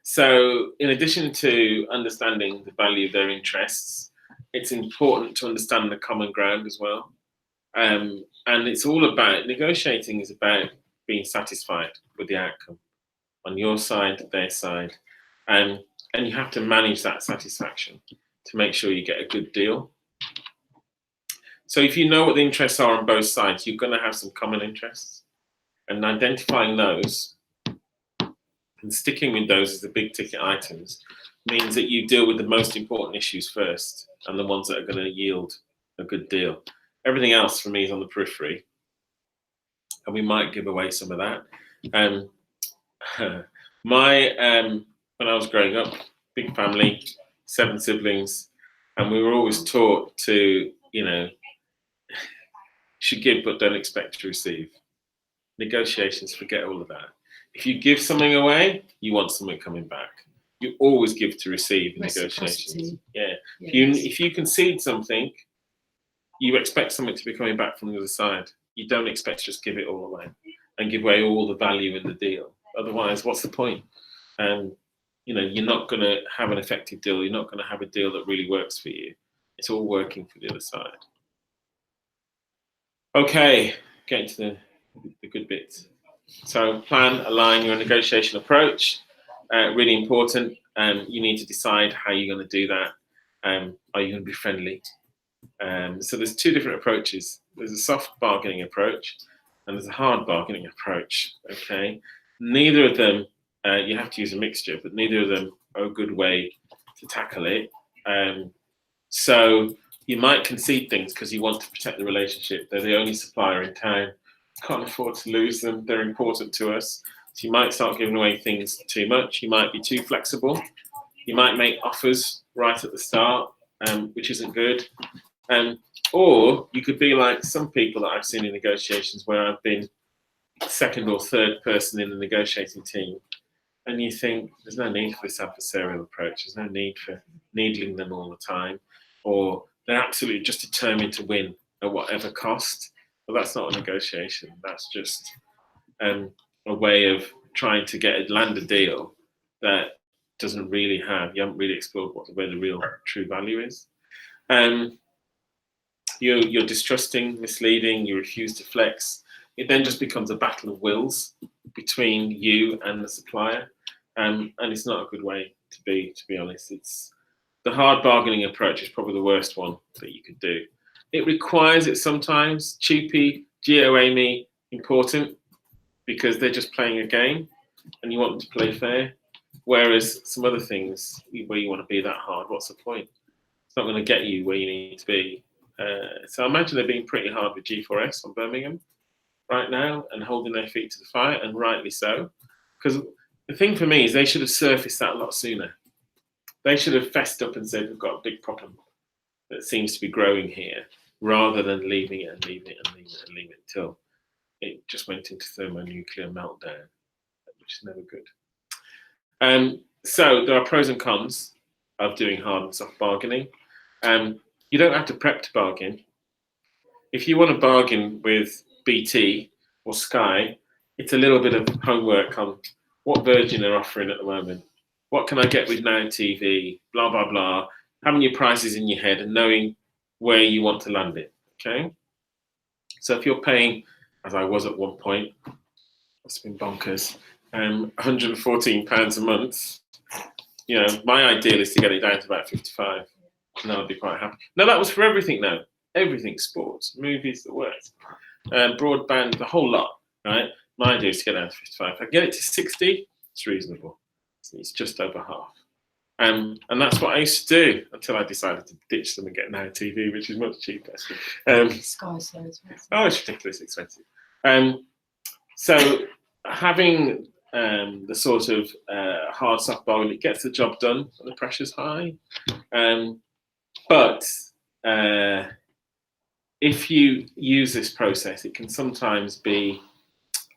Speaker 2: So in addition to understanding the value of their interests, it's important to understand the common ground as well. And it's all about, negotiating is about being satisfied with the outcome on your side, their side. And you have to manage that satisfaction to make sure you get a good deal. So if you know what the interests are on both sides, you're going to have some common interests. And identifying those and sticking with those as the big ticket items means that you deal with the most important issues first and the ones that are going to yield a good deal. Everything else for me is on the periphery, and we might give away some of that. When I was growing up, big family, 7 siblings, and we were always taught to, should give but don't expect to receive. Negotiations, forget all of that. If you give something away, you want something coming back. You always give to receive in negotiations. Yeah. Yes. If you concede something, you expect something to be coming back from the other side. You don't expect to just give it all away and give away all the value in the deal. Otherwise, what's the point? You're not going to have an effective deal. You're not going to have a deal that really works for you. It's all working for the other side. Okay, getting to the good bits. So plan, align your negotiation approach. Really important. You need to decide how you're going to do that. Are you going to be friendly? So there's 2 different approaches. There's a soft bargaining approach and there's a hard bargaining approach. Okay, neither of them, you have to use a mixture, but neither of them are a good way to tackle it. So you might concede things because you want to protect the relationship. They're the only supplier in town. Can't afford to lose them. They're important to us. So you might start giving away things too much. You might be too flexible. You might make offers right at the start, which isn't good. Or you could be like some people that I've seen in negotiations where I've been 2nd or 3rd person in the negotiating team. And you think there's no need for this adversarial approach. There's no need for needling them all the time. Or they're absolutely just determined to win at whatever cost. Well, that's not a negotiation. That's just a way of trying to land a deal that doesn't really you haven't really explored where the real true value is. You're distrusting, misleading, you refuse to flex. It then just becomes a battle of wills between you and the supplier. And it's not a good way to be honest. It's the hard bargaining approach is probably the worst one that you could do. It requires it sometimes. Cheapy, GOAME, important, because they're just playing a game and you want them to play fair. Whereas some other things where you want to be that hard, what's the point? It's not going to get you where you need to be. So I imagine they're being pretty hard with G4S on Birmingham right now and holding their feet to the fire, and rightly so. Because the thing for me is they should have surfaced that a lot sooner. They should have fessed up and said, we've got a big problem that seems to be growing here, rather than leaving it until it just went into thermonuclear meltdown, which is never good. So there are pros and cons of doing hard and soft bargaining. You don't have to prep to bargain. If you want to bargain with BT or Sky, it's a little bit of homework on what Virgin are offering at the moment. What can I get with Now TV? Blah, blah, blah. Having your prices in your head and knowing where you want to land it, okay? So if you're paying, as I was at one point, it's been bonkers, £114 a month, my ideal is to get it down to about 55, and I'd be quite happy. No, that was for everything now. Everything, sports, movies, the works, broadband, the whole lot, right? My idea is to get down to 55. If I get it to 60, it's reasonable. It's just over half. And that's what I used to do until I decided to ditch them and get Now TV, which is much cheaper.
Speaker 3: Sky's so expensive.
Speaker 2: Oh, it's ridiculously expensive. So having the sort of hard soft bargain, it gets the job done when the pressure's high. But if you use this process, it can sometimes be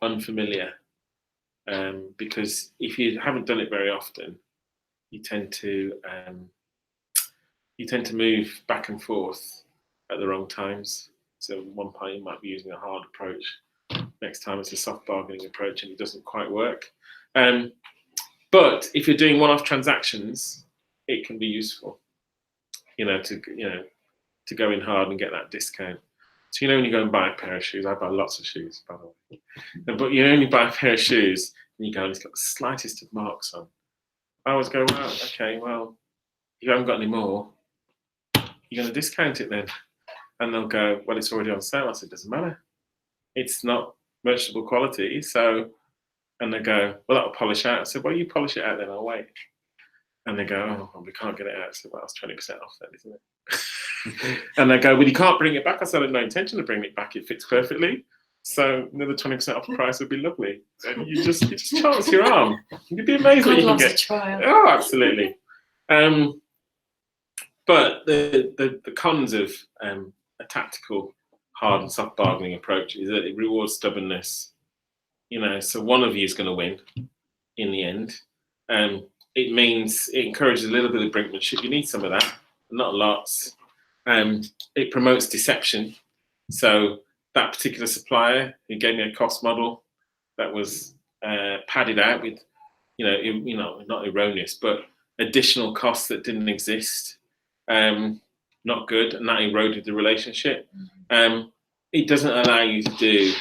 Speaker 2: unfamiliar, because if you haven't done it very often, you tend to move back and forth at the wrong times. So one party might be using a hard approach, next time it's a soft bargaining approach, and it doesn't quite work. But if you're doing one-off transactions, it can be useful, to go in hard and get that discount. So when you go and buy a pair of shoes, I buy lots of shoes, by the way. But you only buy a pair of shoes, and you go, and it's got the slightest of marks on. I always go, well, okay, well, if you haven't got any more, you're going to discount it then. And they'll go, well, it's already on sale. I said, it doesn't matter. It's not merchantable quality. So, and they go, well, that'll polish out. I said, well, you polish it out then, I'll wait. And they go, oh, well, we can't get it out. I said, well, that's 20% off then, isn't it? And they go, well, you can't bring it back. I said, I had no intention of bringing it back. It fits perfectly. So another 20% off the price would be lovely. And you just chance your arm. You'd be amazed what you can get. Oh, absolutely. But the cons of a tactical hard and soft bargaining approach is that it rewards stubbornness. So one of you is going to win in the end. It means it encourages a little bit of brinkmanship. You need some of that, not lots. It promotes deception. So that particular supplier who gave me a cost model that was padded out with, not erroneous, but additional costs that didn't exist. Not good, and that eroded the relationship. It doesn't allow you to do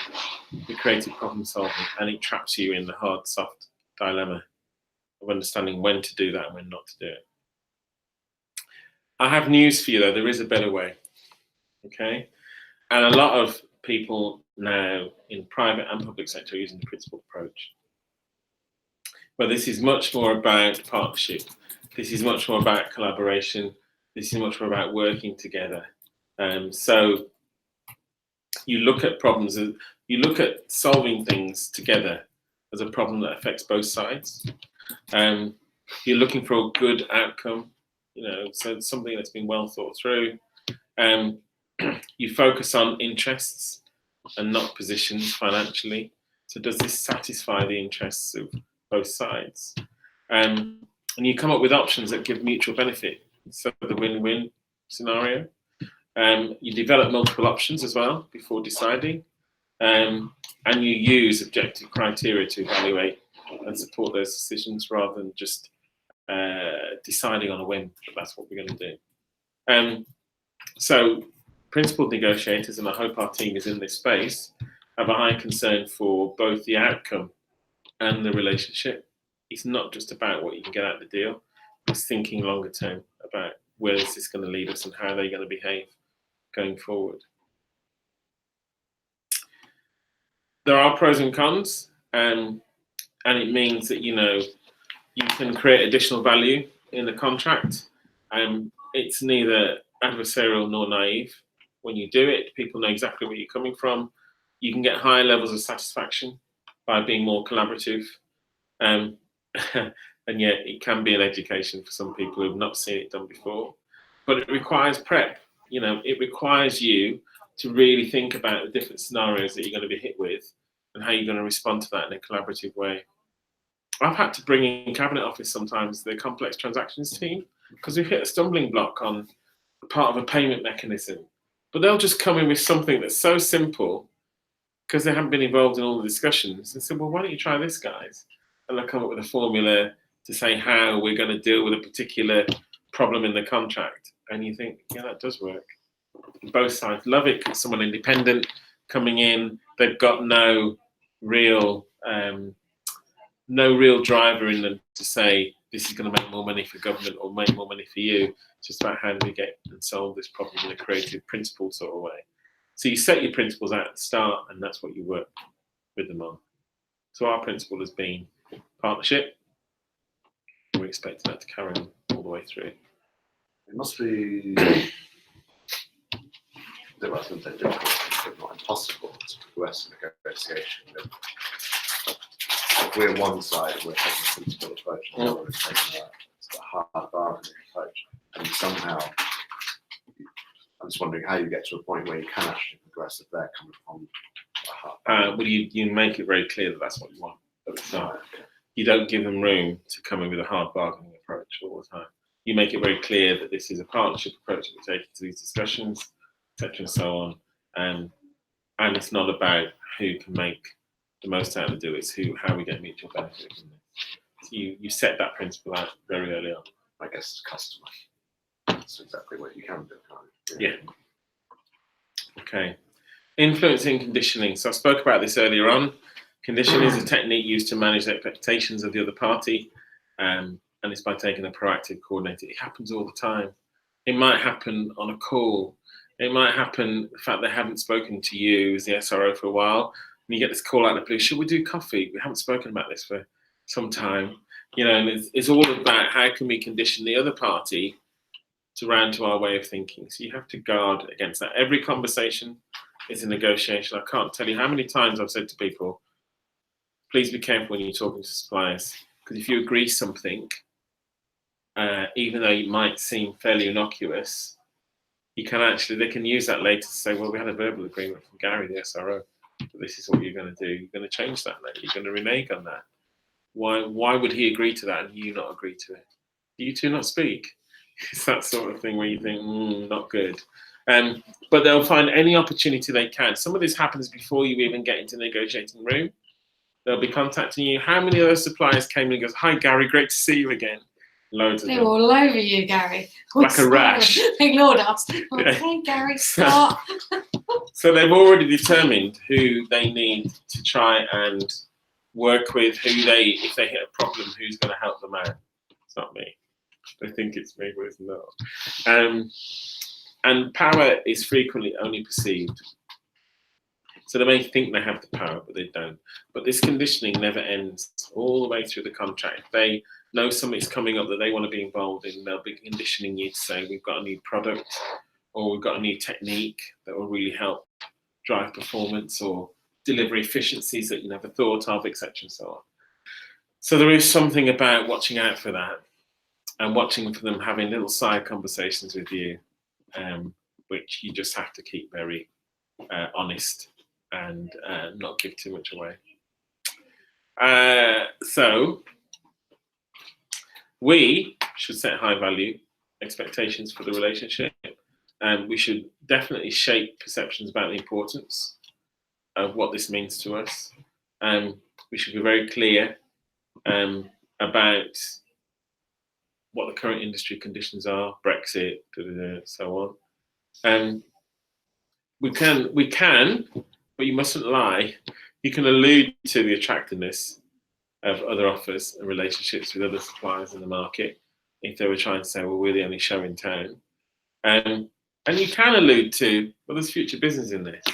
Speaker 2: the creative problem solving, and it traps you in the hard soft dilemma of understanding when to do that and when not to do it. I have news for you though, there is a better way. Okay? And a lot of people now in private and public sector are using the principled approach. But this is much more about partnership. This is much more about collaboration. This is much more about working together. So you look at problems, you look at solving things together as a problem that affects both sides. You're looking for a good outcome, so it's something that's been well thought through. You focus on interests and not positions financially. So does this satisfy the interests of both sides? And you come up with options that give mutual benefit. So the win-win scenario. You develop multiple options as well before deciding. And you use objective criteria to evaluate and support those decisions rather than just deciding on a whim that that's what we're going to do. So principled negotiators, and I hope our team is in this space, have a high concern for both the outcome and the relationship. It's not just about what you can get out of the deal. It's thinking longer term about where is this going to lead us and how they're going to behave going forward. There are pros and cons, and it means that you can create additional value in the contract. It's neither adversarial nor naive. When you do it, people know exactly where you're coming from. You can get higher levels of satisfaction by being more collaborative. And yet it can be an education for some people who've not seen it done before. But it requires prep. It requires you to really think about the different scenarios that you're going to be hit with and how you're going to respond to that in a collaborative way. I've had to bring in Cabinet Office sometimes the complex transactions team because we've hit a stumbling block on part of a payment mechanism. But they'll just come in with something that's so simple because they haven't been involved in all the discussions and say, well, why don't you try this, guys? And they'll come up with a formula to say how we're going to deal with a particular problem in the contract. And you think, yeah, that does work. Both sides love it because someone independent coming in, they've got no real driver in them to say this is going to make more money for government or make more money for you. It's just about how do we get and solve this problem in a creative, principled sort of way. So you set your principles out at the start, and that's what you work with them on. So our principle has been partnership. We're expecting that to carry on all the way through.
Speaker 4: It must be difficult. but not impossible to progress in a negotiation. If we're one side and we're taking a sensible approach, and the other is taking a hard bargaining approach, and somehow, I'm just wondering how you get to a point where you can actually progress if they're coming from a hard.
Speaker 2: Well, you make it very clear that that's what you want at the start. You don't give them room to come in with a hard bargaining approach all the time. You make it very clear that this is a partnership approach that we're taking to these discussions, etc., and so on. And it's not about who can make the most out of the deal. It's how we get mutual benefit from this. So you set that principle out very early on.
Speaker 4: I guess as a customer, that's exactly what you can do. Can't you?
Speaker 2: Yeah. Okay. Influencing conditioning. So I spoke about this earlier on. Conditioning is a technique used to manage the expectations of the other party, and it's by taking a proactive, coordinated. It happens all the time. It might happen on a call. It might happen the fact they haven't spoken to you as the SRO for a while, and you get this call out of the blue. Should we do coffee? We haven't spoken about this for some time. And it's all about how can we condition the other party to round to our way of thinking. So you have to guard against that. Every conversation is a negotiation. I can't tell you how many times I've said to people, please be careful when you're talking to suppliers, because if you agree something, even though it might seem fairly innocuous, they can use that later to say, well, we had a verbal agreement from Gary, the SRO, that this is what you're going to do. You're going to change that later. You're going to renege on that. Why would he agree to that and you not agree to it? Do you two not speak? It's that sort of thing where you think, not good. But they'll find any opportunity they can. Some of this happens before you even get into the negotiating room. They'll be contacting you. How many other suppliers came in and goes, hi, Gary, great to see you again. Loads of
Speaker 3: They
Speaker 2: them.
Speaker 3: were all over you, Gary.
Speaker 2: Like a rash.
Speaker 3: They ignored us.
Speaker 2: Yeah.
Speaker 3: Okay, Gary, start.
Speaker 2: So they've already determined who they need to try and work with, if they hit a problem, who's going to help them out. It's not me. They think it's me, but it's not. And power is frequently only perceived. So they may think they have the power, but they don't. But this conditioning never ends all the way through the contract. If they know something's coming up that they want to be involved in, they'll be conditioning you to say, we've got a new product, or we've got a new technique that will really help drive performance or deliver efficiencies that you never thought of, etc., and so on. So there is something about watching out for that and watching for them having little side conversations with you, which you just have to keep very honest and not give too much away. So we should set high value expectations for the relationship, and we should definitely shape perceptions about the importance of what this means to us. We should be very clear about what the current industry conditions are, Brexit, so on. We can, but you mustn't lie. You can allude to the attractiveness of other offers and relationships with other suppliers in the market if they were trying to say, well, we're the only show in town. And you can allude to, well, there's future business in this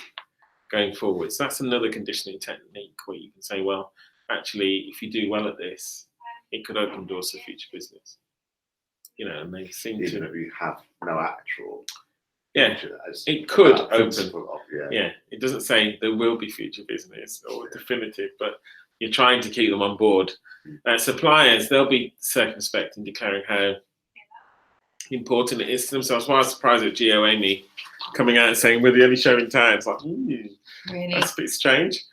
Speaker 2: going forward. So that's another conditioning technique where you can say, well, actually, if you do well at this, it could open doors for future business. And they seem
Speaker 4: Even
Speaker 2: to.
Speaker 4: if you have no actual.
Speaker 2: Yeah, it could open.
Speaker 4: Yeah.
Speaker 2: It doesn't say there will be future business or definitive, but you're trying to keep them on board. Suppliers, they'll be circumspect in declaring how important it is to them. So I was quite surprised at GeoAmy coming out and saying we're the only show in town. It's like,
Speaker 3: Really?
Speaker 2: that's a bit strange.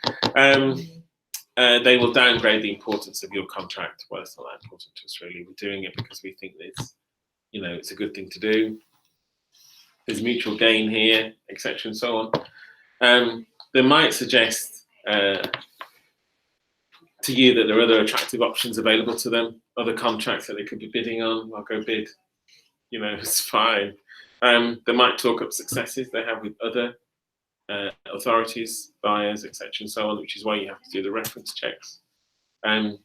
Speaker 2: They will downgrade the importance of your contract. Well, it's not that important to us really. We're doing it because we think it's, it's a good thing to do. There's mutual gain here, etc., and so on. They might suggest to you that there are other attractive options available to them, other contracts that they could be bidding on. I'll go bid. It's fine. They might talk up successes they have with other authorities, buyers, etc., and so on, which is why you have to do the reference checks. And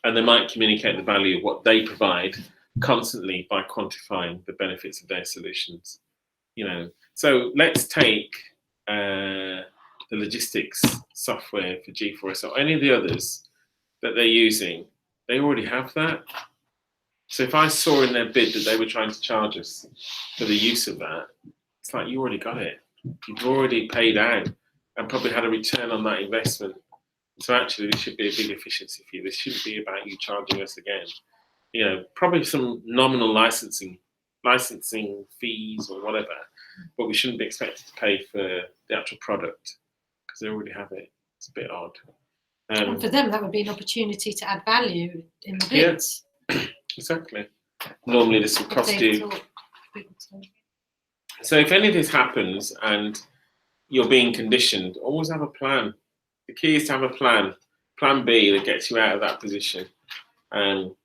Speaker 2: they might communicate the value of what they provide constantly by quantifying the benefits of their solutions. So let's take the logistics software for G4S or any of the others that they're using. They already have that. So if I saw in their bid that they were trying to charge us for the use of that, it's like, you already got it. You've already paid out and probably had a return on that investment. So actually, this should be a big efficiency for you. This shouldn't be about you charging us again. You know, probably some nominal licensing fees or whatever, but we shouldn't be expected to pay for the actual product because they already have it. It's a bit odd.
Speaker 3: And for them, that would be an opportunity to add value in the
Speaker 2: Yeah.
Speaker 3: bids.
Speaker 2: Exactly. Normally, this will
Speaker 3: If
Speaker 2: cost
Speaker 3: they
Speaker 2: you.
Speaker 3: thought people to-
Speaker 2: So if any of this happens and you're being conditioned, always have a plan. The key is to have a plan B that gets you out of that position. And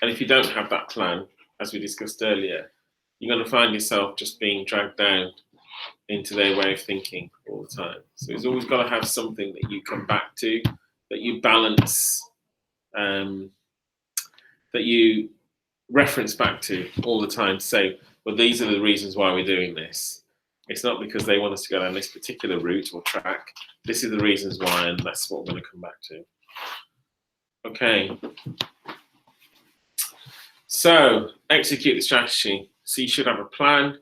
Speaker 2: if you don't have that plan, as we discussed earlier, you're going to find yourself just being dragged down into their way of thinking all the time. So it's always got to have something that you come back to, that you balance, that you reference back to all the time to say, well, these are the reasons why we're doing this. It's not because they want us to go down this particular route or track. This is the reasons why, and that's what we're going to come back to. Okay. So execute the strategy. So you should have a plan.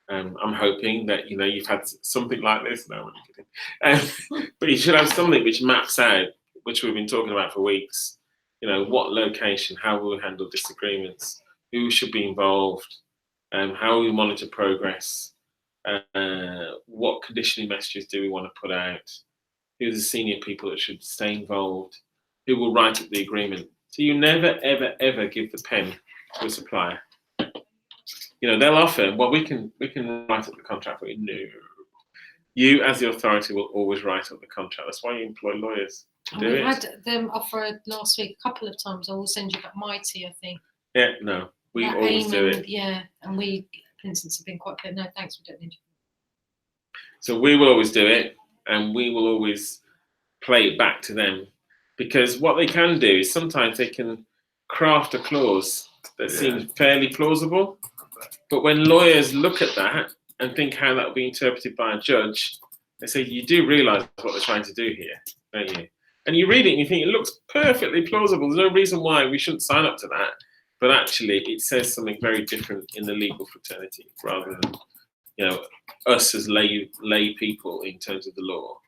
Speaker 2: I'm hoping that you've had something like this. No, I'm kidding. But you should have something which maps out, which we've been talking about for weeks. What location, how will we handle disagreements, who should be involved, how we monitor progress, what conditioning messages do we want to put out, who are the senior people that should stay involved, who will write up the agreement. So you never, ever, ever give the pen to a supplier. They'll offer, well, we can write up the contract for you. No. You, as the authority, will always write up the contract. That's why you employ lawyers to do
Speaker 3: we
Speaker 2: it.
Speaker 3: had them offer last week a couple of times. I will send you that Mighty, I think.
Speaker 2: Yeah, no, we
Speaker 3: That
Speaker 2: always do it.
Speaker 3: Yeah, and we, for instance, have been quite clear. No, thanks, we don't need you.
Speaker 2: So we will always do it, and we will always play it back to them, because what they can do is sometimes they can craft a clause that seems fairly plausible, but when lawyers look at that and think how that will be interpreted by a judge, they say, you do realise what they're trying to do here, don't you? And you read it and you think it looks perfectly plausible. There's no reason why we shouldn't sign up to that. But actually, it says something very different in the legal fraternity, rather than us as lay people in terms of the law.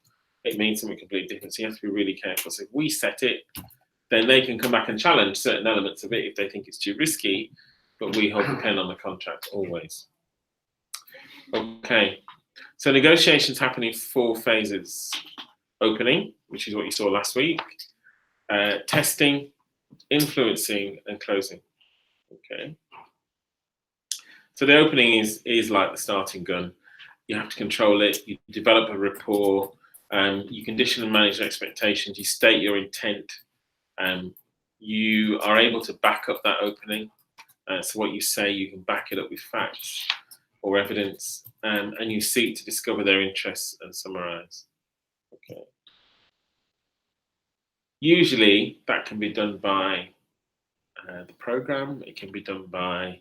Speaker 2: It means something completely different. So you have to be really careful. So if we set it, then they can come back and challenge certain elements of it if they think it's too risky. But we hold the pen on the contract always. Okay. So negotiations happen in 4 phases. Opening, which is what you saw last week, testing, influencing, and closing. Okay. So the opening is like the starting gun. You have to control it. You develop a rapport. You condition and manage expectations. You state your intent. You are able to back up that opening. So what you say, you can back it up with facts or evidence, and you seek to discover their interests and summarize. Okay. Usually that can be done by the program. It can be done by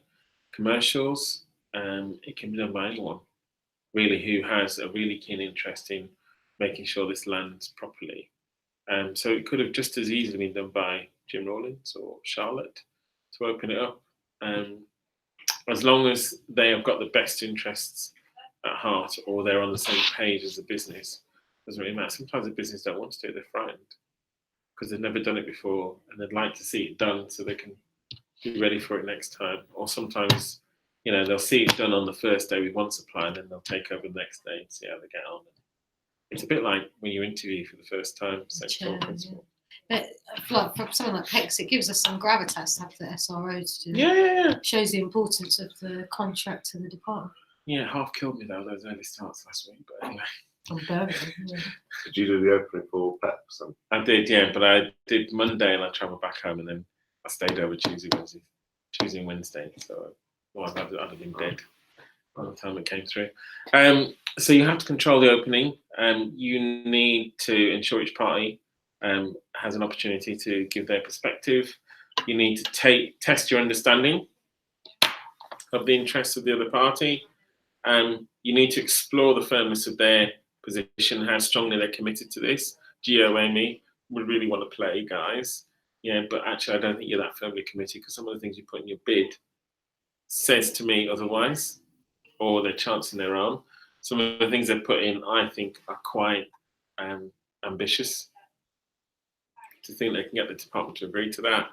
Speaker 2: commercials. It can be done by anyone really who has a really keen interest in making sure this lands properly. So it could have just as easily been done by Jim Rawlins or Charlotte to open it up. As long as they have got the best interests at heart, or they're on the same page as the business, doesn't really matter. Sometimes the business don't want to do it, they're frightened because they've never done it before and they'd like to see it done so they can be ready for it next time. Or sometimes, they'll see it done on the first day with one supplier and then they'll take over the next day and see how they get on. It's a bit like when you interview for the first time, same sort of principle.
Speaker 3: But like for something like PEX, it gives us some gravitas to have the SRO to do.
Speaker 2: Yeah.
Speaker 3: Shows the importance of the contract to the department.
Speaker 2: Yeah, half killed me though, those early starts last week. But anyway.
Speaker 3: On Birmingham, yeah.
Speaker 4: Did you do the opening for PEPs?
Speaker 2: I did, yeah, but I did Monday and I travelled back home and then I stayed over Tuesday and Wednesday. So I'd have been dead by the time it came through. So you have to control the opening. You need to ensure each party has an opportunity to give their perspective. You need to test your understanding of the interests of the other party. You need to explore the firmness of their position, how strongly they're committed to this. Amy, we really want to play, guys. Yeah, but actually I don't think you're that firmly committed because some of the things you put in your bid says to me otherwise, or they're chancing their arm. Some of the things they put in, I think, are quite ambitious to think they can get the department to agree to that,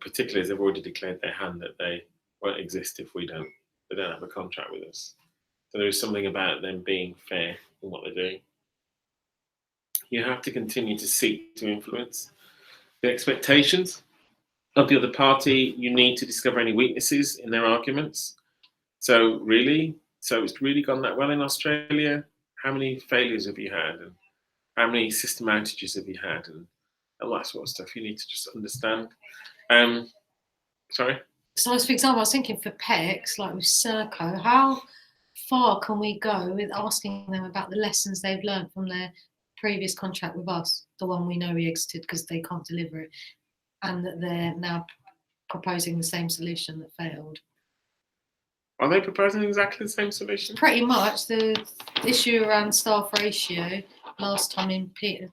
Speaker 2: particularly as they've already declared their hand that they won't exist if they don't have a contract with us. So there is something about them being fair in what they're doing. You have to continue to seek to influence the expectations of the other party. You need to discover any weaknesses in their arguments. So it's really gone that well in Australia? How many failures have you had? And how many system outages have you had? And all that sort of stuff you need to just understand. Sorry?
Speaker 3: So, for example, I was thinking for PECs, like with Serco, how far can we go with asking them about the lessons they've learned from their previous contract with us, the one we know we exited because they can't deliver it, and that they're now proposing the same solution that failed?
Speaker 2: Are they proposing exactly the same solution?
Speaker 3: Pretty much. The issue around staff ratio last time in Peter,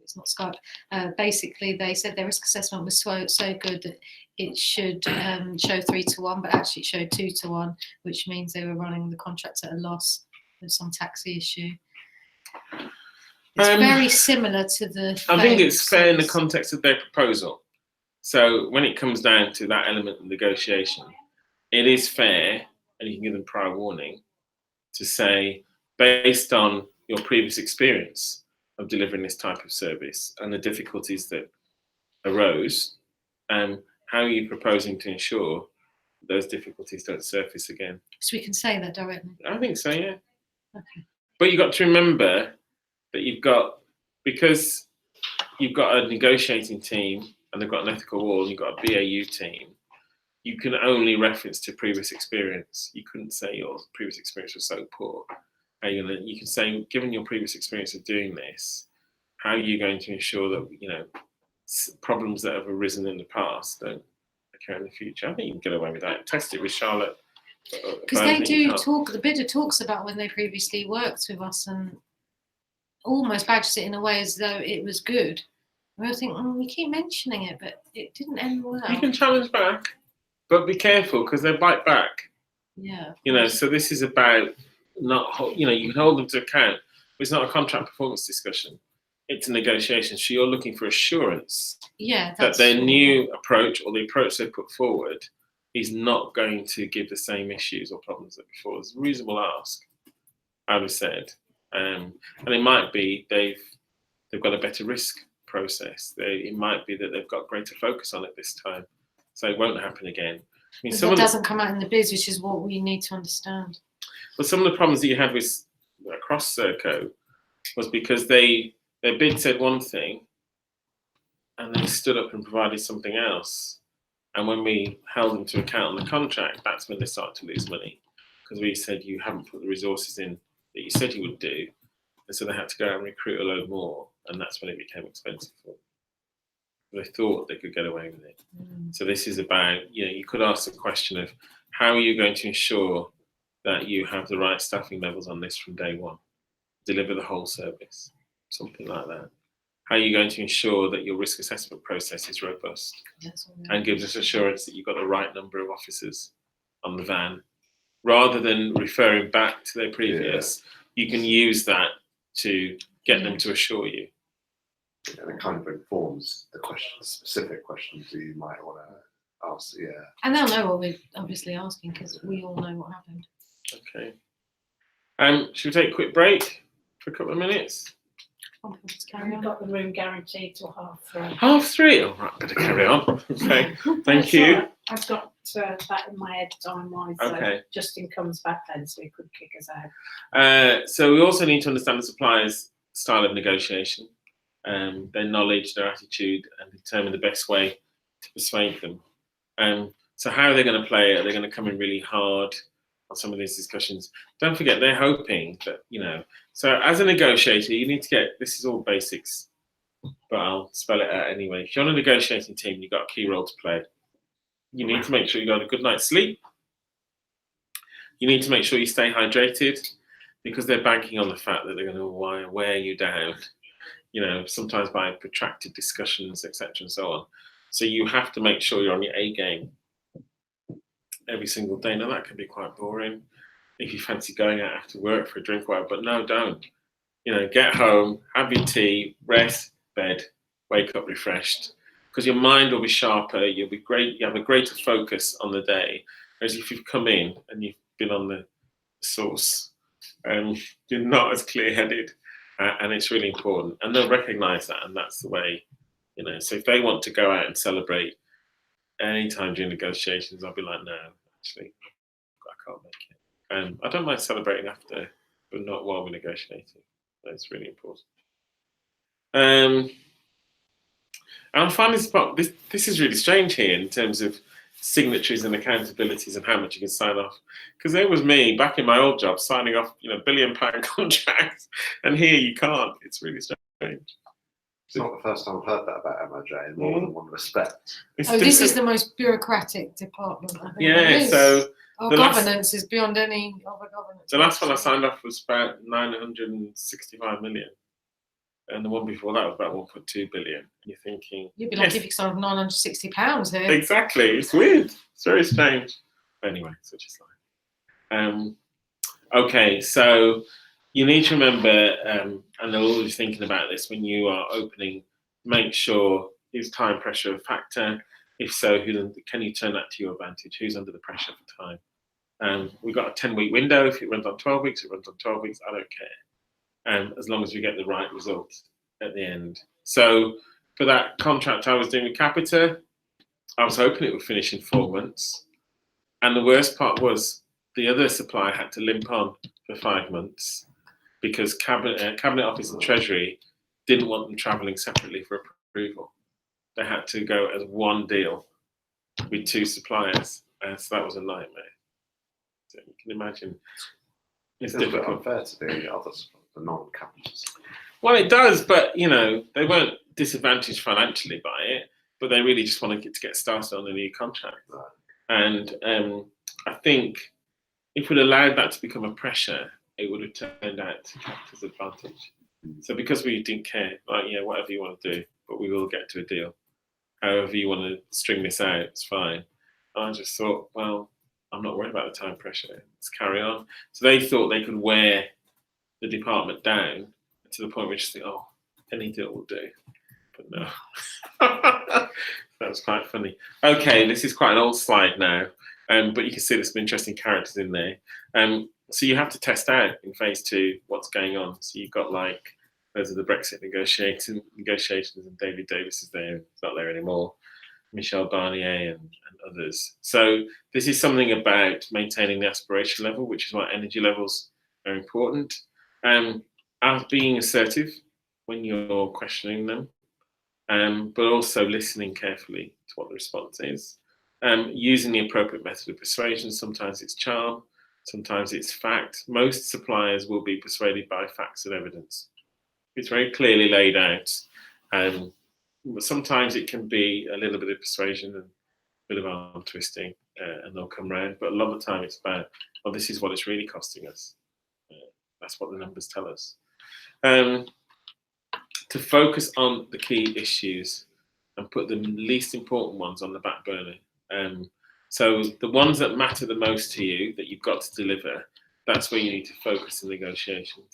Speaker 3: it's not Skype. Basically, they said their risk assessment was so good that it should show 3 to 1, but actually it showed 2 to 1, which means they were running the contracts at a loss. There's some taxi issue. It's very similar to the.
Speaker 2: I think it's fair in the context of their proposal. So when it comes down to that element of negotiation, it is fair, and you can give them prior warning, to say, based on your previous experience of delivering this type of service and the difficulties that arose, how are you proposing to ensure those difficulties don't surface again?
Speaker 3: So we can say that directly?
Speaker 2: I think so, yeah.
Speaker 3: Okay.
Speaker 2: But you've got to remember that because you've got a negotiating team and they've got an ethical wall, and you've got a BAU team, you can only reference to previous experience. You couldn't say your previous experience was so poor. You can say, given your previous experience of doing this, how are you going to ensure that problems that have arisen in the past don't occur in the future? I think you can get away with that. Test it with Charlotte.
Speaker 3: Because they do talk. The bidder talks about when they previously worked with us and almost badges it in a way as though it was good. And I think, we keep mentioning it, but it didn't end well.
Speaker 2: You can challenge back. But be careful, because they bite back.
Speaker 3: Yeah.
Speaker 2: So this is about not, you can hold them to account. It's not a contract performance discussion. It's a negotiation. So you're looking for assurance that their new approach or the approach they put forward is not going to give the same issues or problems that before. It's a reasonable ask, I would have said. And it might be they've got a better risk process. It might be that they've got greater focus on it this time. So it won't happen again.
Speaker 3: It doesn't come out in the bids, which is what we need to understand.
Speaker 2: But some of the problems that you had with across Serco was because their bid said one thing and they stood up and provided something else. And when we held them to account on the contract, that's when they started to lose money, because we said you haven't put the resources in that you said you would do. And so they had to go out and recruit a load more, and that's when it became expensive for them. They thought they could get away with it. So this is about, you could ask the question of how are you going to ensure that you have the right staffing levels on this from day one, deliver the whole service, something like that. How are you going to ensure that your risk assessment process is robust and gives us assurance that you've got the right number of officers on the van, rather than referring back to their previous, you can use that to get them to assure you.
Speaker 4: And it kind of informs the specific questions you might want to ask. Yeah.
Speaker 3: And they'll know what we're obviously asking, because we all know what happened.
Speaker 2: Okay. Should we take a quick break for a couple of minutes?
Speaker 1: We've got the room guaranteed till 3:30.
Speaker 2: 3:30? All right, better carry on. Okay, thank you.
Speaker 1: Right. I've got that in my head time-wise.
Speaker 2: Okay.
Speaker 1: So Justin comes back then, so he could kick us out.
Speaker 2: So we also need to understand the supplier's style of negotiation, their knowledge, their attitude, and determine the best way to persuade them. So how are they going to play it? Are they going to come in really hard on some of these discussions? Don't forget, they're hoping that, so as a negotiator, you need to get, this is all basics, but I'll spell it out anyway. If you're on a negotiating team, you've got a key role to play. You need to make sure you got a good night's sleep. You need to make sure you stay hydrated, because they're banking on the fact that they're going to wear you down, sometimes by protracted discussions, etc. and so on. So you have to make sure you're on your A game every single day. Now that can be quite boring if you fancy going out after work for a drink or whatever, but no, don't. Get home, have your tea, rest, bed, wake up refreshed, because your mind will be sharper. You'll be great. You have a greater focus on the day. Whereas if you've come in and you've been on the sauce, you're not as clear-headed, and it's really important. And they'll recognise that, and that's the way. So if they want to go out and celebrate anytime during negotiations, I'll be like, no, actually, I can't make it. I don't mind celebrating after, but not while we're negotiating. That's really important. And I find this is really strange here in terms of signatories and accountabilities and how much you can sign off. Because there was me back in my old job signing off, £1 billion contracts, and here you can't. It's really strange.
Speaker 4: It's not the first time I've heard that about MOJ in more than one respect.
Speaker 3: This is the most bureaucratic department, I think.
Speaker 2: Yeah, so
Speaker 3: our governance is beyond any other governance.
Speaker 2: The last one I signed off was about 965 million. And the one before that was about 1.2 billion. You're thinking...
Speaker 3: You'd be like, if you signed off £960 here.
Speaker 2: Exactly. It's weird. It's very strange. Anyway, such is life. Okay, so you need to remember, and they're always thinking about this when you are opening, make sure, is time pressure a factor? If so, can you turn that to your advantage? Who's under the pressure for time? We've got a 10-week window. If it runs on 12 weeks, it runs on 12 weeks. I don't care. As long as we get the right result at the end. So for that contract I was doing with Capita, I was hoping it would finish in 4 months. And the worst part was the other supplier had to limp on for 5 months because Cabinet Office and Treasury didn't want them travelling separately for approval. They had to go as one deal with 2 suppliers. So that was a nightmare. So you can imagine. It's difficult.
Speaker 4: Unfair to the others, the non-capitals.
Speaker 2: Well, it does, but they weren't disadvantaged financially by it, but they really just wanted to get started on a new contract.
Speaker 4: Right.
Speaker 2: And I think if we'd allowed that to become a pressure, it would have turned out to Capita's advantage. So because we didn't care, whatever you want to do, but we will get to a deal. However you want to string this out, it's fine. And I just thought, well, I'm not worried about the time pressure. Let's carry on. So they thought they could wear the department down to the point where you just think, oh, any deal will do. But no. That was quite funny. Okay, this is quite an old slide now, but you can see there's some interesting characters in there. So you have to test out in phase 2 what's going on. So you've got those are the Brexit negotiations, and David Davis is there. He's not there anymore. Michel Barnier and others. So this is something about maintaining the aspiration level, which is why energy levels are important. Being assertive when you're questioning them, but also listening carefully to what the response is. Using the appropriate method of persuasion. Sometimes it's charm, sometimes it's fact. Most suppliers will be persuaded by facts and evidence. It's very clearly laid out. But sometimes it can be a little bit of persuasion and a bit of arm twisting, and they'll come round. But a lot of the time it's about, well, this is what it's really costing us. That's what the numbers tell us. To focus on the key issues and put the least important ones on the back burner. So the ones that matter the most to you, that you've got to deliver, that's where you need to focus in negotiations.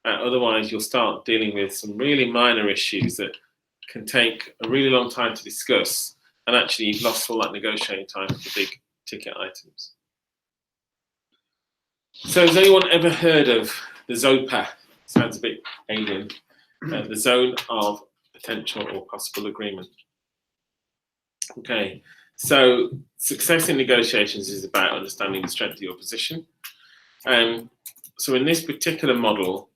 Speaker 2: Otherwise, you'll start dealing with some really minor issues that can take a really long time to discuss, and actually you've lost all that negotiating time for the big ticket items. So has anyone ever heard of the ZOPA? Sounds a bit alien. The Zone of Potential or Possible Agreement. Okay, so success in negotiations is about understanding the strength of your position. So in this particular model,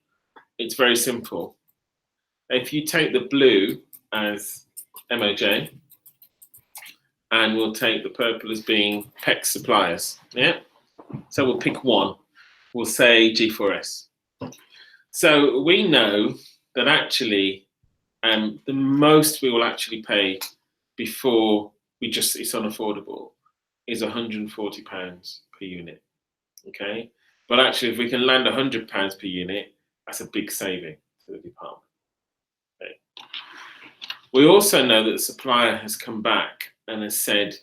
Speaker 2: it's very simple. If you take the blue as MOJ, and we'll take the purple as being PEX suppliers, yeah? So we'll pick one. We'll say G4S. So we know that actually the most we will actually pay before it's unaffordable is £140 per unit, okay? But actually if we can land £100 per unit, that's a big saving to the department. Okay. We also know that the supplier has come back and has said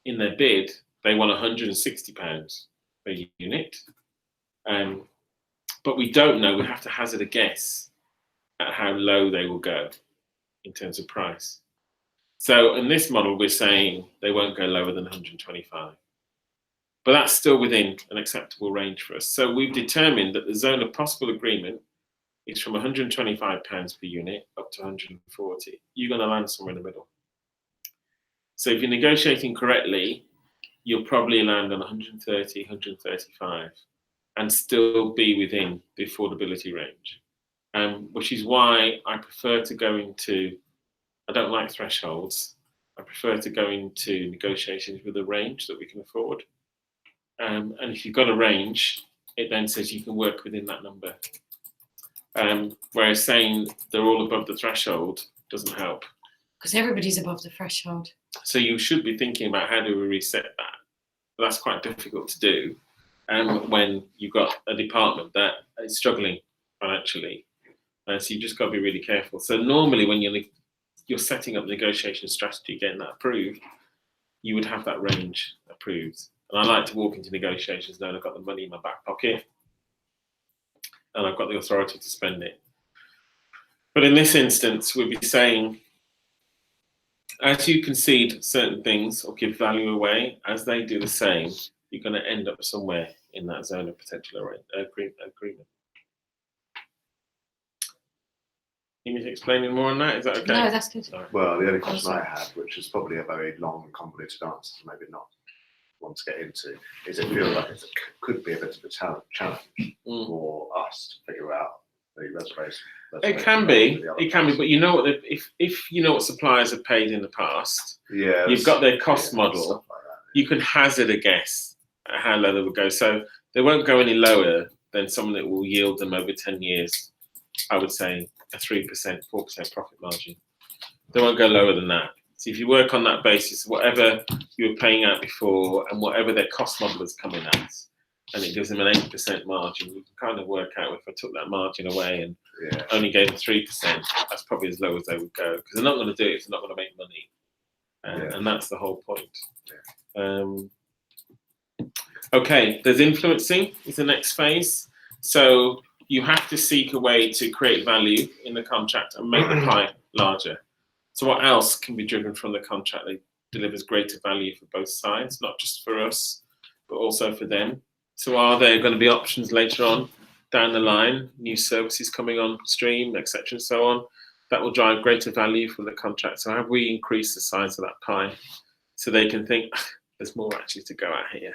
Speaker 2: in their bid they want £160 per unit. but we don't know. We have to hazard a guess at how low they will go in terms of price. So in this model, we're saying they won't go lower than 125. But that's still within an acceptable range for us. So we've determined that the zone of possible agreement is from £125 per unit up to 140. You're going to land somewhere in the middle. So if you're negotiating correctly, you'll probably land on 130, 135 and still be within the affordability range. Which is why I prefer to go into, I don't like thresholds. I prefer to go into negotiations with a range that we can afford. And if you've got a range, it then says you can work within that number. Whereas saying they're all above the threshold doesn't help.
Speaker 3: Because everybody's above the threshold.
Speaker 2: So you should be thinking about how do we reset that. But that's quite difficult to do when you've got a department that is struggling financially. So you just got to be really careful. So normally when you're setting up negotiation strategy, getting that approved, you would have that range approved. And I like to walk into negotiations knowing I've got the money in my back pocket and I've got the authority to spend it. But in this instance, we'd be saying, as you concede certain things or give value away, as they do the same, you're going to end up somewhere in that zone of potential agreement. You need to explain any more on that? Is that okay?
Speaker 3: No, that's good.
Speaker 2: Sorry.
Speaker 4: Well, the only question I had, which is probably a very long and convoluted answer, so maybe not one to get into, is it feels like it could be a bit of a challenge for us to figure out the reservation.
Speaker 2: It can be, but you know what? If you know what suppliers have paid in the past, you've got their cost model.
Speaker 4: Like that,
Speaker 2: You can hazard a guess at how low they will go. So they won't go any lower than something that will yield them over 10 years. I would say a 3%, 4% profit margin. They won't go lower than that. So if you work on that basis, whatever you were paying out before and whatever their cost model is coming at, and it gives them an 8% margin, you can kind of work out if I took that margin away and only gave them 3%, that's probably as low as they would go. Because they're not going to do it if they're not going to make money. And that's the whole point. Okay, there's influencing is the next phase. So you have to seek a way to create value in the contract and make the pie larger. So what else can be driven from the contract that delivers greater value for both sides, not just for us, but also for them? So are there going to be options later on down the line, new services coming on stream, etc., and so on, that will drive greater value from the contract? So have we increased the size of that pie so they can think there's more actually to go at here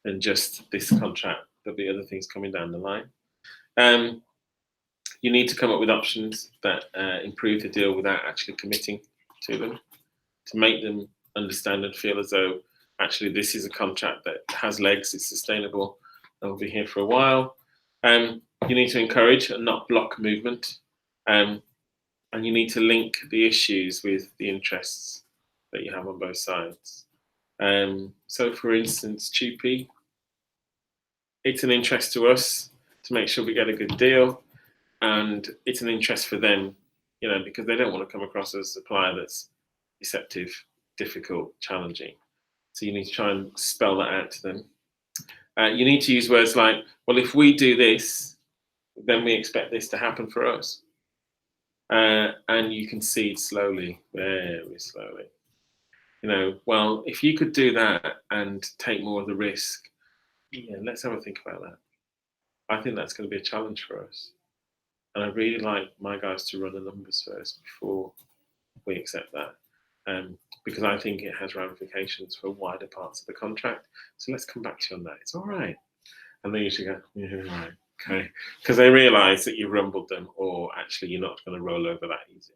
Speaker 2: than just this contract? There'll be other things coming down the line. You need to come up with options that improve the deal without actually committing to them, to make them understand and feel as though actually this is a contract that has legs, it's sustainable, and will be here for a while. You need to encourage and not block movement, and you need to link the issues with the interests that you have on both sides. So for instance, TUPE, it's an interest to us to make sure we get a good deal, and it's an interest for them, you know, because they don't want to come across as a supplier that's deceptive, difficult, challenging. So you need to try and spell that out to them. You need to use words like, well, if we do this, then we expect this to happen for us. And you concede slowly, very slowly. You know, well, if you could do that and take more of the risk, yeah, let's have a think about that. I think that's going to be a challenge for us. And I really like my guys to run the numbers first before we accept that. Because I think it has ramifications for wider parts of the contract. So let's come back to you on that. It's all right. And they usually go, yeah, right, okay. Because they realise that you've rumbled them, or actually you're not going to roll over that easy.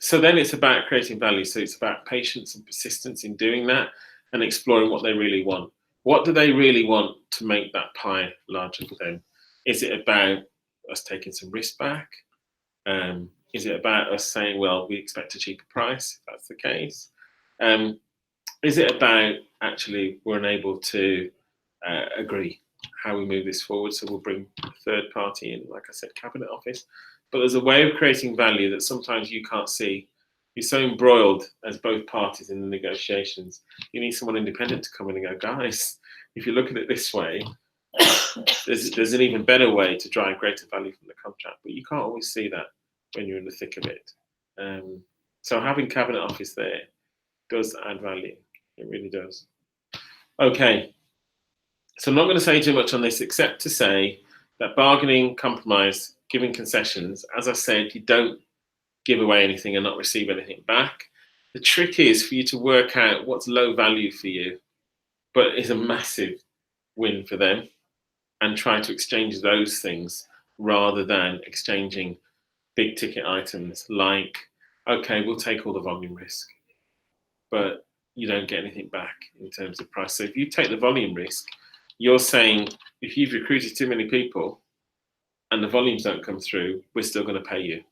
Speaker 2: So then it's about creating value. So it's about patience and persistence in doing that and exploring what they really want. What do they really want to make that pie larger for them? Is it about us taking some risk back? Is it about us saying, well, we expect a cheaper price, if that's the case? Is it about actually we're unable to agree how we move this forward, so we'll bring a third party in, like I said, Cabinet Office? But there's a way of creating value that sometimes you can't see. You're so embroiled as both parties in the negotiations. You need someone independent to come in and go, guys, if you look at it this way, there's an even better way to drive greater value from the contract, but you can't always see that when you're in the thick of it. So having Cabinet Office there does add value. It really does. Okay, so I'm not going to say too much on this except to say that bargaining, compromise, giving concessions, as I said, you don't give away anything and not receive anything back. The trick is for you to work out what's low value for you, but is a massive win for them, and try to exchange those things rather than exchanging big ticket items like, okay, we'll take all the volume risk, but you don't get anything back in terms of price. So if you take the volume risk, you're saying if you've recruited too many people and the volumes don't come through, we're still going to pay you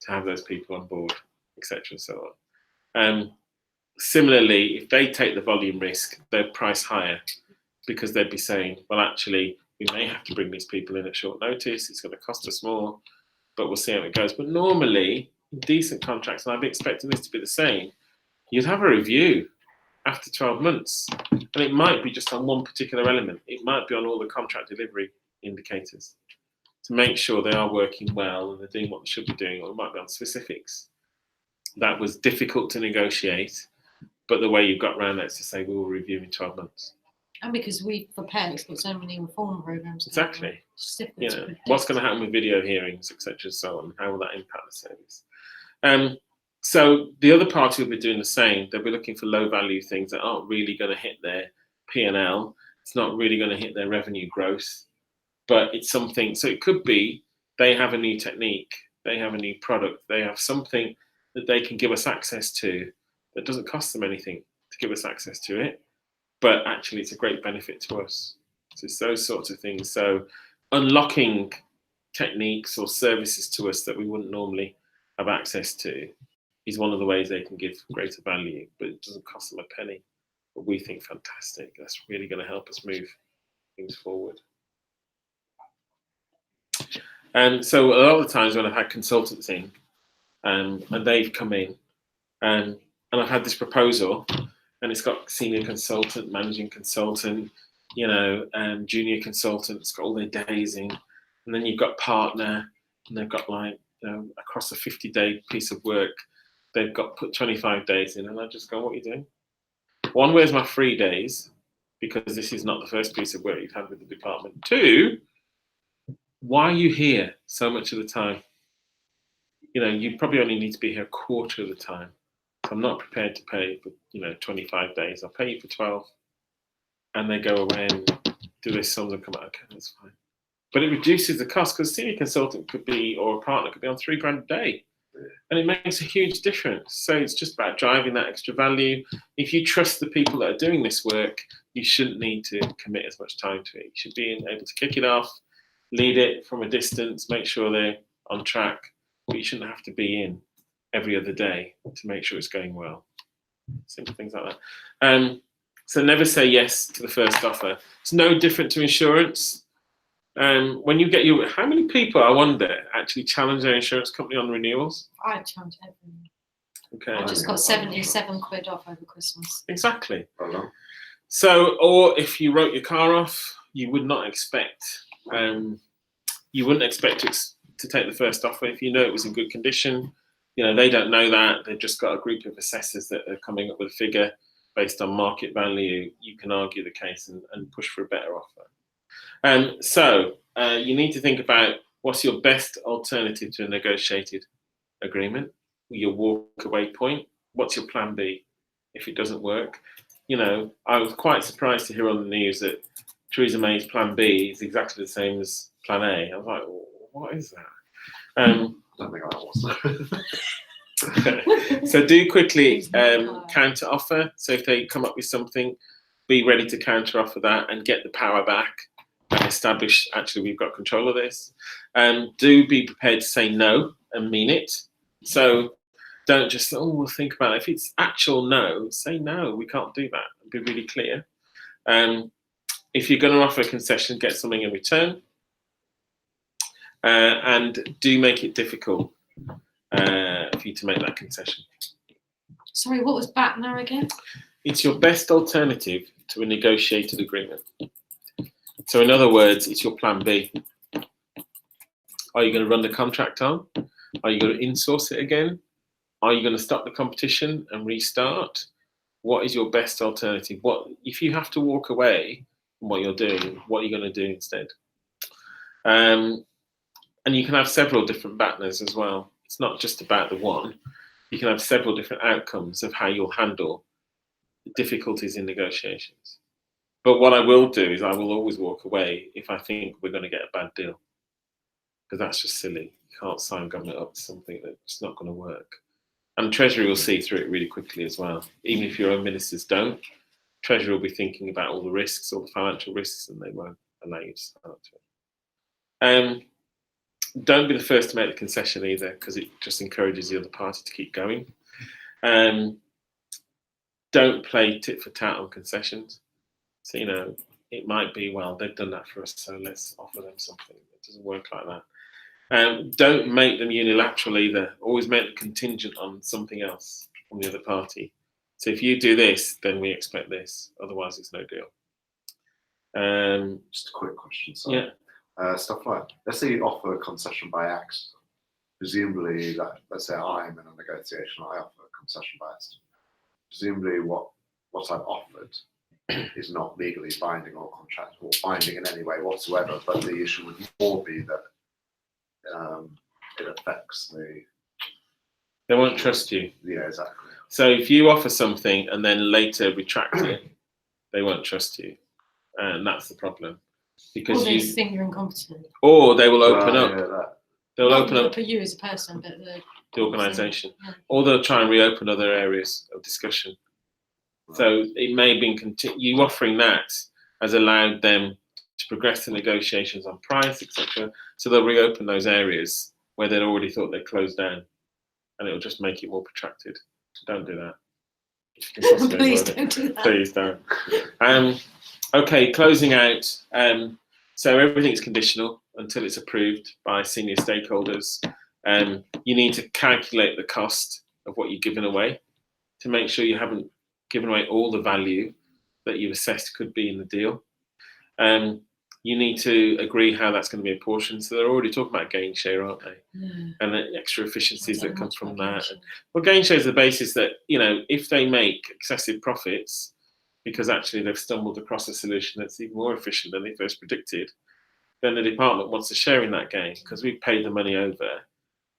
Speaker 2: to have those people on board, etc. and so on. Similarly, if they take the volume risk, they'll price higher because they'd be saying, well, actually, we may have to bring these people in at short notice. It's going to cost us more, but we'll see how it goes. But normally, in decent contracts, and I'd be expecting this to be the same, you'd have a review after 12 months. And it might be just on one particular element. It might be on all the contract delivery indicators to make sure they are working well and they're doing what they should be doing, or it might be on specifics. That was difficult to negotiate, but the way you've got around that is to say we will review in 12 months.
Speaker 3: And because we, for PECs, got so many reform programs.
Speaker 2: Exactly. What's going to happen with video hearings, etc. and so on? How will that impact the service? So the other party will be doing the same. They'll be looking for low value things that aren't really going to hit their P&L. It's not really going to hit their revenue growth, but it's something. So it could be they have a new technique, they have a new product, they have something that they can give us access to that doesn't cost them anything to give us access to it, but actually it's a great benefit to us. So it's those sorts of things. So unlocking techniques or services to us that we wouldn't normally have access to is one of the ways they can give greater value, but it doesn't cost them a penny. But we think fantastic. That's really going to help us move things forward. And so a lot of the times when I've had consultants in, and they've come in, and I've had this proposal, and it's got senior consultant, managing consultant, junior consultant, it's got all their days in, and then you've got partner, and they've got across a 50-day piece of work, they've got put 25 days in, and I just go, what are you doing? One, where's my 3 days? Because this is not the first piece of work you've had with the department. Two, why are you here so much of the time? You probably only need to be here a quarter of the time. So I'm not prepared to pay for 25 days. I'll pay you for 12. And they go away and do their sums and come out, okay, that's fine. But it reduces the cost because senior consultant could be, or a partner could be on £3,000 a day. And it makes a huge difference. So it's just about driving that extra value. If you trust the people that are doing this work, you shouldn't need to commit as much time to it. You should be able to kick it off, lead it from a distance, make sure they're on track, but you shouldn't have to be in every other day to make sure it's going well. Simple things like that. So never say yes to the first offer. It's no different to insurance. When you get how many people, I wonder, actually challenge their insurance company on renewals?
Speaker 3: I challenge everyone.
Speaker 2: Okay.
Speaker 3: I just got 77 quid off over Christmas.
Speaker 2: Exactly.
Speaker 4: Oh,
Speaker 2: So, or if you wrote your car off, you would not expect, you wouldn't expect to take the first offer if you know it was in good condition. They don't know that. They've just got a group of assessors that are coming up with a figure based on market value. You can argue the case and push for a better offer. So you need to think about what's your best alternative to a negotiated agreement, your walk away point. What's your plan B if it doesn't work? I was quite surprised to hear on the news that Theresa May's plan B is exactly the same as plan A. I was like, well, what is that?
Speaker 4: I don't think that was.
Speaker 2: So do quickly counter offer. So if they come up with something, be ready to counter offer that and get the power back and establish actually we've got control of this. Do be prepared to say no and mean it. So don't just we'll think about it. If it's actual no, say no, we can't do that. Be really clear. If you're going to offer a concession, get something in return. And do make it difficult for you to make that concession.
Speaker 3: Sorry, what was BATNA again?
Speaker 2: It's your best alternative to a negotiated agreement. So in other words, it's your plan B. Are you going to run the contract on? Are you going to insource it again? Are you going to stop the competition and restart? What is your best alternative? What if you have to walk away from what you're doing? What are you going to do instead? And you can have several different BATNAs as well. It's not just about the one. You can have several different outcomes of how you'll handle the difficulties in negotiations. But what I will do is I will always walk away if I think we're going to get a bad deal, because that's just silly. You can't sign government up to something that's not going to work. And Treasury will see through it really quickly as well. Even if your own ministers don't, Treasury will be thinking about all the risks, all the financial risks, and they won't allow you to sign up to it. Don't be the first to make the concession either, because it just encourages the other party to keep going. Don't play tit for tat on concessions. So, you know, it might be, well, they've done that for us, so let's offer them something. It doesn't work like that. Don't make them unilateral either. Always make them contingent on something else from the other party. So if you do this, then we expect this. Otherwise, it's no deal.
Speaker 4: Just a quick question. Sorry.
Speaker 2: Yeah.
Speaker 4: Stuff like, let's say you offer a concession by accident. Presumably, let's say I'm in a negotiation, I offer a concession by accident. Presumably, what I've offered is not legally binding or contract or binding in any way whatsoever. But the issue would more be that it affects the.
Speaker 2: They won't trust you.
Speaker 4: Yeah, exactly.
Speaker 2: So if you offer something and then later retract it, they won't trust you, and that's the problem. Because
Speaker 3: or they think you're incompetent.
Speaker 2: Or they will open up.
Speaker 4: Yeah,
Speaker 2: they'll
Speaker 3: Not
Speaker 2: open up
Speaker 3: for you as a person, but
Speaker 2: the organisation,
Speaker 3: yeah.
Speaker 2: or they'll try and reopen other areas of discussion.
Speaker 4: Right.
Speaker 2: So it may be you offering that has allowed them to progress the negotiations on price, etc. So they'll reopen those areas where they'd already thought they'd closed down, and it'll just make it more protracted. Don't do that.
Speaker 3: Please don't do that.
Speaker 2: Please don't. Okay, closing out. So everything's conditional until it's approved by senior stakeholders. You need to calculate the cost of what you're giving away to make sure you haven't given away all the value that you've assessed could be in the deal. You need to agree how that's going to be apportioned. So they're already talking about gain share, aren't they?
Speaker 3: Yeah.
Speaker 2: And the extra efficiencies that come from that.
Speaker 3: Gain
Speaker 2: Well, gain share is the basis that, you know, if they make excessive profits because actually they've stumbled across a solution that's even more efficient than they first predicted, then the department wants to share in that gain because we've paid the money over.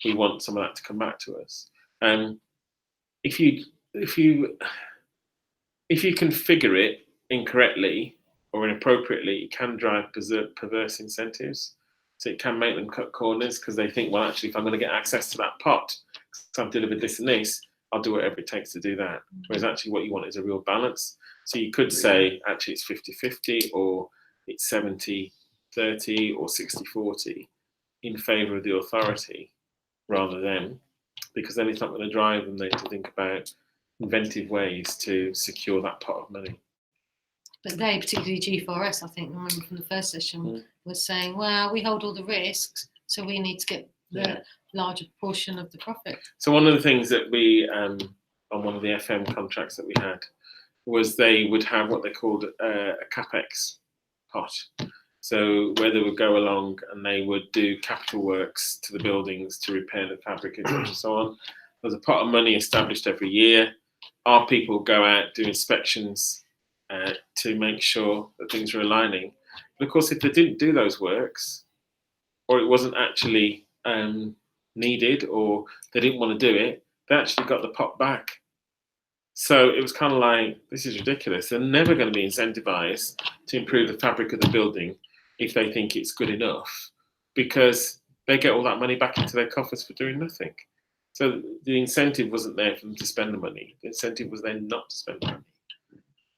Speaker 2: We want some of that to come back to us. If you configure it incorrectly or inappropriately, it can drive perverse incentives. So it can make them cut corners because they think, well, actually, if I'm going to get access to that pot, because I've delivered this and this, I'll do whatever it takes to do that. Whereas actually what you want is a real balance. So you could say, actually, it's 50-50 or it's 70-30 or 60-40 in favour of the authority rather than, because then it's not going to drive them then to think about inventive ways to secure that pot of money.
Speaker 3: But they, particularly G4S, I think, I remember from the first session, was saying, well, we hold all the risks, so we need to get the larger portion of the profit. So
Speaker 2: one of the things that we, on one of the FM contracts that we had, was they would have what they called a CapEx pot. So where they would go along and they would do capital works to the buildings to repair the fabric, and so on. There's a pot of money established every year. Our people go out, do inspections to make sure that things are aligning. But of course, if they didn't do those works, or it wasn't actually needed, or they didn't want to do it, they actually got the pot back. So it was kind of like, this is ridiculous. They're never going to be incentivized to improve the fabric of the building if they think it's good enough, because they get all that money back into their coffers for doing nothing. So the incentive wasn't there for them to spend the money. The incentive was then not to spend the money.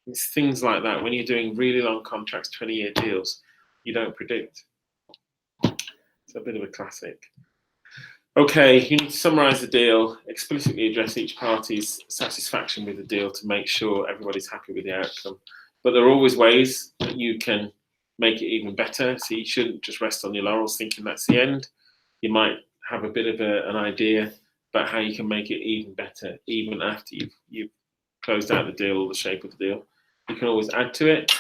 Speaker 2: It's things like that. When you're doing really long contracts, 20-year deals, you don't predict. It's a bit of a classic. Okay, you need to summarise the deal, explicitly address each party's satisfaction with the deal to make sure everybody's happy with the outcome. But there are always ways that you can make it even better. So you shouldn't just rest on your laurels thinking that's the end. You might have a bit of an idea about how you can make it even better, even after you've closed out the deal or the shape of the deal. You can always add to it.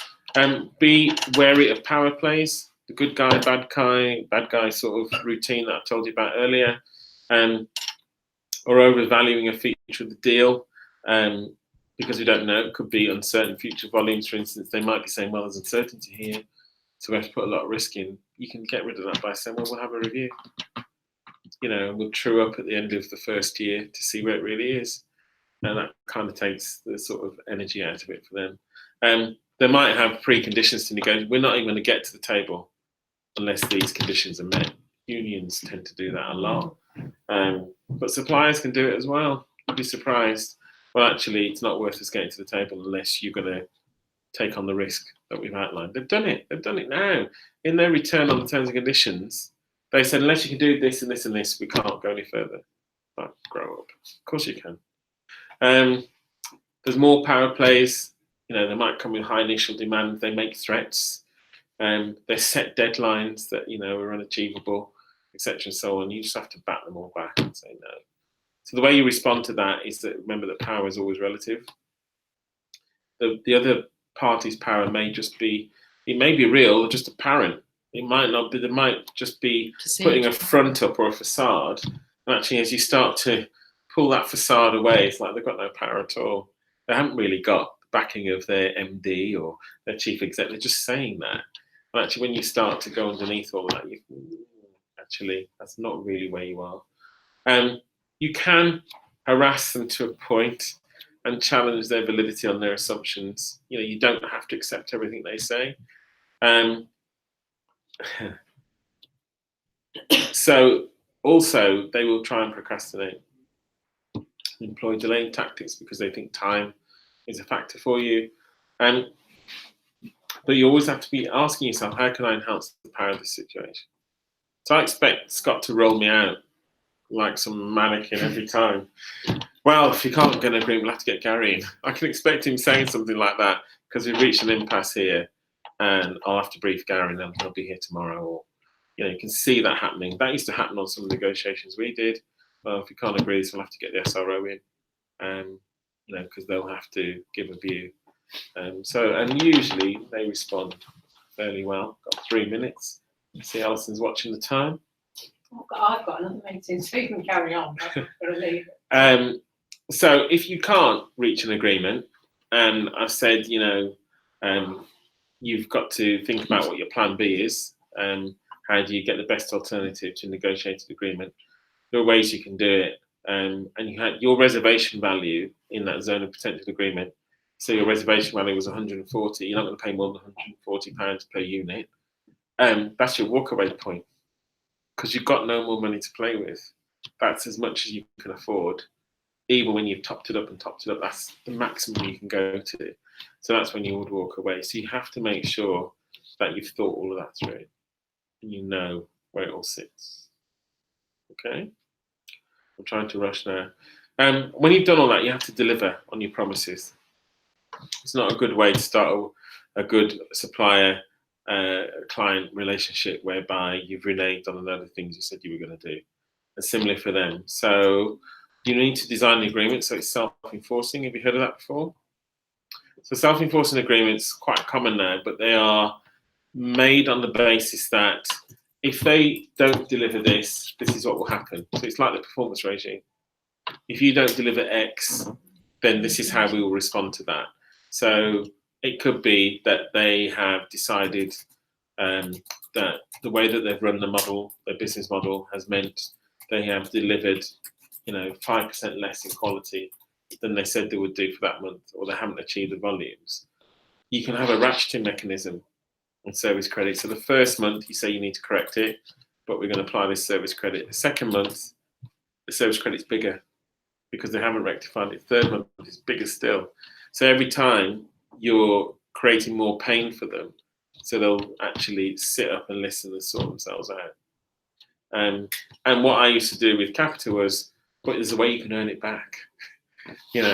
Speaker 2: Be wary of power plays, the good guy, bad guy sort of routine that I told you about earlier, or overvaluing a feature of the deal, because we don't know. It could be uncertain future volumes, for instance. They might be saying, well, there's uncertainty here, so we have to put a lot of risk in. You can get rid of that by saying, well, we'll have a review. We'll true up at the end of the first year to see where it really is. And that kind of takes the sort of energy out of it for them. They might have preconditions to negotiate. We're not even going to get to the table unless these conditions are met. Unions tend to do that a lot. But suppliers can do it as well. You'd be surprised. Well, actually, it's not worth us getting to the table unless you're going to take on the risk that we've outlined. They've done it. They've done it now. In their return on the terms and conditions, they said, unless you can do this and this and this, we can't go any further. But grow up. Of course you can. There's more power plays. They might come with high initial demand. They make threats. They set deadlines that are unachievable, etc. and so on. You just have to bat them all back and say no. So the way you respond to that is that remember that power is always relative. The other party's power may just be, it may be real or just apparent. It might not be. They might just be putting a front up or a facade. And actually, as you start to pull that facade away, it's like they've got no power at all. They haven't really got the backing of their MD or their chief exec. They're just saying that. And actually, when you start to go underneath all that, actually, that's not really where you are. You can harass them to a point and challenge their validity on their assumptions. You don't have to accept everything they say. So also, they will try and procrastinate. Employ delaying tactics because they think time is a factor for you. But you always have to be asking yourself, how can I enhance the power of this situation? So I expect Scott to roll me out like some mannequin every time. Well, if you can't get an agreement, we'll have to get Gary in. I can expect him saying something like that because we've reached an impasse here and I'll have to brief Gary and he'll be here tomorrow. Or, you can see that happening. That used to happen on some of the negotiations we did. Well, if we can't agree, so we'll have to get the SRO in, because they'll have to give a view. And usually they respond fairly well. Got 3 minutes. See, Alison's watching the time.
Speaker 1: I've got another meeting, so you can carry on. I've got to leave.
Speaker 2: So if you can't reach an agreement, and I've said, you've got to think about what your plan B is. How do you get the best alternative to a negotiated agreement? There are ways you can do it. And you had your reservation value in that zone of potential agreement. So your reservation value was 140. You're not going to pay more than £140 per unit. That's your walkaway point because you've got no more money to play with. That's as much as you can afford. Even when you've topped it up, that's the maximum you can go to. So that's when you would walk away. So you have to make sure that you've thought all of that through and you know where it all sits. Okay? I'm trying to rush now. When you've done all that, you have to deliver on your promises. It's not a good way to start a good supplier client relationship whereby you've reneged on another things you said you were going to do. And similarly for them. So you need to design the agreement so it's self-enforcing. Have you heard of that before? So self-enforcing agreements quite common now, but they are made on the basis that if they don't deliver this, this is what will happen. So it's like the performance regime. If you don't deliver X, then this is how we will respond to that. So it could be that they have decided that the way that they've run the model, their business model, has meant they have delivered, 5% less in quality than they said they would do for that month, or they haven't achieved the volumes. You can have a ratcheting mechanism on service credit. So the first month you say you need to correct it, but we're going to apply this service credit. The second month, the service credit's bigger because they haven't rectified it. Third month is bigger still. So every time you're creating more pain for them, so they'll actually sit up and listen and sort themselves out. And what I used to do with capital was, but there's a way you can earn it back.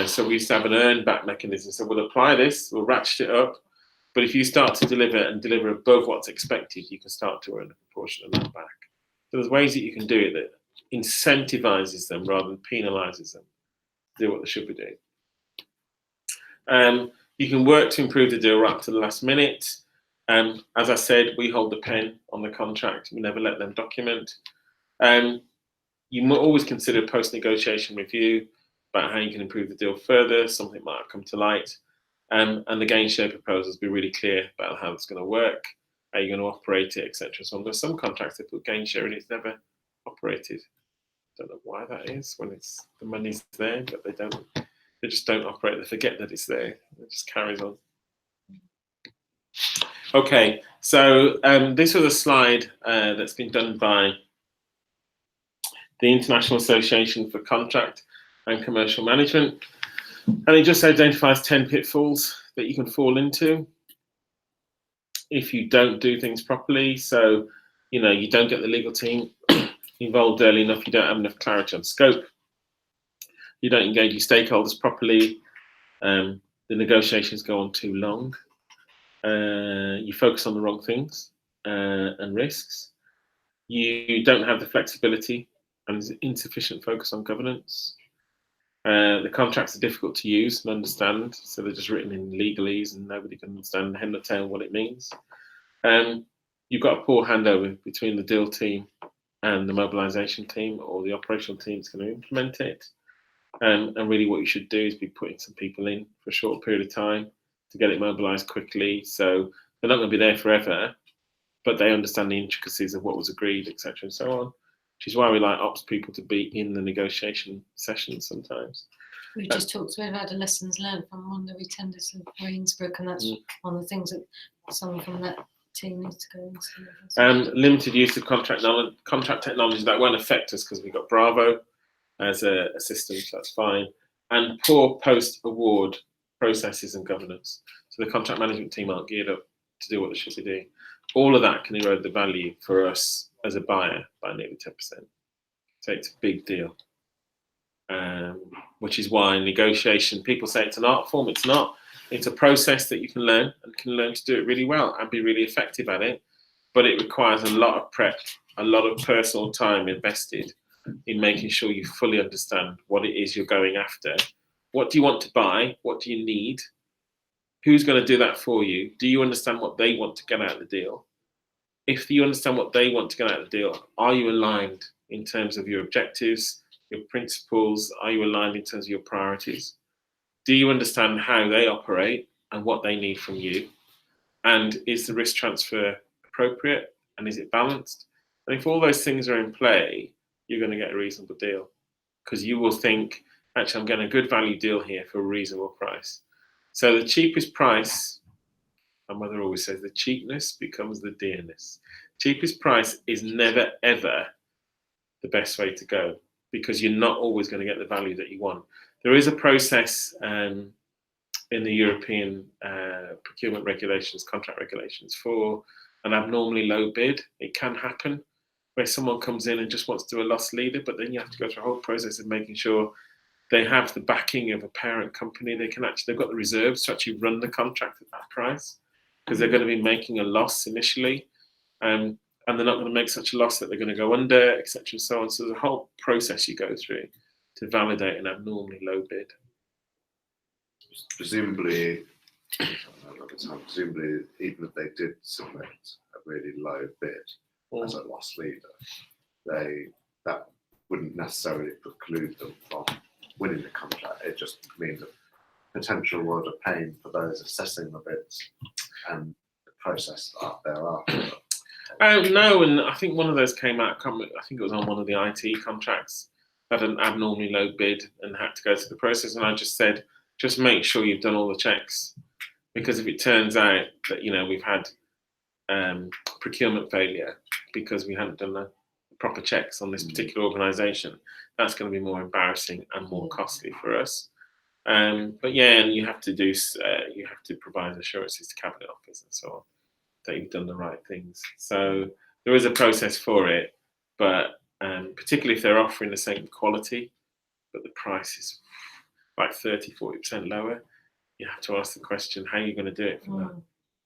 Speaker 2: So we used to have an earn back mechanism. So we'll apply this, we'll ratchet it up. But if you start to deliver above what's expected, you can start to earn a proportion of that back. So there's ways that you can do it that incentivizes them rather than penalizes them to do what they should be doing. You can work to improve the deal right up to the last minute. As I said, we hold the pen on the contract. We never let them document. You might always consider post-negotiation review about how you can improve the deal further. Something might have come to light. And the gain share proposals be really clear about how it's going to work, how you're going to operate it, etc. So there's some contracts that put gain share in, it's never operated. Don't know why that is when it's the money's there, but they just don't operate. They forget that it's there. It just carries on. Okay, so this was a slide that's been done by the International Association for Contract and Commercial Management, and it just identifies 10 pitfalls that you can fall into if you don't do things properly. So, you don't get the legal team involved early enough, you don't have enough clarity on scope, you don't engage your stakeholders properly, the negotiations go on too long, you focus on the wrong things and risks, you don't have the flexibility and there's insufficient focus on governance. The contracts are difficult to use and understand, so they're just written in legalese and nobody can understand head nor tail what it means. You've got a poor handover between the deal team and the mobilisation team or the operational team that's going to implement it. And really what you should do is be putting some people in for a short period of time to get it mobilised quickly. So they're not going to be there forever, but they understand the intricacies of what was agreed, etc. and so on. Which is why we like ops people to be in the negotiation sessions sometimes.
Speaker 3: We just talked about the lessons learned from one of the retenders of Greensbrook, and that's one of the things that someone from that team needs to go into.
Speaker 2: Limited use of contract technology that won't affect us because we've got Bravo as a system, so that's fine. And poor post-award processes and governance. So the contract management team aren't geared up to do what they should be doing. All of that can erode the value for us as a buyer by nearly 10%. So it's a big deal. Which is why negotiation, people say it's an art form, it's not. It's a process that you can learn and can learn to do it really well and be really effective at it. But it requires a lot of prep, a lot of personal time invested in making sure you fully understand what it is you're going after. What do you want to buy? What do you need? Who's going to do that for you? Do you understand what they want to get out of the deal? If you understand what they want to get out of the deal, are you aligned in terms of your objectives, your principles? Are you aligned in terms of your priorities? Do you understand how they operate and what they need from you? And is the risk transfer appropriate? And is it balanced? And if all those things are in play, you're going to get a reasonable deal because you will think, actually, I'm getting a good value deal here for a reasonable price. So the cheapest price, my mother always says, the cheapness becomes the dearness. Cheapest price is never, ever the best way to go because you're not always going to get the value that you want. There is a process in the European procurement regulations, contract regulations, for an abnormally low bid. It can happen where someone comes in and just wants to do a loss leader, but then you have to go through a whole process of making sure they have the backing of a parent company. They've got the reserves to actually run the contract at that price because they're going to be making a loss initially. And they're not going to make such a loss that they're going to go under, etc. and so on. So there's a whole process you go through to validate an abnormally low bid.
Speaker 4: Presumably, even if they did submit a really low bid as a loss leader, that wouldn't necessarily preclude them from winning the contract. It just means a potential world of pain for those assessing the bids and the process thereafter.
Speaker 2: No, and I think one of those came out, I think it was on one of the IT contracts, had an abnormally low bid and had to go through the process. And I just said, just make sure you've done all the checks. Because if it turns out that, we've had procurement failure because we hadn't done the proper checks on this particular organisation, that's going to be more embarrassing and more costly for us. But yeah, and you have to provide assurances to Cabinet Office and so on that you've done the right things. So there is a process for it, but particularly if they're offering the same quality, but the price is like 30-40% lower, you have to ask the question, how are you going to do it for that?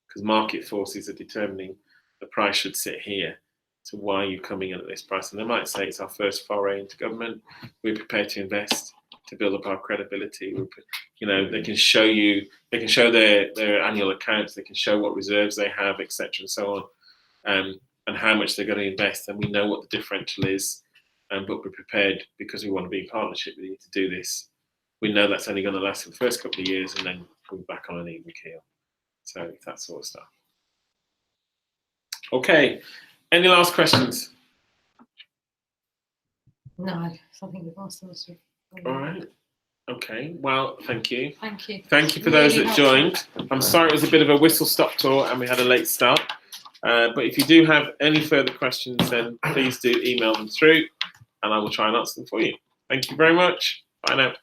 Speaker 2: Because market forces are determining the price should sit here. So why are you coming in at this price? And they might say it's our first foray into government. We're prepared to invest to build up our credibility. We're You know, they can show you, they can show their annual accounts, they can show what reserves they have, etc., and so on, and how much they're going to invest, and we know what the differential is, but we're prepared because we want to be in partnership with you to do this. We know that's only going to last for the first couple of years, and then we're back on an even keel. So that sort of stuff. Okay, any last questions?
Speaker 3: No, I think we've asked those.
Speaker 2: All right. Okay, well, thank you.
Speaker 3: Thank you.
Speaker 2: Thank you for those
Speaker 3: Really
Speaker 2: that
Speaker 3: helpful.
Speaker 2: joined. I'm sorry it was a bit of a whistle-stop tour and we had a late start. But if you do have any further questions, then please do email them through and I will try and answer them for you. Thank you very much. Bye now.